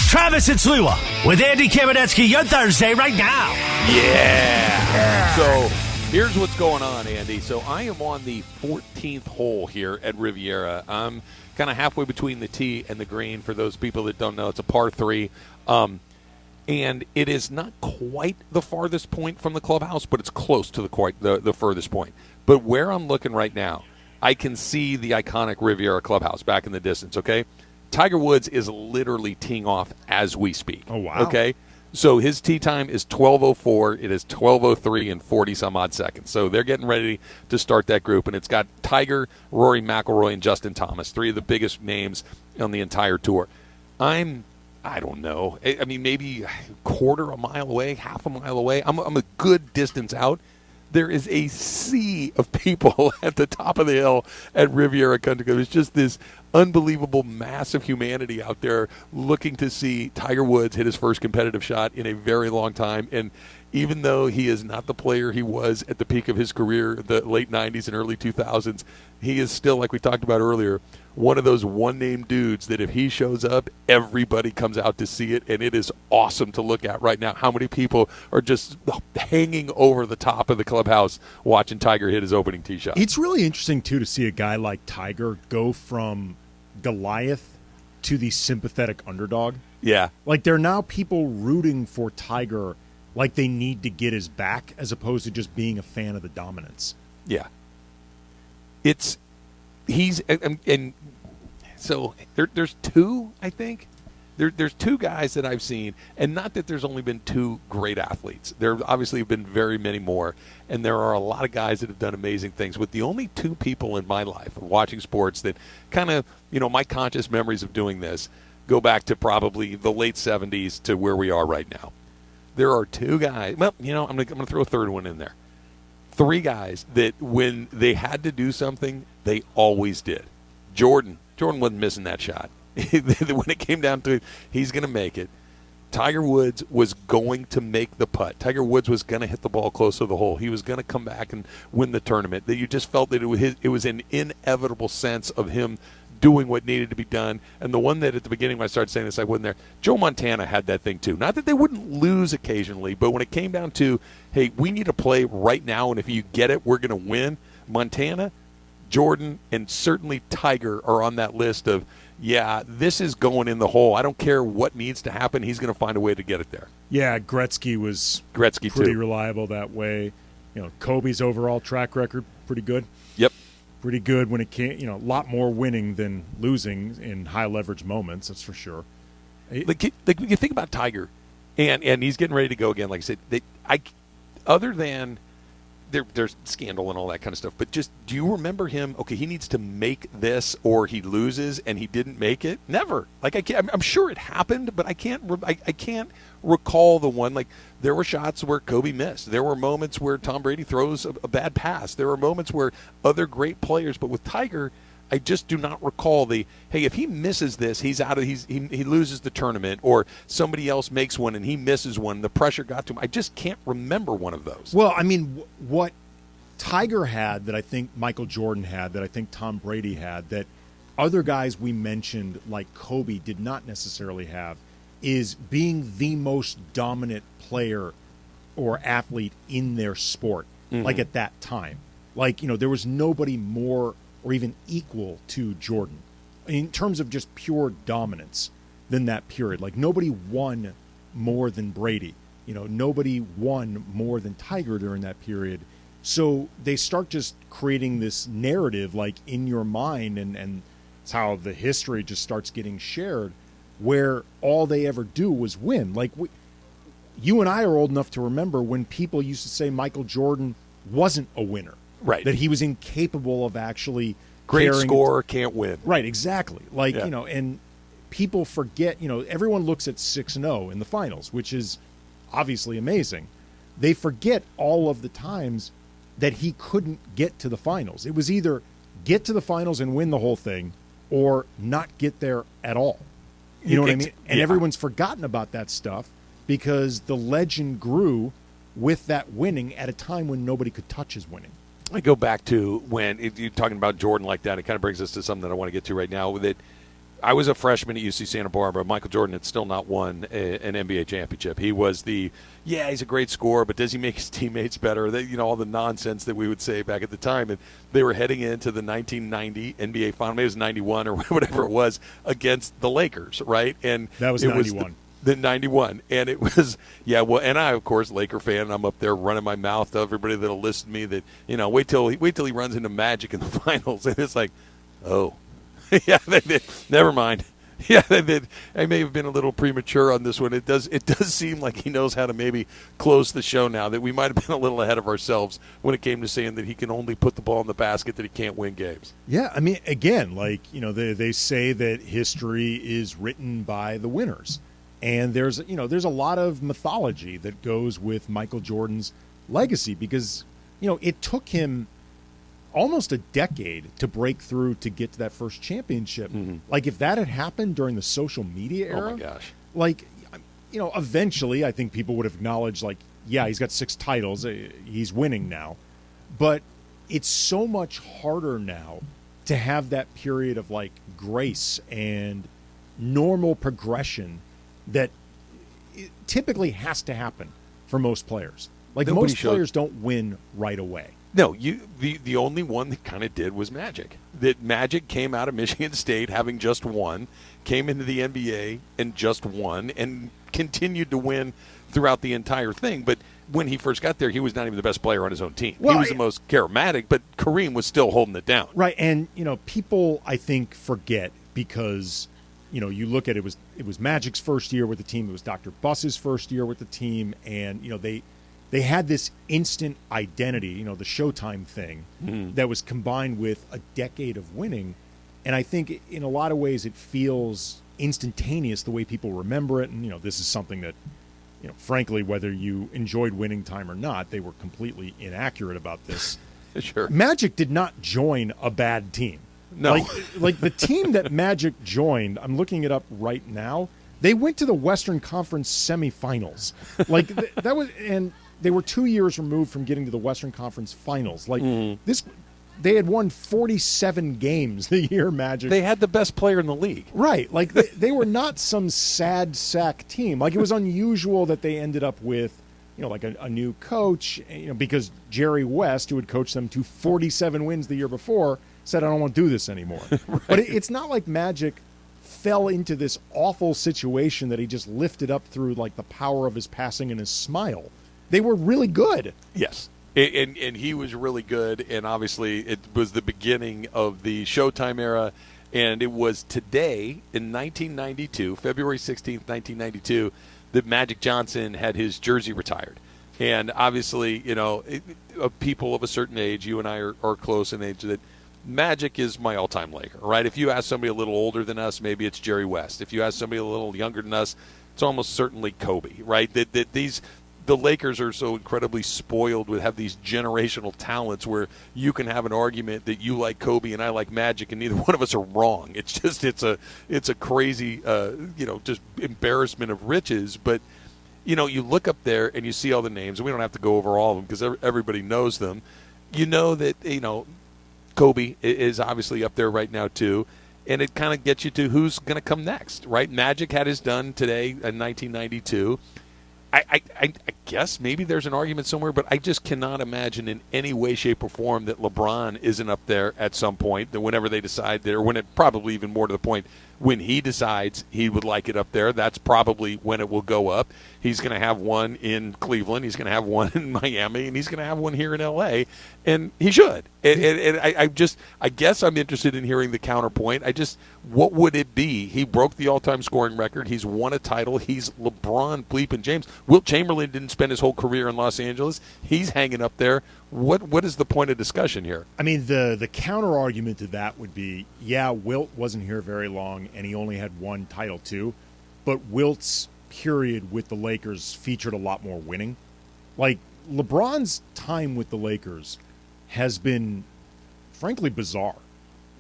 Travis and Sliwa with Andy Kamenetsky, your Thursday right now. Yeah. So here's what's going on, Andy. So I am on the 14th hole here at Riviera. I'm kind of halfway between the tee and the green. For those people that don't know, it's a par 3. And it is not quite the farthest point from the clubhouse, but it's close to the furthest point. But where I'm looking right now, I can see the iconic Riviera clubhouse back in the distance, okay? Tiger Woods is literally teeing off as we speak. Oh, wow. Okay? So his tee time is 12:04. It is 12:03 and 40-some-odd seconds. So they're getting ready to start that group, and it's got Tiger, Rory McIlroy, and Justin Thomas, 3 of the biggest names on the entire tour. I don't know. I mean, maybe a quarter a mile away, half a mile away. I'm a good distance out. There is a sea of people at the top of the hill at Riviera Country Club. It's just this unbelievable mass of humanity out there looking to see Tiger Woods hit his first competitive shot in a very long time. And even though he is not the player he was at the peak of his career, the late 90s and early 2000s, he is still, like we talked about earlier, one of those one-name dudes that if he shows up, everybody comes out to see it, and it is awesome to look at right now. How many people are just hanging over the top of the clubhouse watching Tiger hit his opening tee shot? It's really interesting, too, to see a guy like Tiger go from Goliath to the sympathetic underdog. Yeah. Like, there are now people rooting for Tiger like they need to get his back as opposed to just being a fan of the dominance. Yeah. And so there's 2, I think. There's 2 guys that I've seen, and not that there's only been 2 great athletes. There obviously have been very many more, and there are a lot of guys that have done amazing things. With the only 2 people in my life of watching sports that kind of, my conscious memories of doing this go back to probably the late 70s to where we are right now. There are 2 guys. Well, I'm going to throw a third one in there. 3 guys that when they had to do something, they always did. Jordan wasn't missing that shot. When it came down to it, he's going to make it. Tiger Woods was going to make the putt. Tiger Woods was going to hit the ball close to the hole. He was going to come back and win the tournament. That you just felt that it was an inevitable sense of him doing what needed to be done. And the one that at the beginning when I started saying this, I wasn't there. Joe Montana had that thing too. Not that they wouldn't lose occasionally, but when it came down to, hey, we need to play right now, and if you get it, we're going to win. Montana, Jordan, and certainly Tiger are on that list of, yeah, this is going in the hole. I don't care what needs to happen. He's going to find a way to get it there. Yeah, Gretzky was pretty reliable that way. Kobe's overall track record, pretty good. Yep. Pretty good when it came, a lot more winning than losing in high leverage moments, that's for sure. Like you think about Tiger, and he's getting ready to go again. Like I said, other than there's scandal and all that kind of stuff, but just do you remember him? Okay, he needs to make this, or he loses, and he didn't make it. Never. Like I'm sure it happened, but I can't recall the one. Like there were shots where Kobe missed. There were moments where Tom Brady throws a bad pass. There were moments where other great players, but with Tiger, I just do not recall hey, if he misses this, he's out of he loses the tournament, or somebody else makes one and he misses one, the pressure got to him. I just can't remember one of those. Well, I mean, what Tiger had that I think Michael Jordan had, that I think Tom Brady had, that other guys we mentioned like Kobe did not necessarily have, is being the most dominant player or athlete in their sport, like at that time. Like, there was nobody more or even equal to Jordan in terms of just pure dominance than that period. Like nobody won more than Brady. Nobody won more than Tiger during that period. So they start just creating this narrative like in your mind, and it's how the history just starts getting shared, where all they ever do was win. Like you and I are old enough to remember when people used to say Michael Jordan wasn't a winner. Right. That he was incapable of actually Great carrying scorer, can't win. Right, exactly. Like, and people forget, everyone looks at 6-0 in the finals, which is obviously amazing. They forget all of the times that he couldn't get to the finals. It was either get to the finals and win the whole thing or not get there at all. You know what I mean? And everyone's forgotten about that stuff because the legend grew with that winning at a time when nobody could touch his winning. I go back to when you're talking about Jordan like that. It kind of brings us to something that I want to get to right now. That I was a freshman at UC Santa Barbara. Michael Jordan had still not won an NBA championship. He was he's a great scorer, but does he make his teammates better? All the nonsense that we would say back at the time. And they were heading into the 1990 NBA final. Maybe it was 91 or whatever it was against the Lakers, right? And that was 91. The 91, and it was and I, of course, Laker fan, and I'm up there running my mouth to everybody that'll listen to me that wait till he runs into Magic in the finals, and it's like, oh, they did. Never mind. They did. I may have been a little premature on this one. It does seem like he knows how to maybe close the show now. That we might have been a little ahead of ourselves when it came to saying that he can only put the ball in the basket, that he can't win games. Yeah, I mean, again, they say that history is written by the winners. And there's a lot of mythology that goes with Michael Jordan's legacy because, it took him almost a decade to break through to get to that first championship. Mm-hmm. Like, if that had happened during the social media era, oh my gosh. Eventually I think people would have acknowledged, he's got 6 titles. He's winning now. But it's so much harder now to have that period of, grace and normal progression that typically has to happen for most players. Most players don't win right away. No, the only one that kind of did was Magic. That Magic came out of Michigan State having just won, came into the NBA and just won, and continued to win throughout the entire thing. But when he first got there, he was not even the best player on his own team. Well, he was the most charismatic, but Kareem was still holding it down. Right, and people I think forget because you look at it was Magic's first year with the team. It was Dr. Buss's first year with the team, and they had this instant identity, the Showtime thing, that was combined with a decade of winning. And I think in a lot of ways it feels instantaneous the way people remember it. And this is something that, frankly, whether you enjoyed winning time or not, they were completely inaccurate about this. Sure, Magic did not join a bad team. No. Like the team that Magic joined, I'm looking it up right now, they went to the Western Conference semifinals. That was, and they were 2 years removed from getting to the Western Conference finals. They had won 47 games the year Magic. They had the best player in the league. Right. They were not some sad sack team. It was unusual that they ended up with, a new coach, because Jerry West, who had coached them to 47 wins the year before, said, I don't want to do this anymore. Right. But it's not like Magic fell into this awful situation that he just lifted up through the power of his passing and his smile. They were really good. Yes. And he was really good, and obviously it was the beginning of the Showtime era, and it was today in 1992, February 16th, 1992, that Magic Johnson had his jersey retired. And obviously, people of a certain age, you and I are close in age, that Magic is my all-time Laker, right? If you ask somebody a little older than us, maybe it's Jerry West. If you ask somebody a little younger than us, it's almost certainly Kobe, right? The Lakers are so incredibly spoiled with have these generational talents where you can have an argument that you like Kobe and I like Magic, and neither one of us are wrong. It's just it's a crazy just embarrassment of riches. But you look up there and you see all the names, and we don't have to go over all of them because everybody knows them. That Kobe is obviously up there right now too, and it kind of gets you to who's going to come next, right? Magic had his done today in 1992. I guess maybe there's an argument somewhere, but I just cannot imagine in any way, shape, or form that LeBron isn't up there at some point, that whenever they decide there, when it probably even more to the point, when he decides he would like it up there, that's probably when it will go up. He's going to have one in Cleveland, he's going to have one in Miami, and he's going to have one here in L.A., and he should. And I guess I'm interested in hearing the counterpoint. What would it be? He broke the all-time scoring record. He's won a title. He's LeBron bleeping James. Wilt Chamberlain didn't spend his whole career in Los Angeles. He's hanging up there. What is the point of discussion here? I mean, the counter argument to that would be, yeah, Wilt wasn't here very long, and he only had one title too. But Wilt's period with the Lakers featured a lot more winning. Like, LeBron's time with the Lakers has been, frankly, bizarre.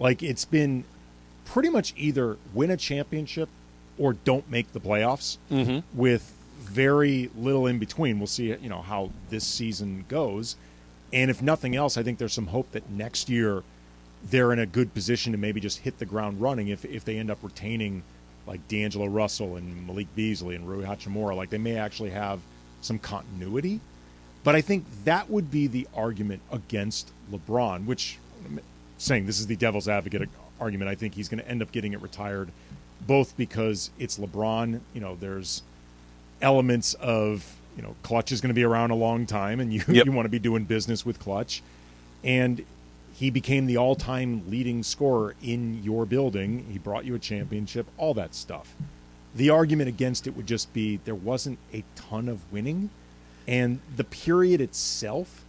Like, it's been pretty much either win a championship or don't make the playoffs with very little in between. We'll see, how this season goes. And if nothing else, I think there's some hope that next year they're in a good position to maybe just hit the ground running if they end up retaining like D'Angelo Russell and Malik Beasley and Rui Hachimura. Like, they may actually have some continuity. But I think that would be the argument against LeBron, which, saying this is the devil's advocate argument, I think he's going to end up getting it retired, both because it's LeBron. There's elements of, Clutch is going to be around a long time, and you want to be doing business with Clutch. And he became the all-time leading scorer in your building. He brought you a championship, all that stuff. The argument against it would just be there wasn't a ton of winning. And the period itself,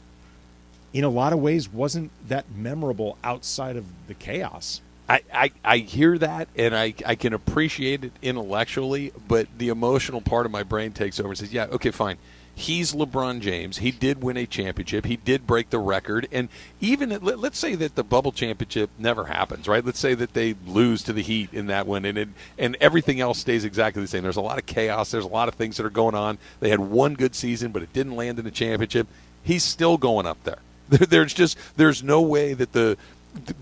in a lot of ways, wasn't that memorable outside of the chaos. I hear that, and I can appreciate it intellectually, but the emotional part of my brain takes over and says, yeah, okay, fine. He's LeBron James. He did win a championship. He did break the record. And even, let's say that the bubble championship never happens, right? Let's say that they lose to the Heat in that one, and everything else stays exactly the same. There's a lot of chaos. There's a lot of things that are going on. They had one good season, but it didn't land in a championship. He's still going up there. There's no way that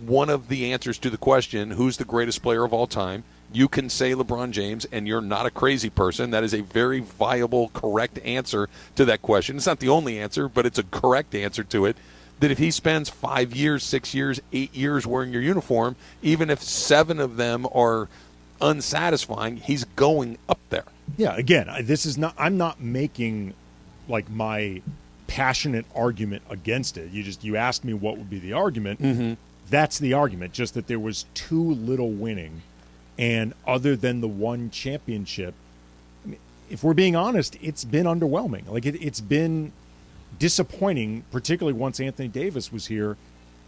one of the answers to the question, who's the greatest player of all time, you can say LeBron James, and you're not a crazy person. That is a very viable, correct answer to that question. It's not the only answer, but it's a correct answer to it, that if he spends 5 years, 6 years, 8 years wearing your uniform, even if 7 of them are unsatisfying, he's going up there. Yeah, again, I'm not making like my passionate argument against it. You asked me what would be the argument. Mm-hmm. That's the argument, just that there was too little winning. And other than the one championship, I mean, if we're being honest, it's been underwhelming. Like, it's been disappointing, particularly once Anthony Davis was here,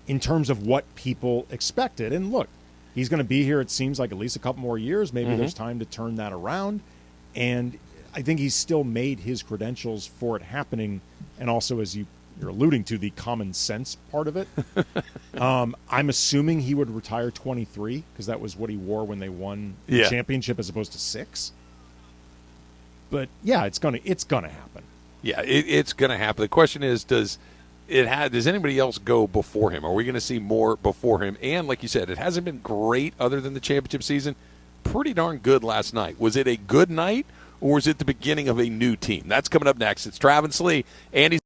in terms of what people expected. And look, he's going to be here, it seems like, at least a couple more years. Maybe there's time to turn that around. And I think he's still made his credentials for it happening. And also, as you're alluding to, the common sense part of it. I'm assuming he would retire 23 because that was what he wore when they won the championship as opposed to 6. But yeah, it's gonna happen. Yeah, it's gonna happen. The question is, does anybody else go before him? Are we going to see more before him? And like you said, it hasn't been great other than the championship season. Pretty darn good last night. Was it a good night, or was it the beginning of a new team? That's coming up next. It's Trav and Slee. Andy's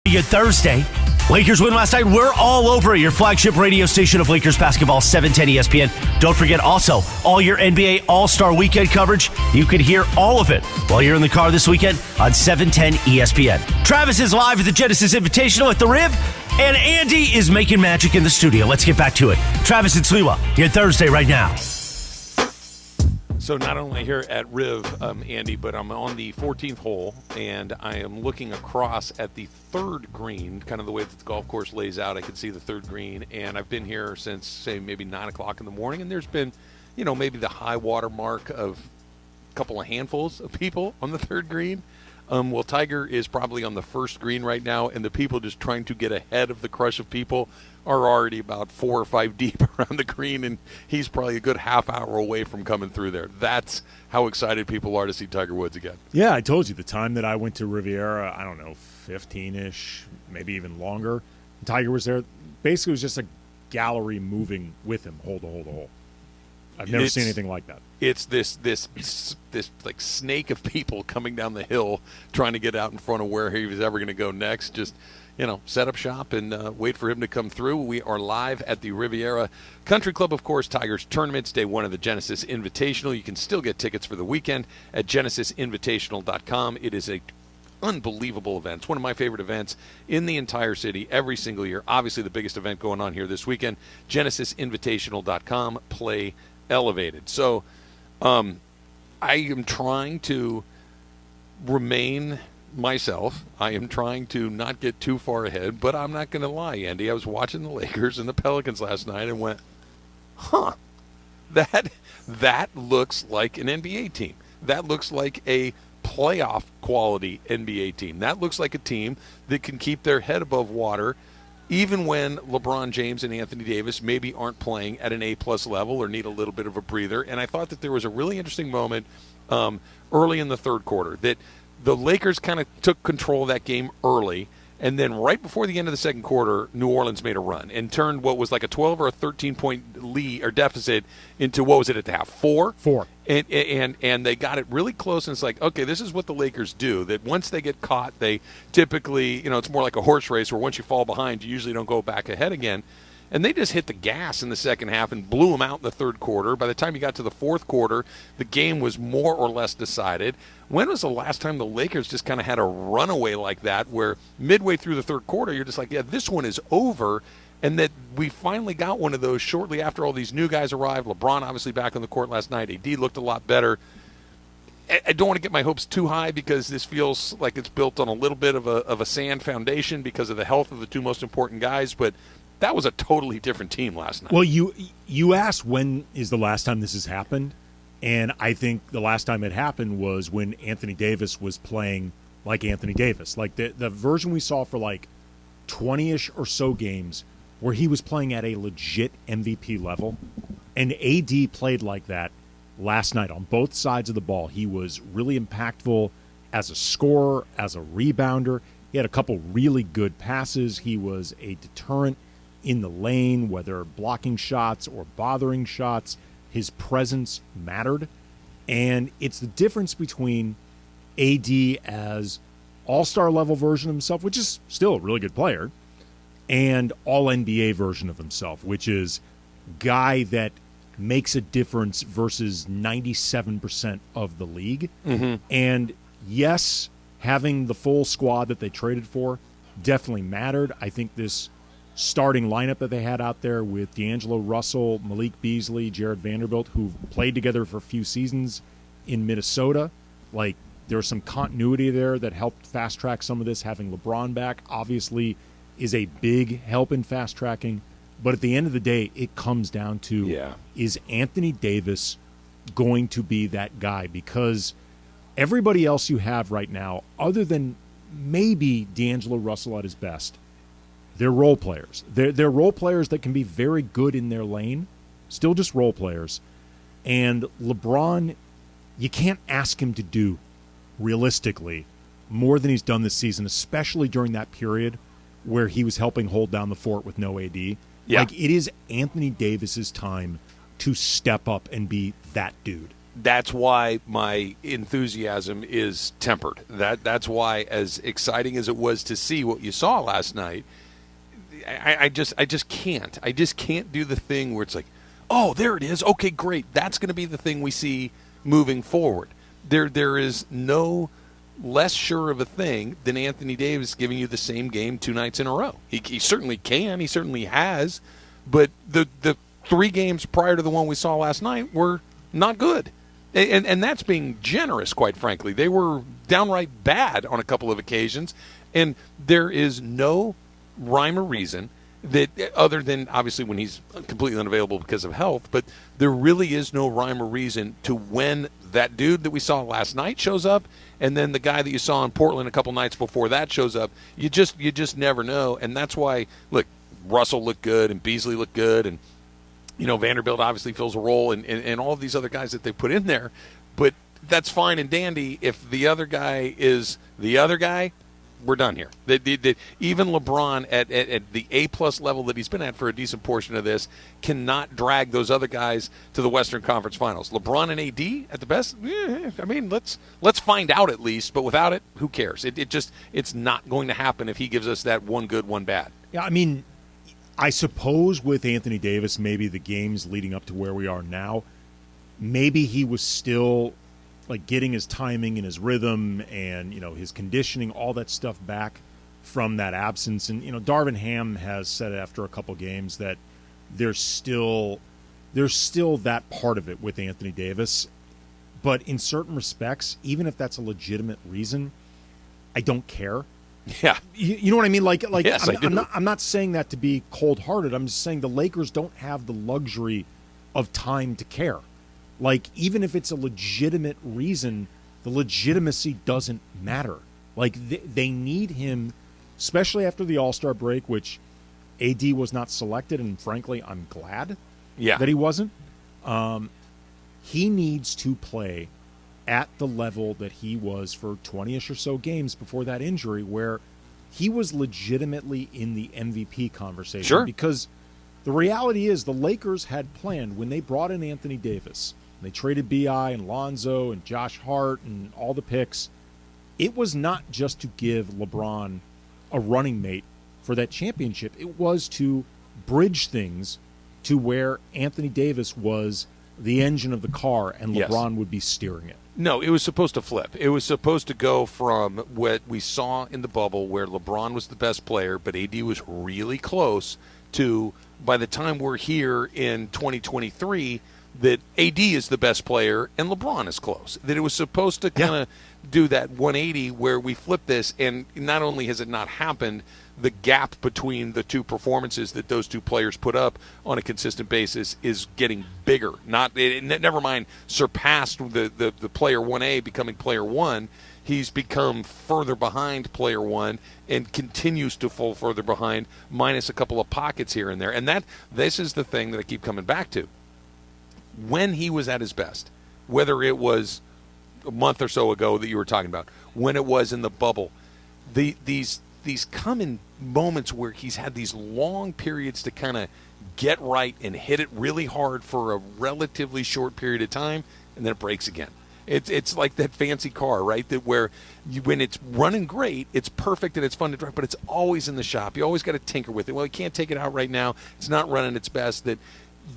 Good Thursday. Lakers win last night. We're all over at your flagship radio station of Lakers basketball, 710 ESPN. Don't forget also all your NBA All-Star Weekend coverage. You can hear all of it while you're in the car this weekend on 710 ESPN. Travis is live at the Genesis Invitational at the Riv, and Andy is making magic in the studio. Let's get back to it. Travis and Sliwa here Thursday right now. So not only here at Riv, Andy, but I'm on the 14th hole, and I am looking across at the third green, kind of the way that the golf course lays out. I can see the third green, and I've been here since, say, maybe 9 o'clock in the morning, and there's been, maybe the high water mark of a couple of handfuls of people on the third green. Well, Tiger is probably on the first green right now, and the people just trying to get ahead of the crush of people are already about 4 or 5 deep around the green, and he's probably a good half hour away from coming through there. That's how excited people are to see Tiger Woods again. Yeah, I told you the time that I went to Riviera, 15-ish, maybe even longer. Tiger was there. Basically, it was just a gallery moving with him, hole to hole to hole. I've never seen anything like that. It's this like snake of people coming down the hill trying to get out in front of where he was ever going to go next. Just, set up shop and wait for him to come through. We are live at the Riviera Country Club, of course, Tigers Tournaments, day one of the Genesis Invitational. You can still get tickets for the weekend at genesisinvitational.com. It is a unbelievable event. It's one of my favorite events in the entire city every single year. Obviously, the biggest event going on here this weekend, genesisinvitational.com, play elevated. So I am trying to remain myself. I am trying to not get too far ahead, but I'm not going to lie, Andy. I was watching the Lakers and the Pelicans last night and went, that looks like an NBA team. That looks like a playoff quality NBA team. That looks like a team that can keep their head above water even when LeBron James and Anthony Davis maybe aren't playing at an A-plus level or need a little bit of a breather. And I thought that there was a really interesting moment early in the third quarter that the Lakers kind of took control of that game early, and then right before the end of the second quarter, New Orleans made a run and turned what was like a 12 or a 13-point lead or deficit into, what was it at the half? 4? 4. And they got it really close, and it's like, okay, this is what the Lakers do, that once they get caught, they typically, it's more like a horse race where once you fall behind, you usually don't go back ahead again. And they just hit the gas in the second half and blew them out in the third quarter. By the time you got to the fourth quarter, the game was more or less decided. When was the last time the Lakers just kind of had a runaway like that, where midway through the third quarter, you're just like, yeah, this one is over, and that we finally got one of those shortly after all these new guys arrived. LeBron obviously back on the court last night. AD looked a lot better. I don't want to get my hopes too high because this feels like it's built on a little bit of a sand foundation because of the health of the two most important guys, but that was a totally different team last night. Well, you asked when is the last time this has happened, and I think the last time it happened was when Anthony Davis was playing like Anthony Davis. Like the version we saw for like 20-ish or so games where he was playing at a legit MVP level, and AD played like that last night on both sides of the ball. He was really impactful as a scorer, as a rebounder. He had a couple really good passes. He was a deterrent in the lane, whether blocking shots or bothering shots. His presence mattered. And it's the difference between AD as all-star level version of himself, which is still a really good player, and all-NBA version of himself, which is guy that makes a difference versus 97% of the league. Mm-hmm. And yes, having the full squad that they traded for definitely mattered. I think this starting lineup that they had out there with D'Angelo Russell, Malik Beasley, Jared Vanderbilt, who played together for a few seasons in Minnesota, like there was some continuity there that helped fast-track some of this. Having LeBron back obviously is a big help in fast-tracking. But at the end of the day, it comes down to, is Anthony Davis going to be that guy? Because everybody else you have right now, other than maybe D'Angelo Russell at his best, they're role players. They're role players that can be very good in their lane, still just role players. And LeBron, you can't ask him to do, realistically, more than he's done this season, especially during that period where he was helping hold down the fort with no AD. Yeah. Like, it is Anthony Davis's time to step up and be that dude. that's why my enthusiasm is tempered. That's why, as exciting as it was to see what you saw last night, I just can't. I just can't do the thing where it's like, oh, there it is. Okay, great. That's going to be the thing we see moving forward. There is no less sure of a thing than Anthony Davis giving you the same game 2 nights in a row. He certainly can. He certainly has. But the 3 games prior to the one we saw last night were not good. And that's being generous, quite frankly. They were downright bad on a couple of occasions. And there is no rhyme or reason that, other than obviously when he's completely unavailable because of health, but there really is no rhyme or reason to when that dude that we saw last night shows up, and then the guy that you saw in Portland a couple nights before that shows up. You just never know, and that's why, look, Russell looked good and Beasley looked good, and Vanderbilt obviously fills a role, and all of these other guys that they put in there, but that's fine and dandy if the other guy is the other guy. We're done here. Even LeBron at the A+ level that he's been at for a decent portion of this cannot drag those other guys to the Western Conference Finals. LeBron and AD at the best. I mean, let's find out at least. But without it, who cares? It's not going to happen if he gives us that one good, one bad. Yeah, I mean, I suppose with Anthony Davis, maybe the games leading up to where we are now, maybe he was still like getting his timing and his rhythm and, his conditioning, all that stuff back from that absence. And, Darvin Ham has said after a couple games that there's still that part of it with Anthony Davis. But in certain respects, even if that's a legitimate reason, I don't care. Yeah. You know what I mean? Like yes, I'm not saying that to be cold-hearted. I'm just saying the Lakers don't have the luxury of time to care. Like, even if it's a legitimate reason, the legitimacy doesn't matter. Like, they need him, especially after the All-Star break, which AD was not selected, and frankly, I'm glad that he wasn't. He needs to play at the level that he was for 20-ish or so games before that injury, where he was legitimately in the MVP conversation. Sure. Because the reality is the Lakers had planned, when they brought in Anthony Davis, they traded B.I. and Lonzo and Josh Hart and all the picks, it was not just to give LeBron a running mate for that championship. It was to bridge things to where Anthony Davis was the engine of the car and LeBron would be steering it. No, it was supposed to flip. It was supposed to go from what we saw in the bubble where LeBron was the best player, but AD was really close, to by the time we're here in 2023, that AD is the best player and LeBron is close. That it was supposed to kind of do that 180 where we flip this, and not only has it not happened, the gap between the two performances that those two players put up on a consistent basis is getting bigger. Never mind surpassed the player 1A becoming player 1. He's become further behind player 1 and continues to fall further behind, minus a couple of pockets here and there. And this is the thing that I keep coming back to. When he was at his best, whether it was a month or so ago that you were talking about, when it was in the bubble, these come in moments where he's had these long periods to kind of get right and hit it really hard for a relatively short period of time, and then it breaks again. It's like that fancy car, right? That where when it's running great, it's perfect and it's fun to drive, but it's always in the shop. You always got to tinker with it. Well, you can't take it out right now. It's not running its best. That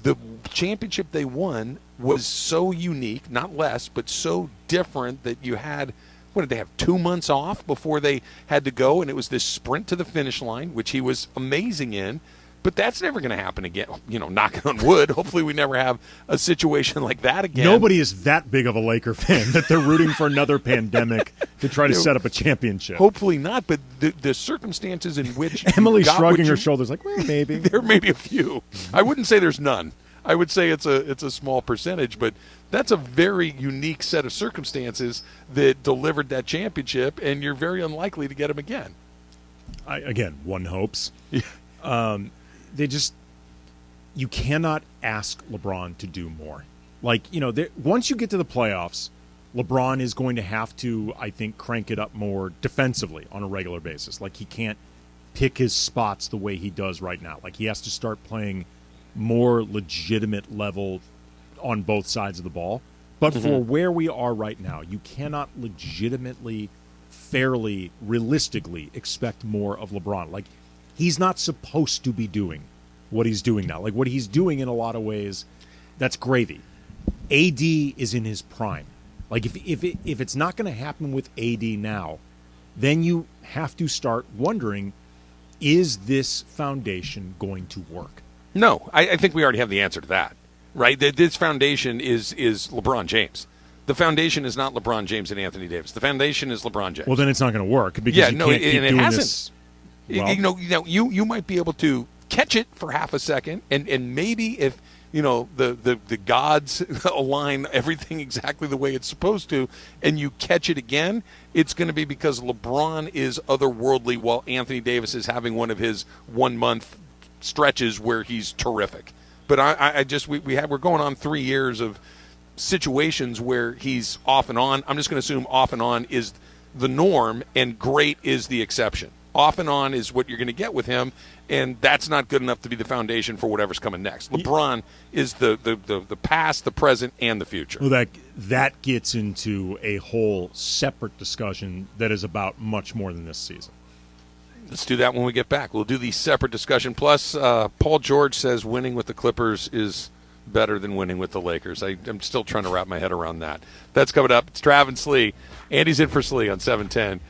the championship they won was so unique, not less, but so different that you had, what did they have, 2 months off before they had to go, and it was this sprint to the finish line, which he was amazing in. But that's never going to happen again. Knock on wood. Hopefully we never have a situation like that again. Nobody is that big of a Laker fan that they're rooting for another pandemic to try to set up a championship. Hopefully not, but the circumstances in which Emily's shrugging her shoulders like, well, maybe. There may be a few. I wouldn't say there's none. I would say it's a small percentage, but that's a very unique set of circumstances that delivered that championship, and you're very unlikely to get them again. Again, one hopes. You cannot ask LeBron to do more. Once you get to the playoffs, LeBron is going to have to, I think, crank it up more defensively on a regular basis. Like, he can't pick his spots the way he does right now. Like, he has to start playing more legitimate level on both sides of the ball. But for where we are right now, you cannot legitimately, fairly, realistically expect more of LeBron. Like, he's not supposed to be doing what he's doing now. Like, what he's doing in a lot of ways, that's gravy. AD is in his prime. Like, if it's not going to happen with AD now, then you have to start wondering, is this foundation going to work? No, I think we already have the answer to that, right? This foundation is LeBron James. The foundation is not LeBron James and Anthony Davis. The foundation is LeBron James. Well, then it's not going to work because you can't keep and it doing hasn't. this. Well, You might be able to catch it for half a second, and maybe if the gods align everything exactly the way it's supposed to, and you catch it again, it's going to be because LeBron is otherworldly while Anthony Davis is having one of his 1 month stretches where he's terrific. But we're going on 3 years of situations where he's off and on. I'm just going to assume off and on is the norm and great is the exception. Off and on is what you're going to get with him, and that's not good enough to be the foundation for whatever's coming next. LeBron is the past, the present, and the future. Well, that gets into a whole separate discussion that is about much more than this season. Let's do that when we get back. We'll do the separate discussion. Plus, Paul George says winning with the Clippers is better than winning with the Lakers. I'm still trying to wrap my head around that. That's coming up. It's Trav and Slee. Andy's in for Slee on 710.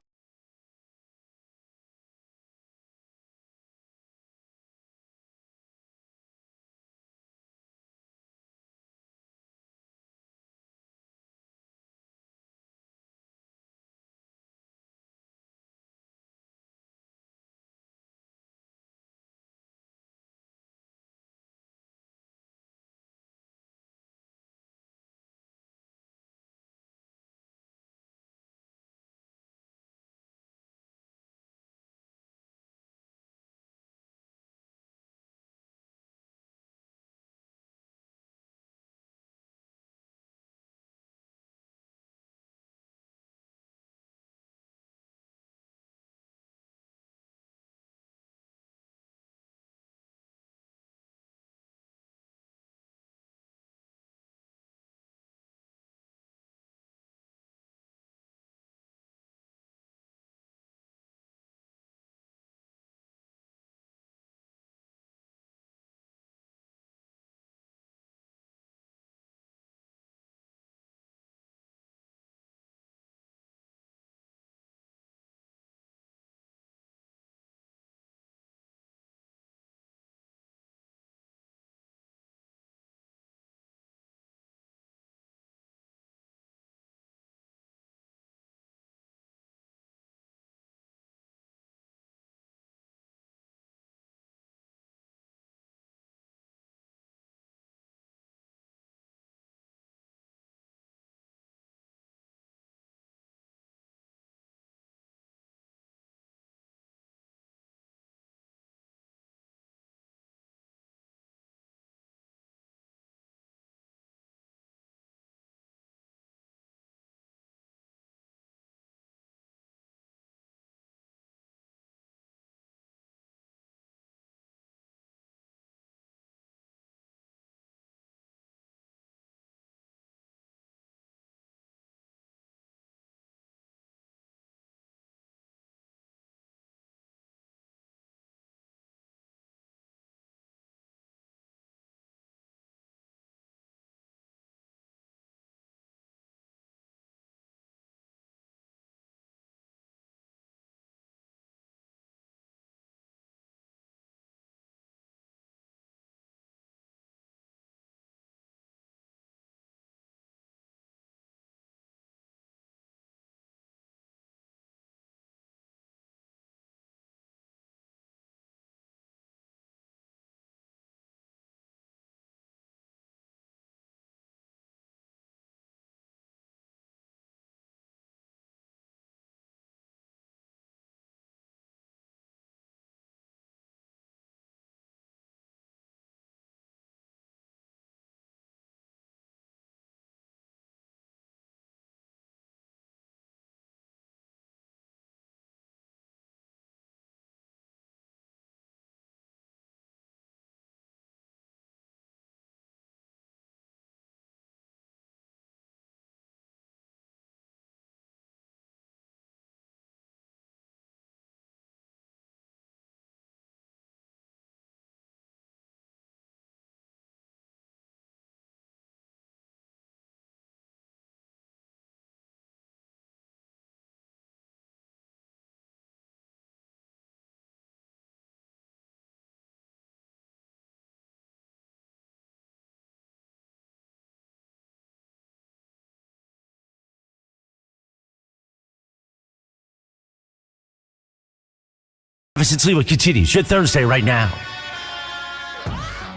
Travis and Sliwa continues your Thursday right now.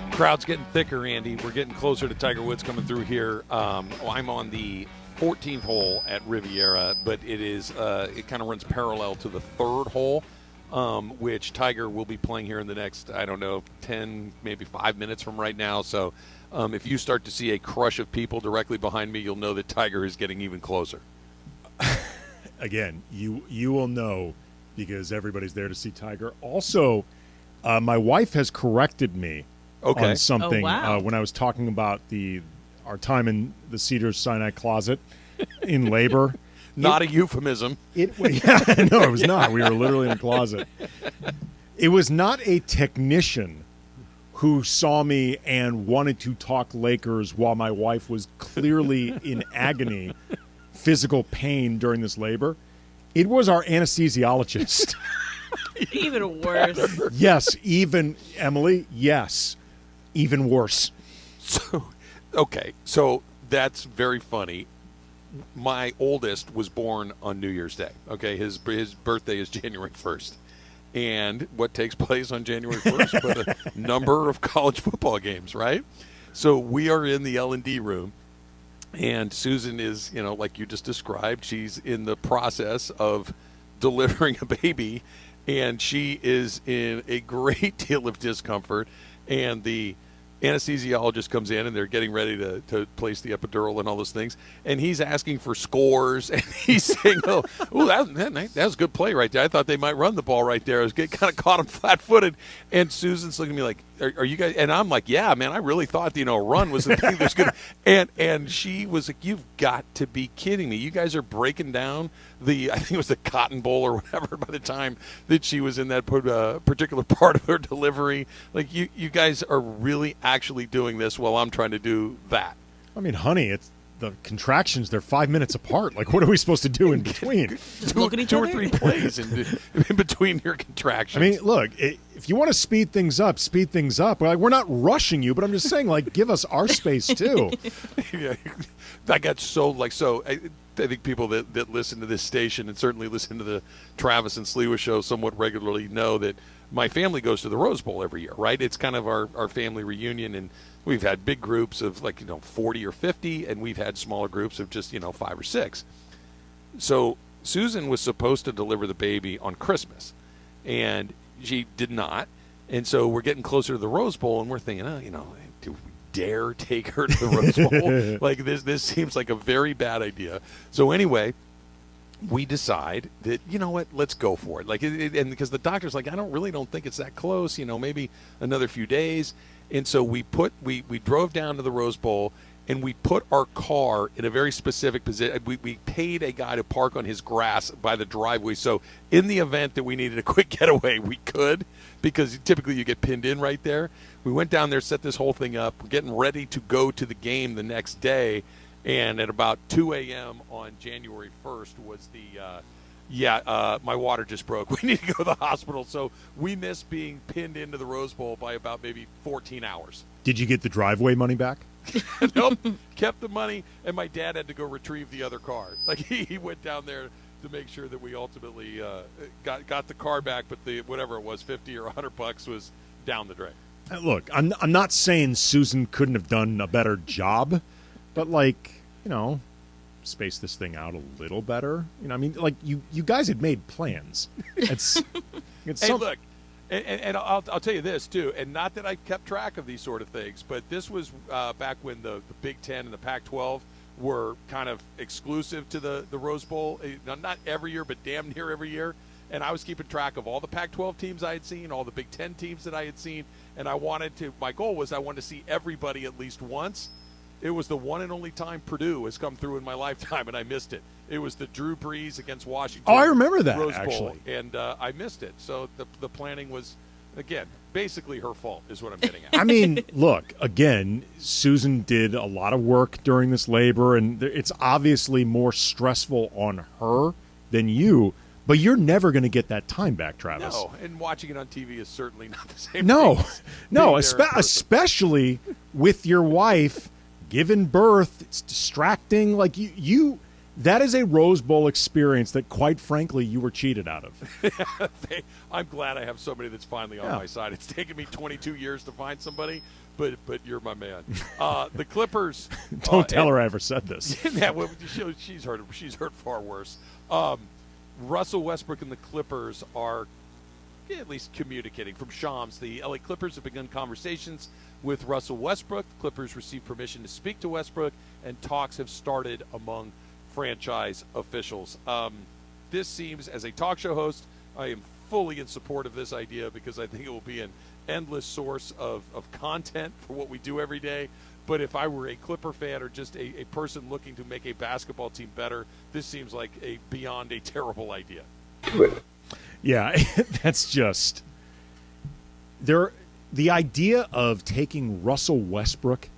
Crowd's getting thicker, Andy. We're getting closer to Tiger Woods coming through here. I'm on the 14th hole at Riviera, but it kind of runs parallel to the third hole, which Tiger will be playing here in the next, 10, maybe 5 minutes from right now. So if you start to see a crush of people directly behind me, you'll know that Tiger is getting even closer. Again, you will know because everybody's there to see Tiger. Also, my wife has corrected me on something when I was talking about our time in the Cedars-Sinai closet in labor. Not a euphemism. No, it was not. We were literally in a closet. It was not a technician who saw me and wanted to talk Lakers while my wife was clearly in agony, physical pain during this labor. It was our anesthesiologist. Even worse. Yes, Emily, yes. Even worse. So that's very funny. My oldest was born on New Year's Day. Okay, his birthday is January 1st. And what takes place on January 1st but a number of college football games, right? So we are in the L&D room, and Susan is, like you just described, she's in the process of delivering a baby, and she is in a great deal of discomfort, and the anesthesiologist comes in and they're getting ready to place the epidural and all those things, and he's asking for scores, and he's saying, that was a good play right there. I thought they might run the ball right there. I was kind of caught him flat-footed, and Susan's looking at me like, are you guys? And I'm like, yeah, man, I really thought a run was the thing that's good. And she was like, you've got to be kidding me. You guys are breaking down I think it was the Cotton Bowl or whatever by the time that she was in that particular part of her delivery. Like, you guys are really actually doing this while I'm trying to do that. I mean, honey, it's the contractions. They're 5 minutes apart. Like, what are we supposed to do in between? Look at each two other. or three plays in between your contractions. I mean, look, if you want to speed things up, speed things up. We're not rushing you, but I'm just saying, give us our space too. Yeah, I got so. I think people that listen to this station and certainly listen to the Travis and Sliwa show somewhat regularly know that my family goes to the Rose Bowl every year, right? It's kind of our family reunion, and we've had big groups of 40 or 50, and we've had smaller groups of just 5 or 6. So Susan was supposed to deliver the baby on Christmas, and she did not. And so we're getting closer to the Rose Bowl, and we're thinking, do we dare take her to the Rose Bowl? This seems like a very bad idea. So anyway, we decide that, let's go for it. And because the doctor's like, I don't think it's that close, maybe another few days. And so we drove down to the Rose Bowl, and we put our car in a very specific position. We paid a guy to park on his grass by the driveway. So in the event that we needed a quick getaway, we could, because typically you get pinned in right there. We went down there, set this whole thing up. We're getting ready to go to the game the next day. And at about 2 a.m. on January 1st was my water just broke. We need to go to the hospital. So we missed being pinned into the Rose Bowl by about maybe 14 hours. Did you get the driveway money back? Nope. Kept the money, and my dad had to go retrieve the other car. He went down there to make sure that we ultimately got the car back, but whatever it was, $50 or $100 was down the drain. Look, I'm not saying Susan couldn't have done a better job, but space this thing out a little better. You guys had made plans. Hey, look, and I'll tell you this too, and not that I kept track of these sort of things, but this was back when the Big Ten and the Pac-12 were kind of exclusive to the Rose Bowl. Not every year, but damn near every year. And I was keeping track of all the Pac-12 teams I had seen, all the Big Ten teams that I had seen, and my goal was I wanted to see everybody at least once. It was the one and only time Purdue has come through in my lifetime, and I missed it. It was the Drew Brees against Washington. Oh, I remember that, Rose Bowl, actually. And I missed it. So the planning was, again, basically her fault is what I'm getting at. I mean, look, again, Susan did a lot of work during this labor, and it's obviously more stressful on her than you. But you're never going to get that time back, Travis. No, and watching it on TV is certainly not the same No, thing. no, especially with your wife giving birth. It's distracting. That is a Rose Bowl experience that, quite frankly, you were cheated out of. I'm glad I have somebody that's finally on my side. It's taken me 22 years to find somebody, but you're my man. The Clippers. Don't tell her I ever said this. Yeah, well, she's heard far worse. Russell Westbrook and the Clippers are at least communicating. From Shams, the LA Clippers have begun conversations with Russell Westbrook. The Clippers received permission to speak to Westbrook, and talks have started among franchise officials. This seems, as a talk show host, I am fully in support of this idea because I think it will be an endless source of content for what we do every day. But if I were a Clipper fan or just a person looking to make a basketball team better, this seems like beyond a terrible idea. Yeah, that's just the idea of taking Russell Westbrook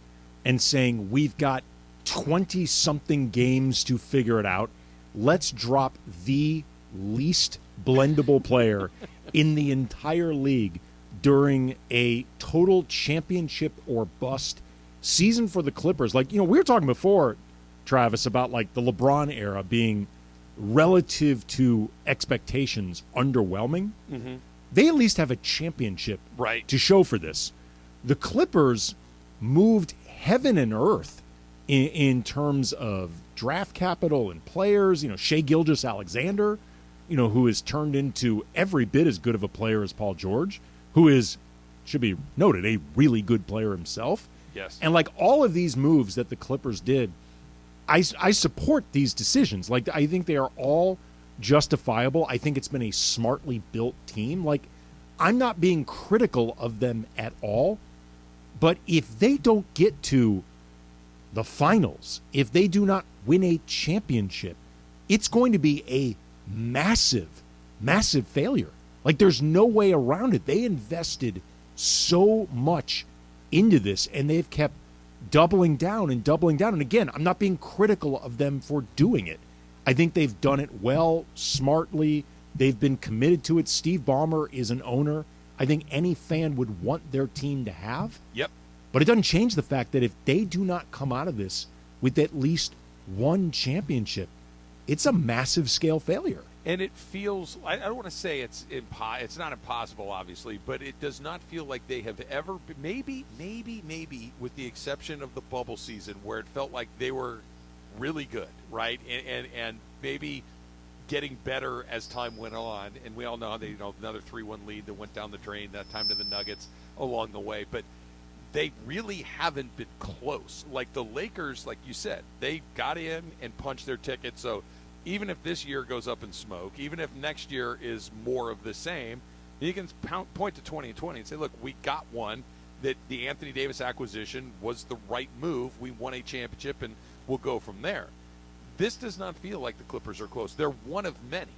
and saying we've got 20-something games to figure it out. Let's drop the least blendable player in the entire league during a total championship or bust season for the Clippers. Like, we were talking before, Travis, about like the LeBron era being relative to expectations underwhelming. Mm-hmm. They at least have a championship to show for this. The Clippers moved heaven and earth in terms of draft capital and players. Shai Gilgeous-Alexander, who has turned into every bit as good of a player as Paul George, who is, should be noted, a really good player himself. Yes. And like all of these moves that the Clippers did, I support these decisions. Like, I think they are all justifiable. I think it's been a smartly built team. Like, I'm not being critical of them at all, but if they don't get to the finals, if they do not win a championship, it's going to be a massive, massive failure. Like, there's no way around it. They invested so much into this, and they've kept doubling down and doubling down. And again, I'm not being critical of them for doing it. I think they've done it well, smartly. They've been committed to it. Steve Ballmer is an owner I think any fan would want their team to have. Yep. But it doesn't change the fact that if they do not come out of this with at least one championship, it's a massive scale failure. And it feels, I don't want to say it's not impossible, obviously, but it does not feel like they have ever, maybe, with the exception of the bubble season where it felt like they were really good, right? And maybe getting better as time went on. And we all know they, another 3-1 lead that went down the drain that time to the Nuggets along the way. But they really haven't been close. Like the Lakers, like you said, they got in and punched their ticket. So even if this year goes up in smoke, even if next year is more of the same, you can point to 2020 and say, look, we got one, that the Anthony Davis acquisition was the right move. We won a championship, and we'll go from there. This does not feel like the Clippers are close. They're one of many.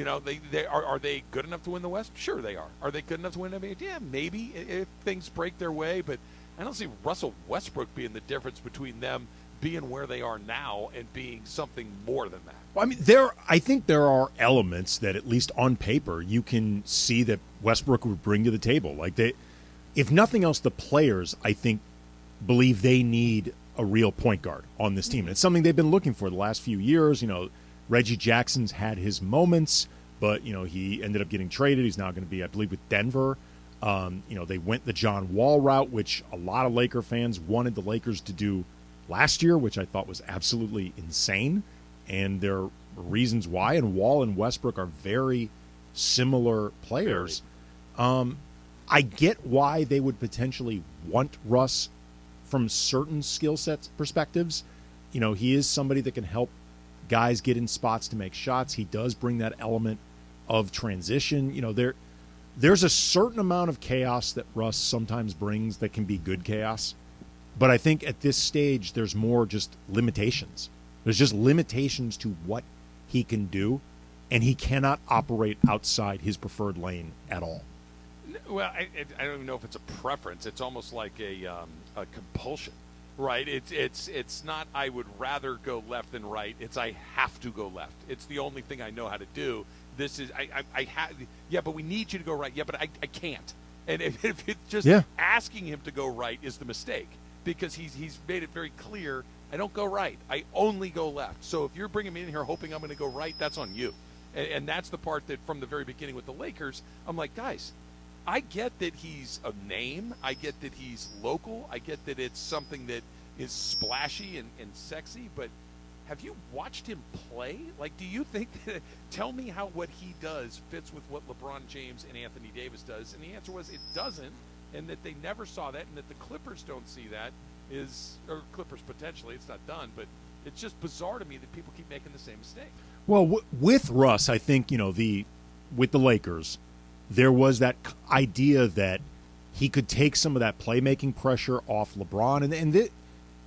Are they good enough to win the West? Sure they are. Are they good enough to win NBA? Yeah, maybe if things break their way, but I don't see Russell Westbrook being the difference between them being where they are now and being something more than that. Well, I mean, I think there are elements that, at least on paper, you can see that Westbrook would bring to the table. Like if nothing else, the players, I think, believe they need a real point guard on this team. And it's something they've been looking for the last few years. Reggie Jackson's had his moments, but, he ended up getting traded. He's now going to be, I believe, with Denver. They went the John Wall route, which a lot of Laker fans wanted the Lakers to do last year, which I thought was absolutely insane. And there are reasons why. And Wall and Westbrook are very similar players. I get why they would potentially want Russ from certain skill sets perspectives. He is somebody that can help guys get in spots to make shots. He does bring that element of transition. There's a certain amount of chaos that Russ sometimes brings that can be good chaos. But I think at this stage, there's more just limitations. There's just limitations to what he can do, and he cannot operate outside his preferred lane at all. Well, I don't even know if it's a preference. It's almost like a compulsion, right? It's not I would rather go left than right. It's I have to go left. It's the only thing I know how to do. This is I have. Yeah, but we need you to go right. Yeah, but I can't. And if it's just asking him to go right is the mistake, because he's made it very clear I don't go right. I only go left. So if you're bringing me in here hoping I'm going to go right, that's on you. And that's the part that from the very beginning with the Lakers, I'm like, guys, I get that he's a name. I get that he's local. I get that it's something that is splashy and sexy. But have you watched him play? Like, do you think that, tell me how what he does fits with what LeBron James and Anthony Davis does? And the answer was it doesn't, and that they never saw that, and that the Clippers don't see that or Clippers potentially. It's not done, but it's just bizarre to me that people keep making the same mistake. Well, with Russ, I think, with the Lakers, there was that idea that he could take some of that playmaking pressure off LeBron. And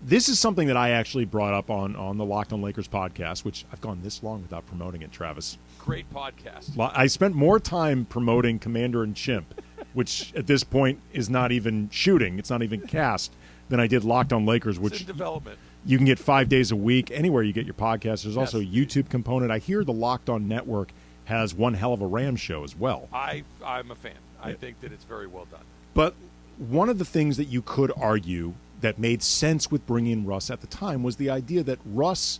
this is something that I actually brought up on the Locked on Lakers podcast, which I've gone this long without promoting it, Travis. Great podcast. I spent more time promoting Commander and Chimp, which at this point is not even shooting. It's not even cast, than I did Locked on Lakers, which it's in development. You can get 5 days a week anywhere you get your podcast. There's also a YouTube component. I hear the Locked On Network has one hell of a Rams show as well. I'm a fan. I think that it's very well done. But one of the things that you could argue that made sense with bringing in Russ at the time was the idea that Russ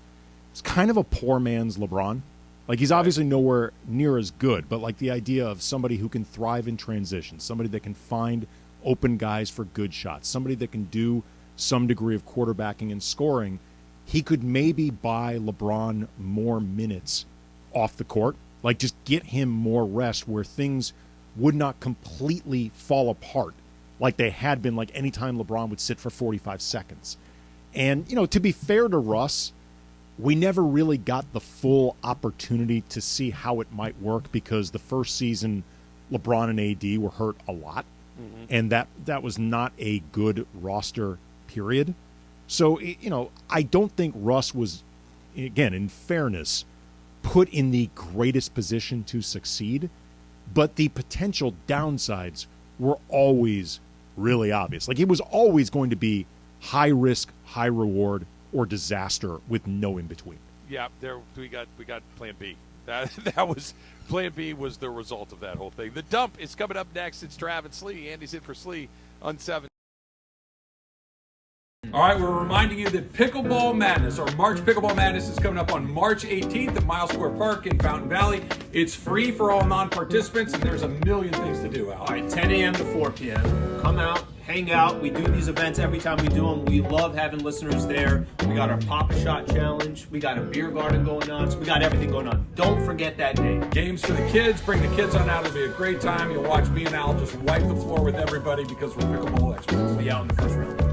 is kind of a poor man's LeBron. Like, he's obviously nowhere near as good, but like the idea of somebody who can thrive in transition, somebody that can find open guys for good shots, somebody that can do some degree of quarterbacking and scoring. He could maybe buy LeBron more minutes off the court, like just get him more rest where things would not completely fall apart like they had been, like anytime LeBron would sit for 45 seconds. And, to be fair to Russ, we never really got the full opportunity to see how it might work because the first season LeBron and AD were hurt a lot, and that was not a good roster period. So, I don't think Russ was, again, in fairness, put in the greatest position to succeed, but the potential downsides were always really obvious. Like, it was always going to be high risk, high reward, or disaster with no in between. Yeah, we got Plan B. That was Plan B was the result of that whole thing. The dump is coming up next. It's Trav and Slee. Andy's in for Slee on 7. All right, we're reminding you that Pickleball Madness, or March Pickleball Madness, is coming up on March 18th at Miles Square Park in Fountain Valley. It's free for all non-participants, and there's a million things to do, Al. All right, 10 a.m. to 4 p.m. Come out, hang out. We do these events every time we do them. We love having listeners there. We got our Pop-A-Shot Challenge. We got a beer garden going on. So we got everything going on. Don't forget that day. Games for the kids. Bring the kids on out. It'll be a great time. You'll watch me and Al just wipe the floor with everybody because we're pickleball experts. We'll be out in the first round.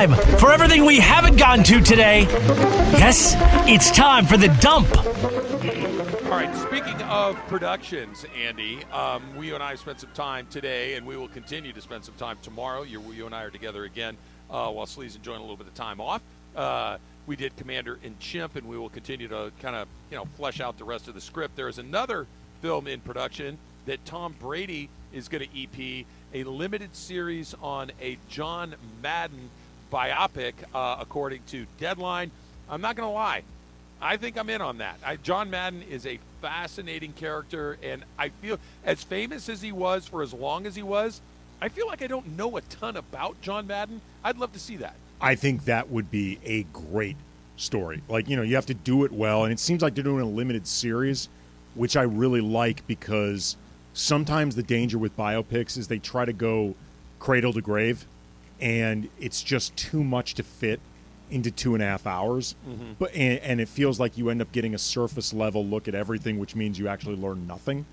time for everything we haven't gotten to today. Yes, it's time for the dump. All right, speaking of productions, Andy, you and I spent some time today, and we will continue to spend some time tomorrow. You and I are together again while Slee's enjoying a little bit of time off. We did Commander and Chimp, and we will continue to kind of, flesh out the rest of the script. There is another film in production that Tom Brady is going to EP, a limited series on a John Madden biopic, according to Deadline. I'm not going to lie. I think I'm in on that. John Madden is a fascinating character, and I feel as famous as he was for as long as he was, I feel like I don't know a ton about John Madden. I'd love to see that. I think that would be a great story. Like, you have to do it well, and it seems like they're doing a limited series, which I really like because sometimes the danger with biopics is they try to go cradle to grave, and it's just too much to fit into 2.5 hours. Mm-hmm. But and it feels like you end up getting a surface level look at everything, which means you actually learn nothing.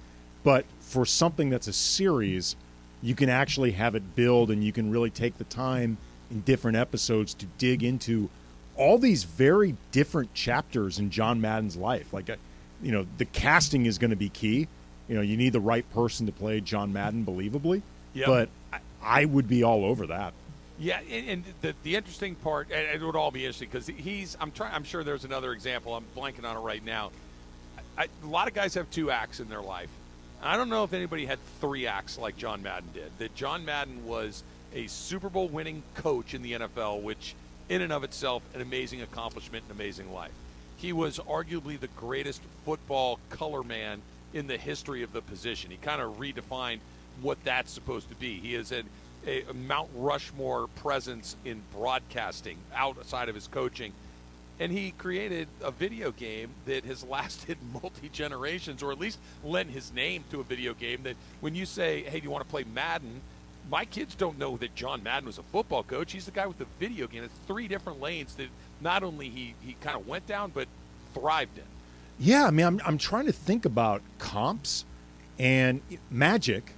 But for something that's a series, you can actually have it build, and you can really take the time in different episodes to dig into all these very different chapters in John Madden's life. Like, the casting is going to be key. You need the right person to play John Madden believably. Yep. But I would be all over that. Yeah, and the interesting part, and it would all be interesting because I'm sure there's another example. I'm blanking on it right now. A lot of guys have 2 acts in their life. I don't know if anybody had 3 acts like John Madden did. That John Madden was a Super Bowl winning coach in the NFL, which in and of itself, an amazing accomplishment, an amazing life. He was arguably the greatest football color man in the history of the position. He kind of redefined what that's supposed to be. He is a Mount Rushmore presence in broadcasting outside of his coaching. And he created a video game that has lasted multi-generations, or at least lent his name to a video game that when you say, hey, do you want to play Madden? My kids don't know that John Madden was a football coach. He's the guy with the video game. It's 3 different lanes that not only he kind of went down, but thrived in. Yeah, I mean, I'm trying to think about comps, and Magic,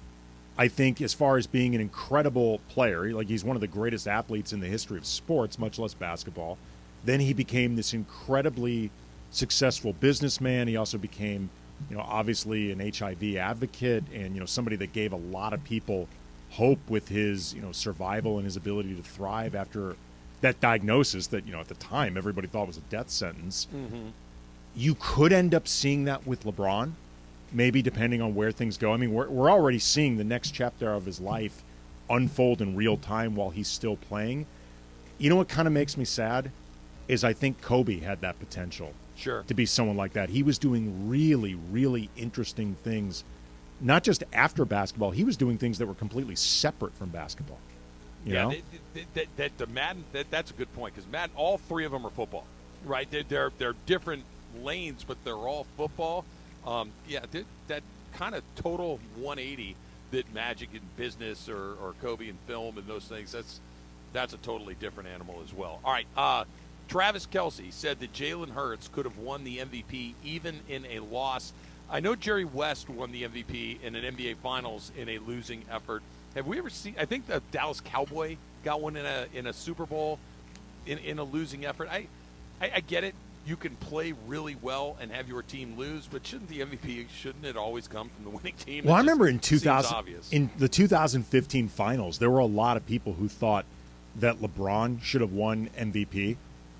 I think, as far as being an incredible player, like he's one of the greatest athletes in the history of sports, much less basketball. Then he became this incredibly successful businessman. He also became, obviously an HIV advocate and, somebody that gave a lot of people hope with his, survival and his ability to thrive after that diagnosis that, at the time everybody thought was a death sentence. Mm-hmm. You could end up seeing that with LeBron, maybe depending on where things go. I mean, we're already seeing the next chapter of his life unfold in real time while he's still playing. You know what kind of makes me sad is I think Kobe had that potential to be someone like that. He was doing really, really interesting things, not just after basketball. He was doing things that were completely separate from basketball. You know? That's a good point because Madden, all 3 of them are football, right? They're different lanes, but they're all football. That kind of total 180 that Magic in business or Kobe in film and those things, that's a totally different animal as well. All right, Travis Kelce said that Jalen Hurts could have won the MVP even in a loss. I know Jerry West won the MVP in an NBA Finals in a losing effort. Have we ever seen? I think the Dallas Cowboy got one in a Super Bowl in a losing effort. I get it. You can play really well and have your team lose, but shouldn't it always come from the winning team? Well, I remember in the 2015 Finals, there were a lot of people who thought that LeBron should have won MVP.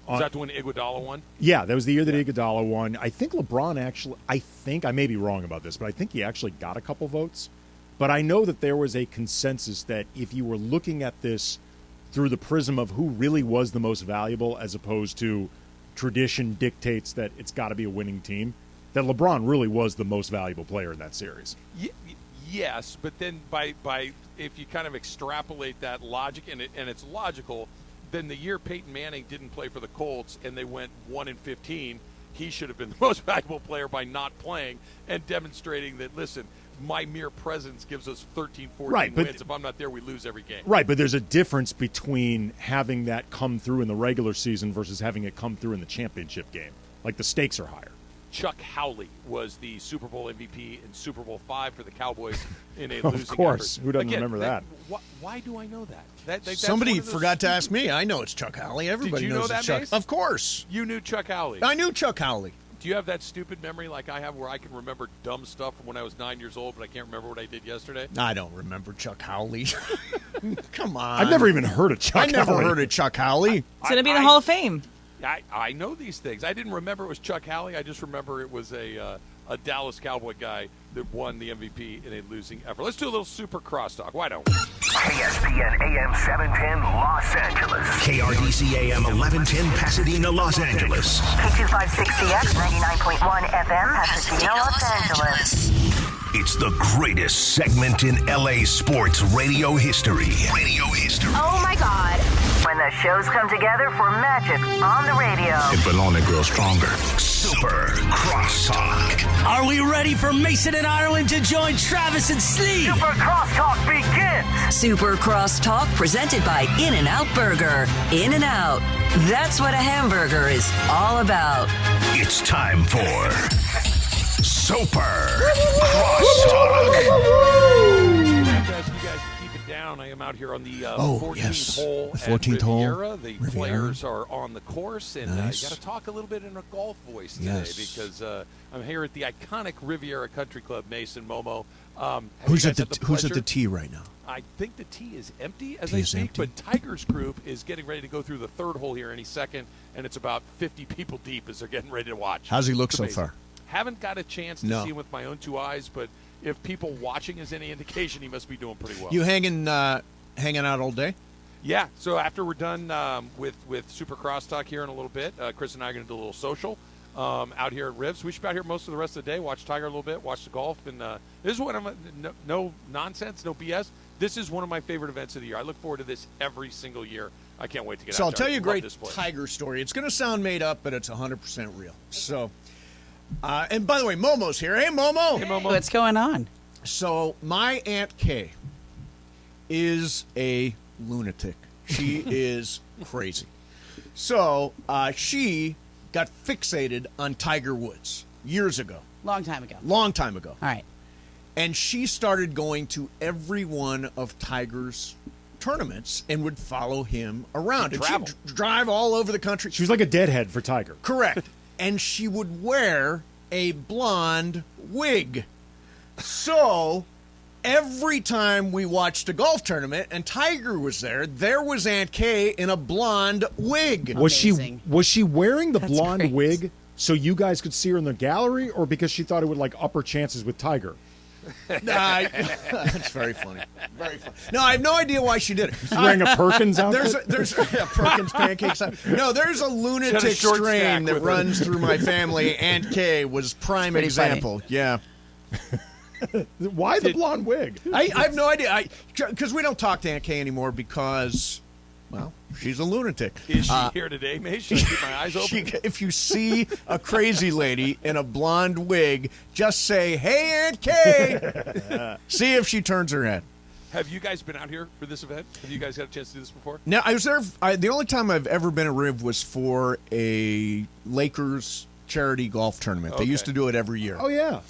Was that the one Iguodala won? Yeah, that was the year that Iguodala won. I think LeBron actually, I may be wrong about this, but I think he actually got a couple votes. But I know that there was a consensus that if you were looking at this through the prism of who really was the most valuable as opposed to tradition dictates that it's got to be a winning team, that LeBron really was the most valuable player in that series. Yes, but then by if you kind of extrapolate that logic, and it's logical, then the year Peyton Manning didn't play for the Colts and they went 1-15, he should have been the most valuable player by not playing and demonstrating that, listen, my mere presence gives us 13, 14 wins. If I'm not there, we lose every game. Right, but there's a difference between having that come through in the regular season versus having it come through in the championship game. Like, the stakes are higher. Chuck Howley was the Super Bowl MVP in Super Bowl V for the Cowboys in a losing effort. Of course. Who doesn't remember that? Why do I know that? That's Somebody one of those forgot to stupid- ask me. I know it's Chuck Howley. Everybody Did you know knows that, it's Chuck. Mace? Of course. You knew Chuck Howley. I knew Chuck Howley. Do you have that stupid memory like I have where I can remember dumb stuff from when I was 9 years old, but I can't remember what I did yesterday? I don't remember Chuck Howley. Come on. I've never even heard of Chuck I never Howley. heard of Chuck Howley. It's going to be in the Hall of Fame. I know these things. I didn't remember it was Chuck Howley. I just remember it was a Dallas Cowboy guy that won the MVP in a losing effort. Let's do a little super crosstalk. Why don't we? ESPN AM 710 Los Angeles. KRDC AM 1110 Pasadena, Los Angeles. K256CX 99.1 FM Pasadena, Los Angeles. It's the greatest segment in LA sports radio history. Oh my God. When the shows come together for magic on the radio. It will only grow stronger. Super Crosstalk. Are we ready for Mason and Ireland to join Travis and Slee? Super Crosstalk begins. Super Crosstalk presented by In-N-Out Burger. In-N-Out. That's what a hamburger is all about. It's time for Super Crosstalk. You guys keep it down. I am out here on the 14th hole The 14th at hole. Riviera. The Riviera. players are on the course, and Nice. you got to talk a little bit in a golf voice today because I'm here at the iconic Riviera Country Club, Mason Momo. Who's at the tee right now? I think the tee is empty as Tee I is speak, empty. but Tiger's group is getting ready to go through the third hole here any second, and it's about 50 people deep as they're getting ready to watch. How's he look It's so amazing. far? Haven't got a chance to No. see him with my own two eyes, but if people watching is any indication, he must be doing pretty well. You hanging out all day? Yeah, so after we're done with Super Crosstalk here in a little bit, Chris and I are going to do a little social out here at Rivs. We should be out here most of the rest of the day, watch Tiger a little bit, watch the golf. And this is one of my, no nonsense, no BS. This is one of my favorite events of the year. I look forward to this every single year. I can't wait to get So out I'll there. tell you a Love great this place. Tiger story. It's going to sound made up, but it's 100% real. So, and by the way, Momo's here. Hey, Momo. Hey, Momo. What's going on? So my Aunt Kay is a lunatic. She is crazy. So she got fixated on Tiger Woods years ago. Long time ago. Long time ago. All right. And she started going to every one of Tiger's tournaments and would follow him around. And Travel. she'd drive all over the country. She was like a deadhead for Tiger. Correct. And she would wear a blonde wig. So every time we watched a golf tournament and Tiger was there was Aunt Kay in a blonde wig. Was she wearing the That's blonde great. wig so you guys could see her in the gallery, or because she thought it would like up her chances with Tiger? That's very funny. Very funny. No, I have no idea why she did it. She's wearing a Perkins outfit? There's Perkins pancakes. No, there's a lunatic short strain stack that with her. runs through my family. Aunt Kay was prime Pretty example. funny. Yeah. Why the blonde wig? I have no idea. Because we don't talk to Aunt Kay anymore because, well, she's a lunatic. Is she here today, mate? Should I keep my eyes open? If you see a crazy lady in a blonde wig, just say, "Hey, Aunt Kay." See if she turns her head. Have you guys been out here for this event? Have you guys had a chance to do this before? Now, I was there. The only time I've ever been at Riv was for a Lakers charity golf tournament. They used to do it every year. Oh, yeah.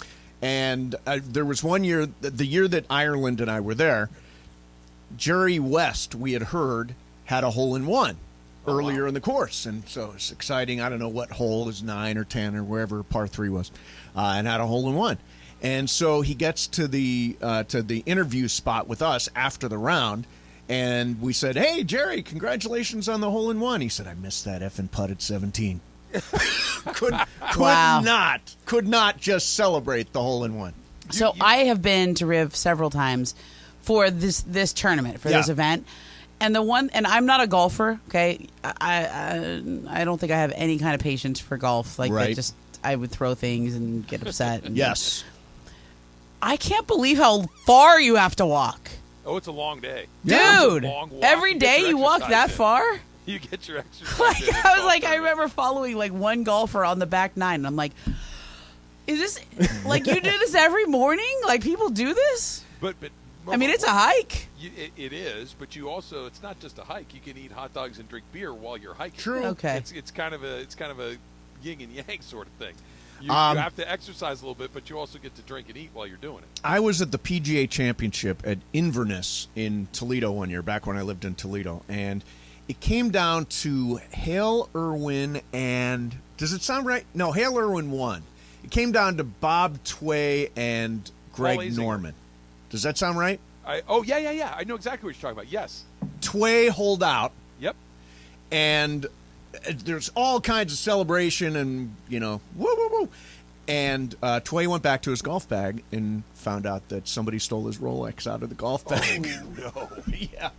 And there was one year, the year that Ireland and I were there, Jerry West, we had heard, had a hole-in-one earlier in the course. And so it's exciting. I don't know what hole is 9 or 10 or wherever par 3 was, and had a hole-in-one. And so he gets to the interview spot with us after the round, and we said, "Hey, Jerry, congratulations on the hole-in-one." He said, "I missed that effing putt at 17." could not just celebrate the hole-in-one. So I have been to Riv several times for this tournament, for this event. And I'm not a golfer, okay? I don't think I have any kind of patience for golf. Like, Right. I would throw things and get upset. And Yes. I can't believe how far you have to walk. Oh, it's a long day. Dude, It's a long walk. every get day your you walk exercise that in. far? You get your exercise Like, in. I was like, I remember following like one golfer on the back nine, and I'm like, is this, like, you do this every morning? Like, people do this? But I mean, it's a hike. It is, but you also, it's not just a hike. You can eat hot dogs and drink beer while you're hiking. True. Okay. It's kind of a yin and yang sort of thing. You have to exercise a little bit, but you also get to drink and eat while you're doing it. I was at the PGA Championship at Inverness in Toledo one year, back when I lived in Toledo, and it came down to Hale Irwin and does it sound right? No, Hale Irwin won. It came down to Bob Tway and Greg Norman. Does that sound right? Yeah. I know exactly what you're talking about. Yes. Tway holed out. Yep. And there's all kinds of celebration and, woo, woo, woo. And Tway went back to his golf bag and found out that somebody stole his Rolex out of the golf bag. Oh, no. Yeah.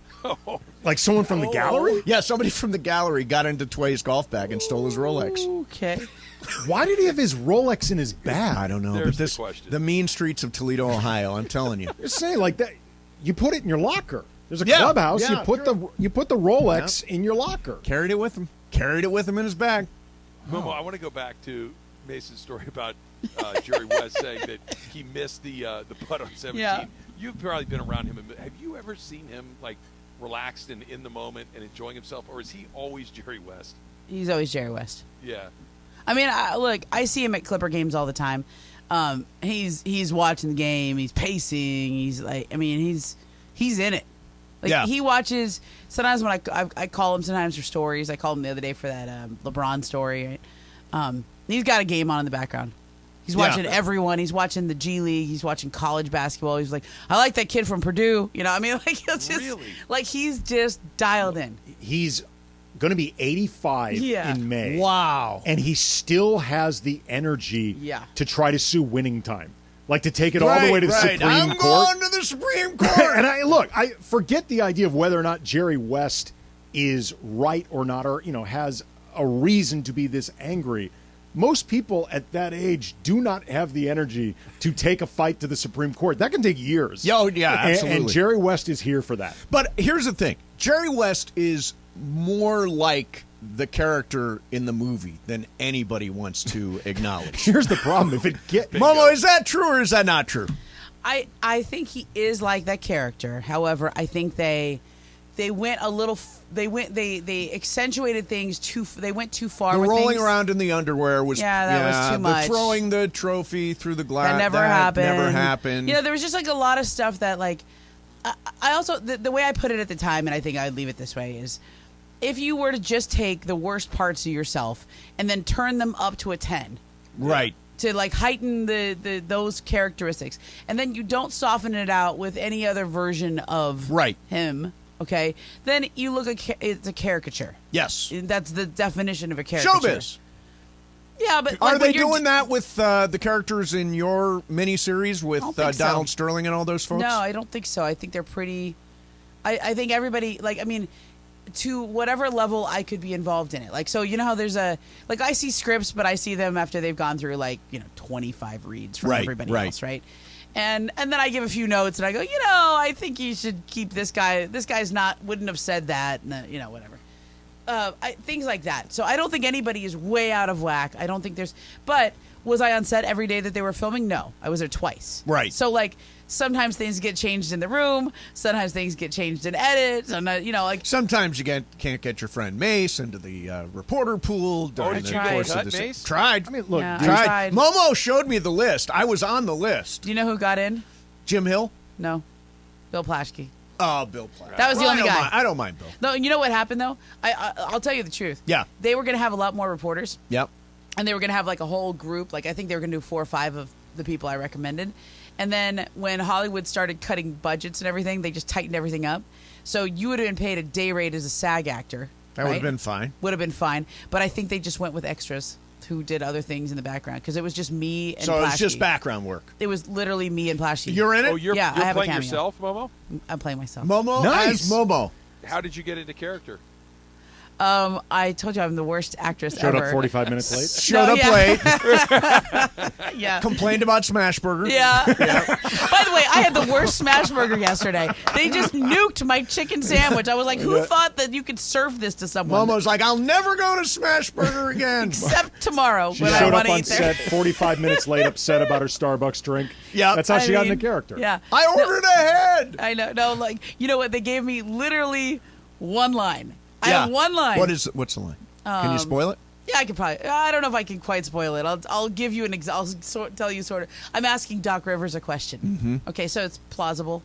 Like someone from the gallery? Yeah, somebody from the gallery got into Tway's golf bag and stole his Rolex. Okay. Why did he have his Rolex in his bag? I don't know. There's but the question. The mean streets of Toledo, Ohio, I'm telling you. Just saying, like that, you put it in your locker. There's a clubhouse. Yeah, you put the Rolex in your locker. Carried it with him. Carried it with him in his bag. Momo, I want to go back to Mason's story about Jerry West saying that he missed the putt on 17. Yeah. You've probably been around him. Have you ever seen him like relaxed and in the moment and enjoying himself, or is he always Jerry West? He's always Jerry West. Yeah. I mean, I see him at Clipper games all the time. He's watching the game. He's pacing. He's like, I mean, he's in it. Like he watches. Sometimes when I call him sometimes for stories. I called him the other day for that LeBron story. Right? He's got a game on in the background. He's watching everyone. He's watching the G League. He's watching college basketball. He's like, I like that kid from Purdue. You know, I mean, like it's just like he's just dialed in. He's going to be 85 in May. Wow. And he still has the energy to try to sue Winning Time. Like to take it all the way to the Supreme Court. I'm going to the Supreme Court. And I forget the idea of whether or not Jerry West is right or not, or has a reason to be this angry. Most people at that age do not have the energy to take a fight to the Supreme Court. That can take years. Oh, yeah, absolutely. And Jerry West is here for that. But here's the thing. Jerry West is more like the character in the movie than anybody wants to acknowledge. Here's the problem. If it Momo, is that true or is that not true? I think he is like that character. However, I think they went a little. They accentuated things too. They went too far. The with rolling things. around in the underwear was was too much. The throwing the trophy through the glass that never happened. There was just like a lot of stuff that like. I also the way I put it at the time, and I think I'd leave it this way is, if you were to just take the worst parts of yourself and then turn them up to a 10, right, to like heighten the those characteristics, and then you don't soften it out with any other version of him. Okay, then you look at it's a caricature. Yes, that's the definition of a caricature. Showbiz. Yeah, but are they doing that with the characters in your miniseries with Donald Sterling and all those folks? No, I don't think so. I think they're pretty. I think everybody to whatever level I could be involved in it. Like, so you know how there's I see scripts, but I see them after they've gone through 25 reads from everybody else, right? And then I give a few notes and I go, I think you should keep this guy. This guy's wouldn't have said that, whatever. Things like that. So I don't think anybody is way out of whack. I don't think there's. But was I on set every day that they were filming? No, I was there twice. Right. So sometimes things get changed in the room. Sometimes things get changed in edit. Sometimes you can't get your friend Mace into the reporter pool during the course of the Mace? Tried. I mean, look, tried. Momo showed me the list. I was on the list. Do you know who got in? Jim Hill? No, Bill Plaschke. Oh, Bill Plaschke. That was the only guy. I don't mind Bill. No, you know what happened though? I'll tell you the truth. Yeah. They were going to have a lot more reporters. Yep. And they were going to have a whole group. I think they were going to do 4 or 5 of the people I recommended. And then when Hollywood started cutting budgets and everything, they just tightened everything up. So you would have been paid a day rate as a SAG actor. That would have been fine. Would have been fine. But I think they just went with extras who did other things in the background because it was just me and So Plaschke. it was just background work. It was literally me and Plaschke. You're in it? Oh, you're I have playing a cameo. yourself, Momo? I'm playing myself. Momo as Momo. How did you get into character? I told you I'm the worst actress Showed ever. up 45 minutes late. Showed up late. Yeah. Complained about Smashburger. Yeah. By the way, I had the worst Smashburger yesterday. They just nuked my chicken sandwich. I was like, who thought that you could serve this to someone? Momo's like, I'll never go to Smashburger again. Except tomorrow She when I showed want up to on eat there. set 45 minutes late, upset about her Starbucks drink. Yeah, that's how she got into character. Yeah. I ordered ahead. I know. No, you know what? They gave me literally one line. I have one line. What's the line? Can you spoil it? Yeah, I could probably. I don't know if I can quite spoil it. I'll give you an. Tell you sort of. I'm asking Doc Rivers a question. Mm-hmm. Okay, so it's plausible,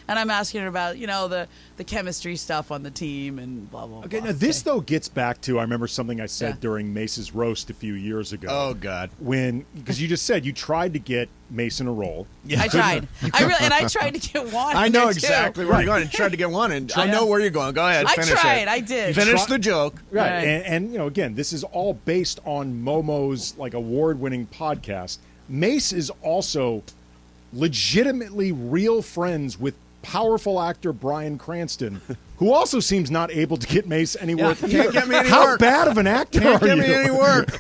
and I'm asking her about the chemistry stuff on the team and blah blah. Okay, blah. now this though gets back to I remember something I said during Mace's roast a few years ago. Oh God! Because you just said you tried to get Mace in a role. Yeah. I tried. I tried to get Juan. I know there, exactly too. where you're going. I tried to get one, and I know where you're going. Go ahead. I Finish tried. It. I did. Finish the joke. Right. And again, this is all based on Momo's award-winning podcast. Mace is also legitimately real friends with powerful actor Bryan Cranston, who also seems not able to get Mace any work. Can't get me any How work. bad of an actor Can't are get you? me any work.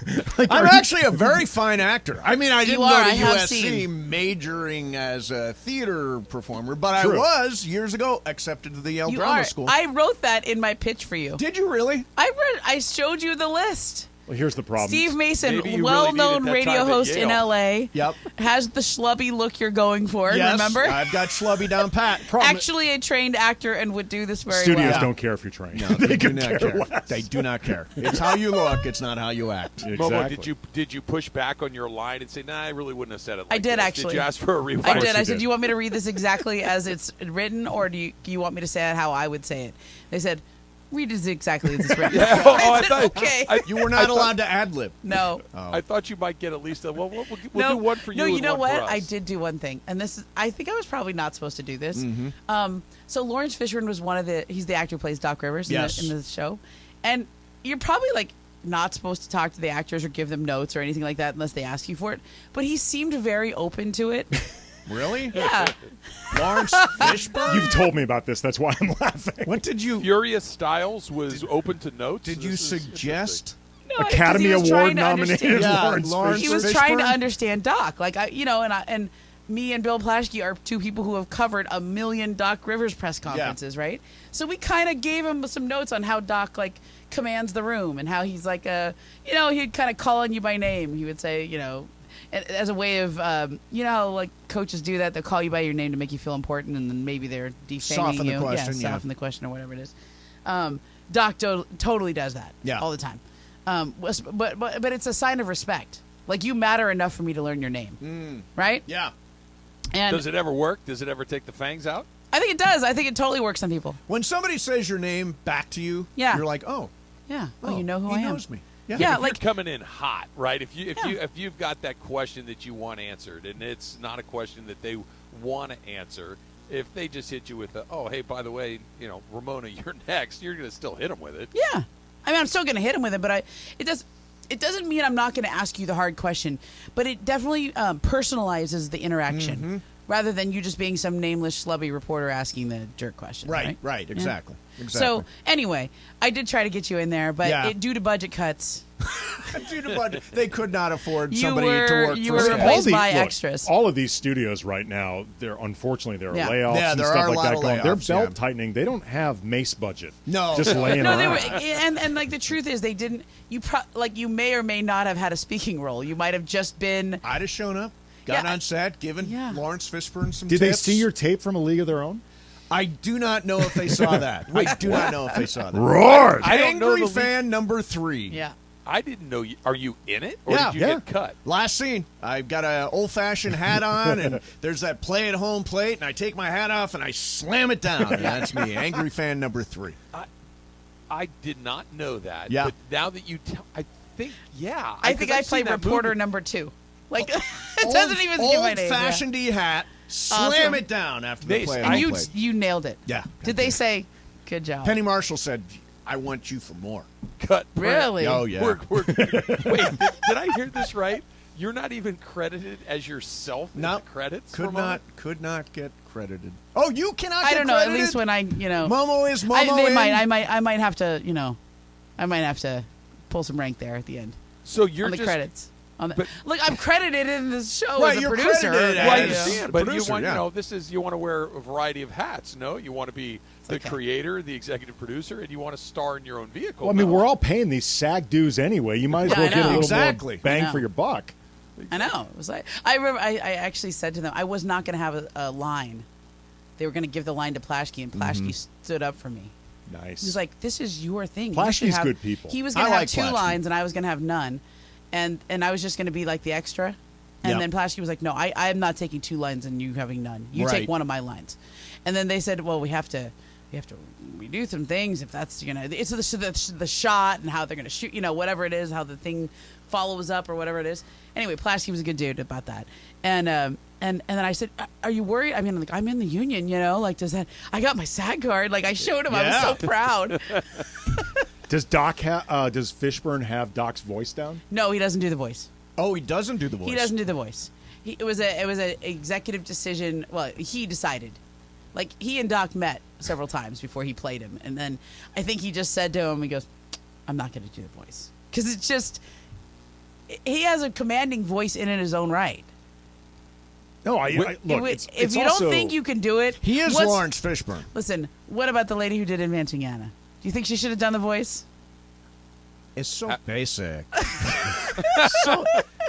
I'm actually a very fine actor. I mean, I didn't go to I have USC seen. majoring as a theater performer, but True. I was years ago accepted to the Yale You Drama are. School. I wrote that in my pitch for you. Did you really? I showed you the list. Well, here's the problem. Steve Mason, Maybe you well-known really needed that radio time at host in Yale. LA, Yep. has the schlubby look you're going for. Yes, Remember? I've got Schlubby down pat. Actually, a trained actor and would do this very Studios well. don't care if you're trained. No, they do could not care. less. They do not care. It's how you look. It's not how you act. Momo, did you push back on your line and say, "Nah, I really wouldn't have said it"? Like I did this? actually. Did you ask for a rewrite? I did. I you said, did. "Do you want me to read this exactly as it's written, or do you want me to say it how I would say it?" They said, "Read it exactly as it's written." Yeah. I said, thought okay. You were not allowed to ad lib. No. I thought you might get at least a. Well, we'll No, do one for you. No, you and know one for what? us. I did do one thing, and this is. I think I was probably not supposed to do this. Mm-hmm. So Lawrence Fishburne was he's the actor who plays Doc Rivers Yes. in the show, and you're probably not supposed to talk to the actors or give them notes or anything like that unless they ask you for it. But he seemed very open to it. Really? Yeah. Lawrence Fishburne? You've told me about this. That's why I'm laughing. What did you... Furious Styles was open to notes. Did you This is suggest... No, 'cause Academy he was Award trying to nominated understand- Lawrence He was Fishburne? trying to understand Doc, and me and Bill Plaschke are two people who have covered 1 million Doc Rivers press conferences, right? So we kind of gave him some notes on how Doc commands the room and how he's he'd kind of call on you by name. He would say, as a way of, how coaches do that. They'll call you by your name to make you feel important, and then maybe they're defaming Soften the you. question, yeah. Soften the question or whatever it is. Doc totally does that all the time. But it's a sign of respect. You matter enough for me to learn your name, right? Yeah. And Does it ever work? Does it ever take the fangs out? I think it does. I think it totally works on people. When somebody says your name back to you, Yeah. you're like, oh. Yeah. Oh, you know who I he am. knows me. Yeah. Yeah, If you're coming in hot, right? If you've got that question that you want answered, and it's not a question that they want to answer, if they just hit you with hey, by the way, Ramona, you're next, you're going to still hit them with it. Yeah. I mean, I'm still going to hit him with it, but it doesn't mean I'm not going to ask you the hard question, but it definitely personalizes the interaction rather than you just being some nameless schlubby reporter asking the jerk question. Right, Yeah. exactly. So anyway, I did try to get you in there, but due to budget cuts, Due to budget, they could not afford You somebody were- to work you for were scale. replaced by extras. All of these studios right now, unfortunately there are Yeah. layoffs Yeah, and there stuff are a like lot that of going. They're layoffs, belt yeah. tightening. They don't have Mace budget. No. just laying no, around. and the truth is they didn't. You may or may not have had a speaking role. You might have just been. I'd have shown up, got Yeah, on set, given Lawrence Fishburne some Did tips. they see your tape from A League of Their Own? I do not know if they saw that. I do not know if they saw that. Roar! I don't know Angry the fan number 3. Yeah. I didn't know you. Are you in it, or Yeah. did you get cut? Last scene, I've got an old-fashioned hat on, and there's that play-at-home plate, and I take my hat off, and I slam it down. And that's me, angry fan number 3. I did not know that. Yeah. But now that you tell, I think, yeah. I think I played reporter number 2. It doesn't even give my name. Old-fashioned hat, slam Awesome. it down after the play-at-home And plate. you nailed it. Yeah. Did they say, "Good job"? Penny Marshall said, I want you for more. Cut. Really? Oh, yeah. Wait, did I hear this right? You're not even credited as yourself in the credits? Could Ramona? could not get credited. Oh, you cannot I get don't know. credited? At least when I, Momo is Momo I in? might have to, I might have to pull some rank there at the end. So you're on the just- credits. Look, I'm credited in the show Right, as a you're producer. credited Well, I as- understand, but producer, you want, yeah. this is, you want to wear a variety of hats. No, you want to be the creator, the executive producer, and you want to star in your own vehicle. Well, I mean, no? we're all paying these SAG dues anyway. You might as Yeah, well I get a know. little Exactly. more bang I know. for your buck. I know. It was like I remember. I actually said to them, I was not going to have a line. They were going to give the line to Plaschke, and Plaschke stood up for me. Nice. He was like, "This is your thing." Plaschke's good people. He was going to have like 2 Plaschke. lines, and I was going to have none, and I was just going to be like the extra. And Yep. then Plaschke was like, "No, I'm not taking 2 lines and you having none. You Right. take one of my lines." And then they said, "Well, we have to redo some things if that's it's the shot and how they're gonna shoot, whatever it is, how the thing follows up or whatever it is." Anyway, Plaschke was a good dude about that, and then I said, "Are you worried? I mean, like, I'm in the union, like, does that? I got my SAG card. Like, I showed him. I was so proud." Does does Fishburne have Doc's voice down? No, he doesn't do the voice. Oh, he doesn't do the voice. He doesn't do the voice. It was an executive decision. Well, he decided. Like, he and Doc met several times before he played him, and then I think he just said to him, he goes, "I'm not going to do the voice," because it's just he has a commanding voice in his own right. No, look. If you don't think you can do it, He is Lawrence Fishburne. Listen, what about the lady who did Inventing Anna? Do you think she should have done the voice? It's so basic.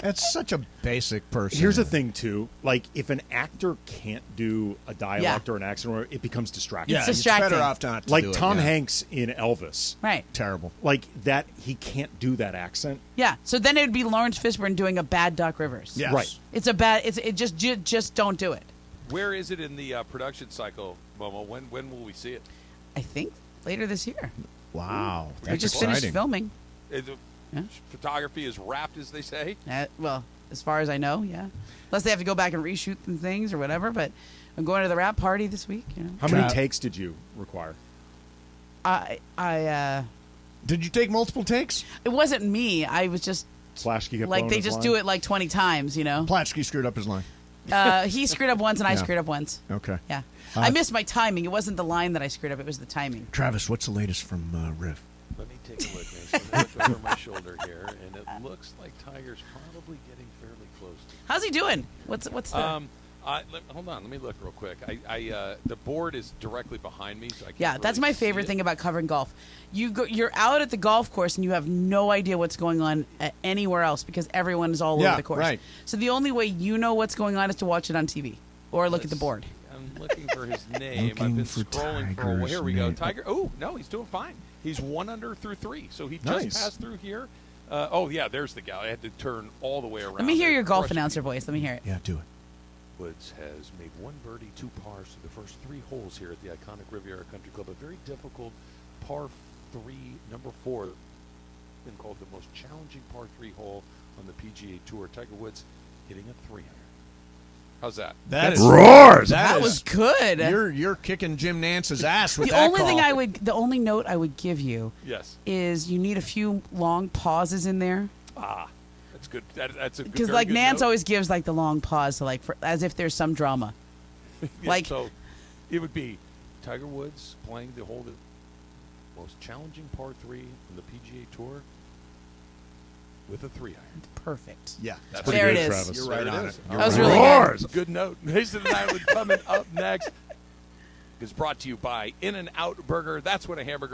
It's such a basic person. Here's the thing, too. Like, if an actor can't do a dialect or an accent, it becomes distracting. It's distracting. It's better off not to like do it, Tom yeah. Hanks in Elvis. Right. Terrible. Like, that, he can't do that accent. Yeah. So then it would be Lawrence Fishburne doing a bad Doc Rivers. Yes. Right. It's a bad. It just don't do it. Where is it in the production cycle, Momo? When will we see it? I think later this year. Wow. We just finished filming. Photography is wrapped, as they say. Well, as far as I know, yeah. Unless they have to go back and reshoot some things or whatever. But I'm going to the wrap party this week. How many takes did you require? Did you take multiple takes? It wasn't me. I was just Plaschke kept like blowing they his just line? do it like 20 times, Plaschke screwed up his line. He screwed up once and I Yeah. screwed up once. Okay. Yeah. I missed my timing. It wasn't the line that I screwed up. It was the timing. Travis, what's the latest from Riff? Let me take a look, Mason. Let me look over my shoulder here, and it looks like Tiger's probably getting fairly close to. How's he doing? What's the? Hold on, let me look real quick. The board is directly behind me, so I can't. Yeah, that's my favorite thing about covering golf. You're out at the golf course and you have no idea what's going on anywhere else because everyone is all over the course. Right. So the only way you know what's going on is to watch it on TV or look at the board. I'm looking for his name. I've been scrolling for a while. Here we go. Tiger. Oh no, he's doing fine. He's 1 under through 3, so he just passed through here. There's the guy. I had to turn all the way around. Let me hear there. your golf Crushing announcer voice. Let me hear it. Yeah, do it. Woods has made 1 birdie, 2 pars through the first 3 holes here at the iconic Riviera Country Club. A very difficult par 3, number 4, been called the most challenging par 3 hole on the PGA Tour. Tiger Woods hitting a 300. How's that? That roars. That was good. You're kicking Jim Nance's ass with The that only call. the only note I would give you Yes. is you need a few long pauses in there. That's good. That's a good. Because very like good Nance note. always gives like the long pause to as if there's some drama. Yeah, so it would be Tiger Woods playing the hole, the most challenging par 3 on the PGA Tour with a 3 iron. Perfect. Yeah, that's there it is. Travis. You're right on it. That was really good. Good note. Mason and Island coming up next is brought to you by In-N-Out Burger. That's what a hamburger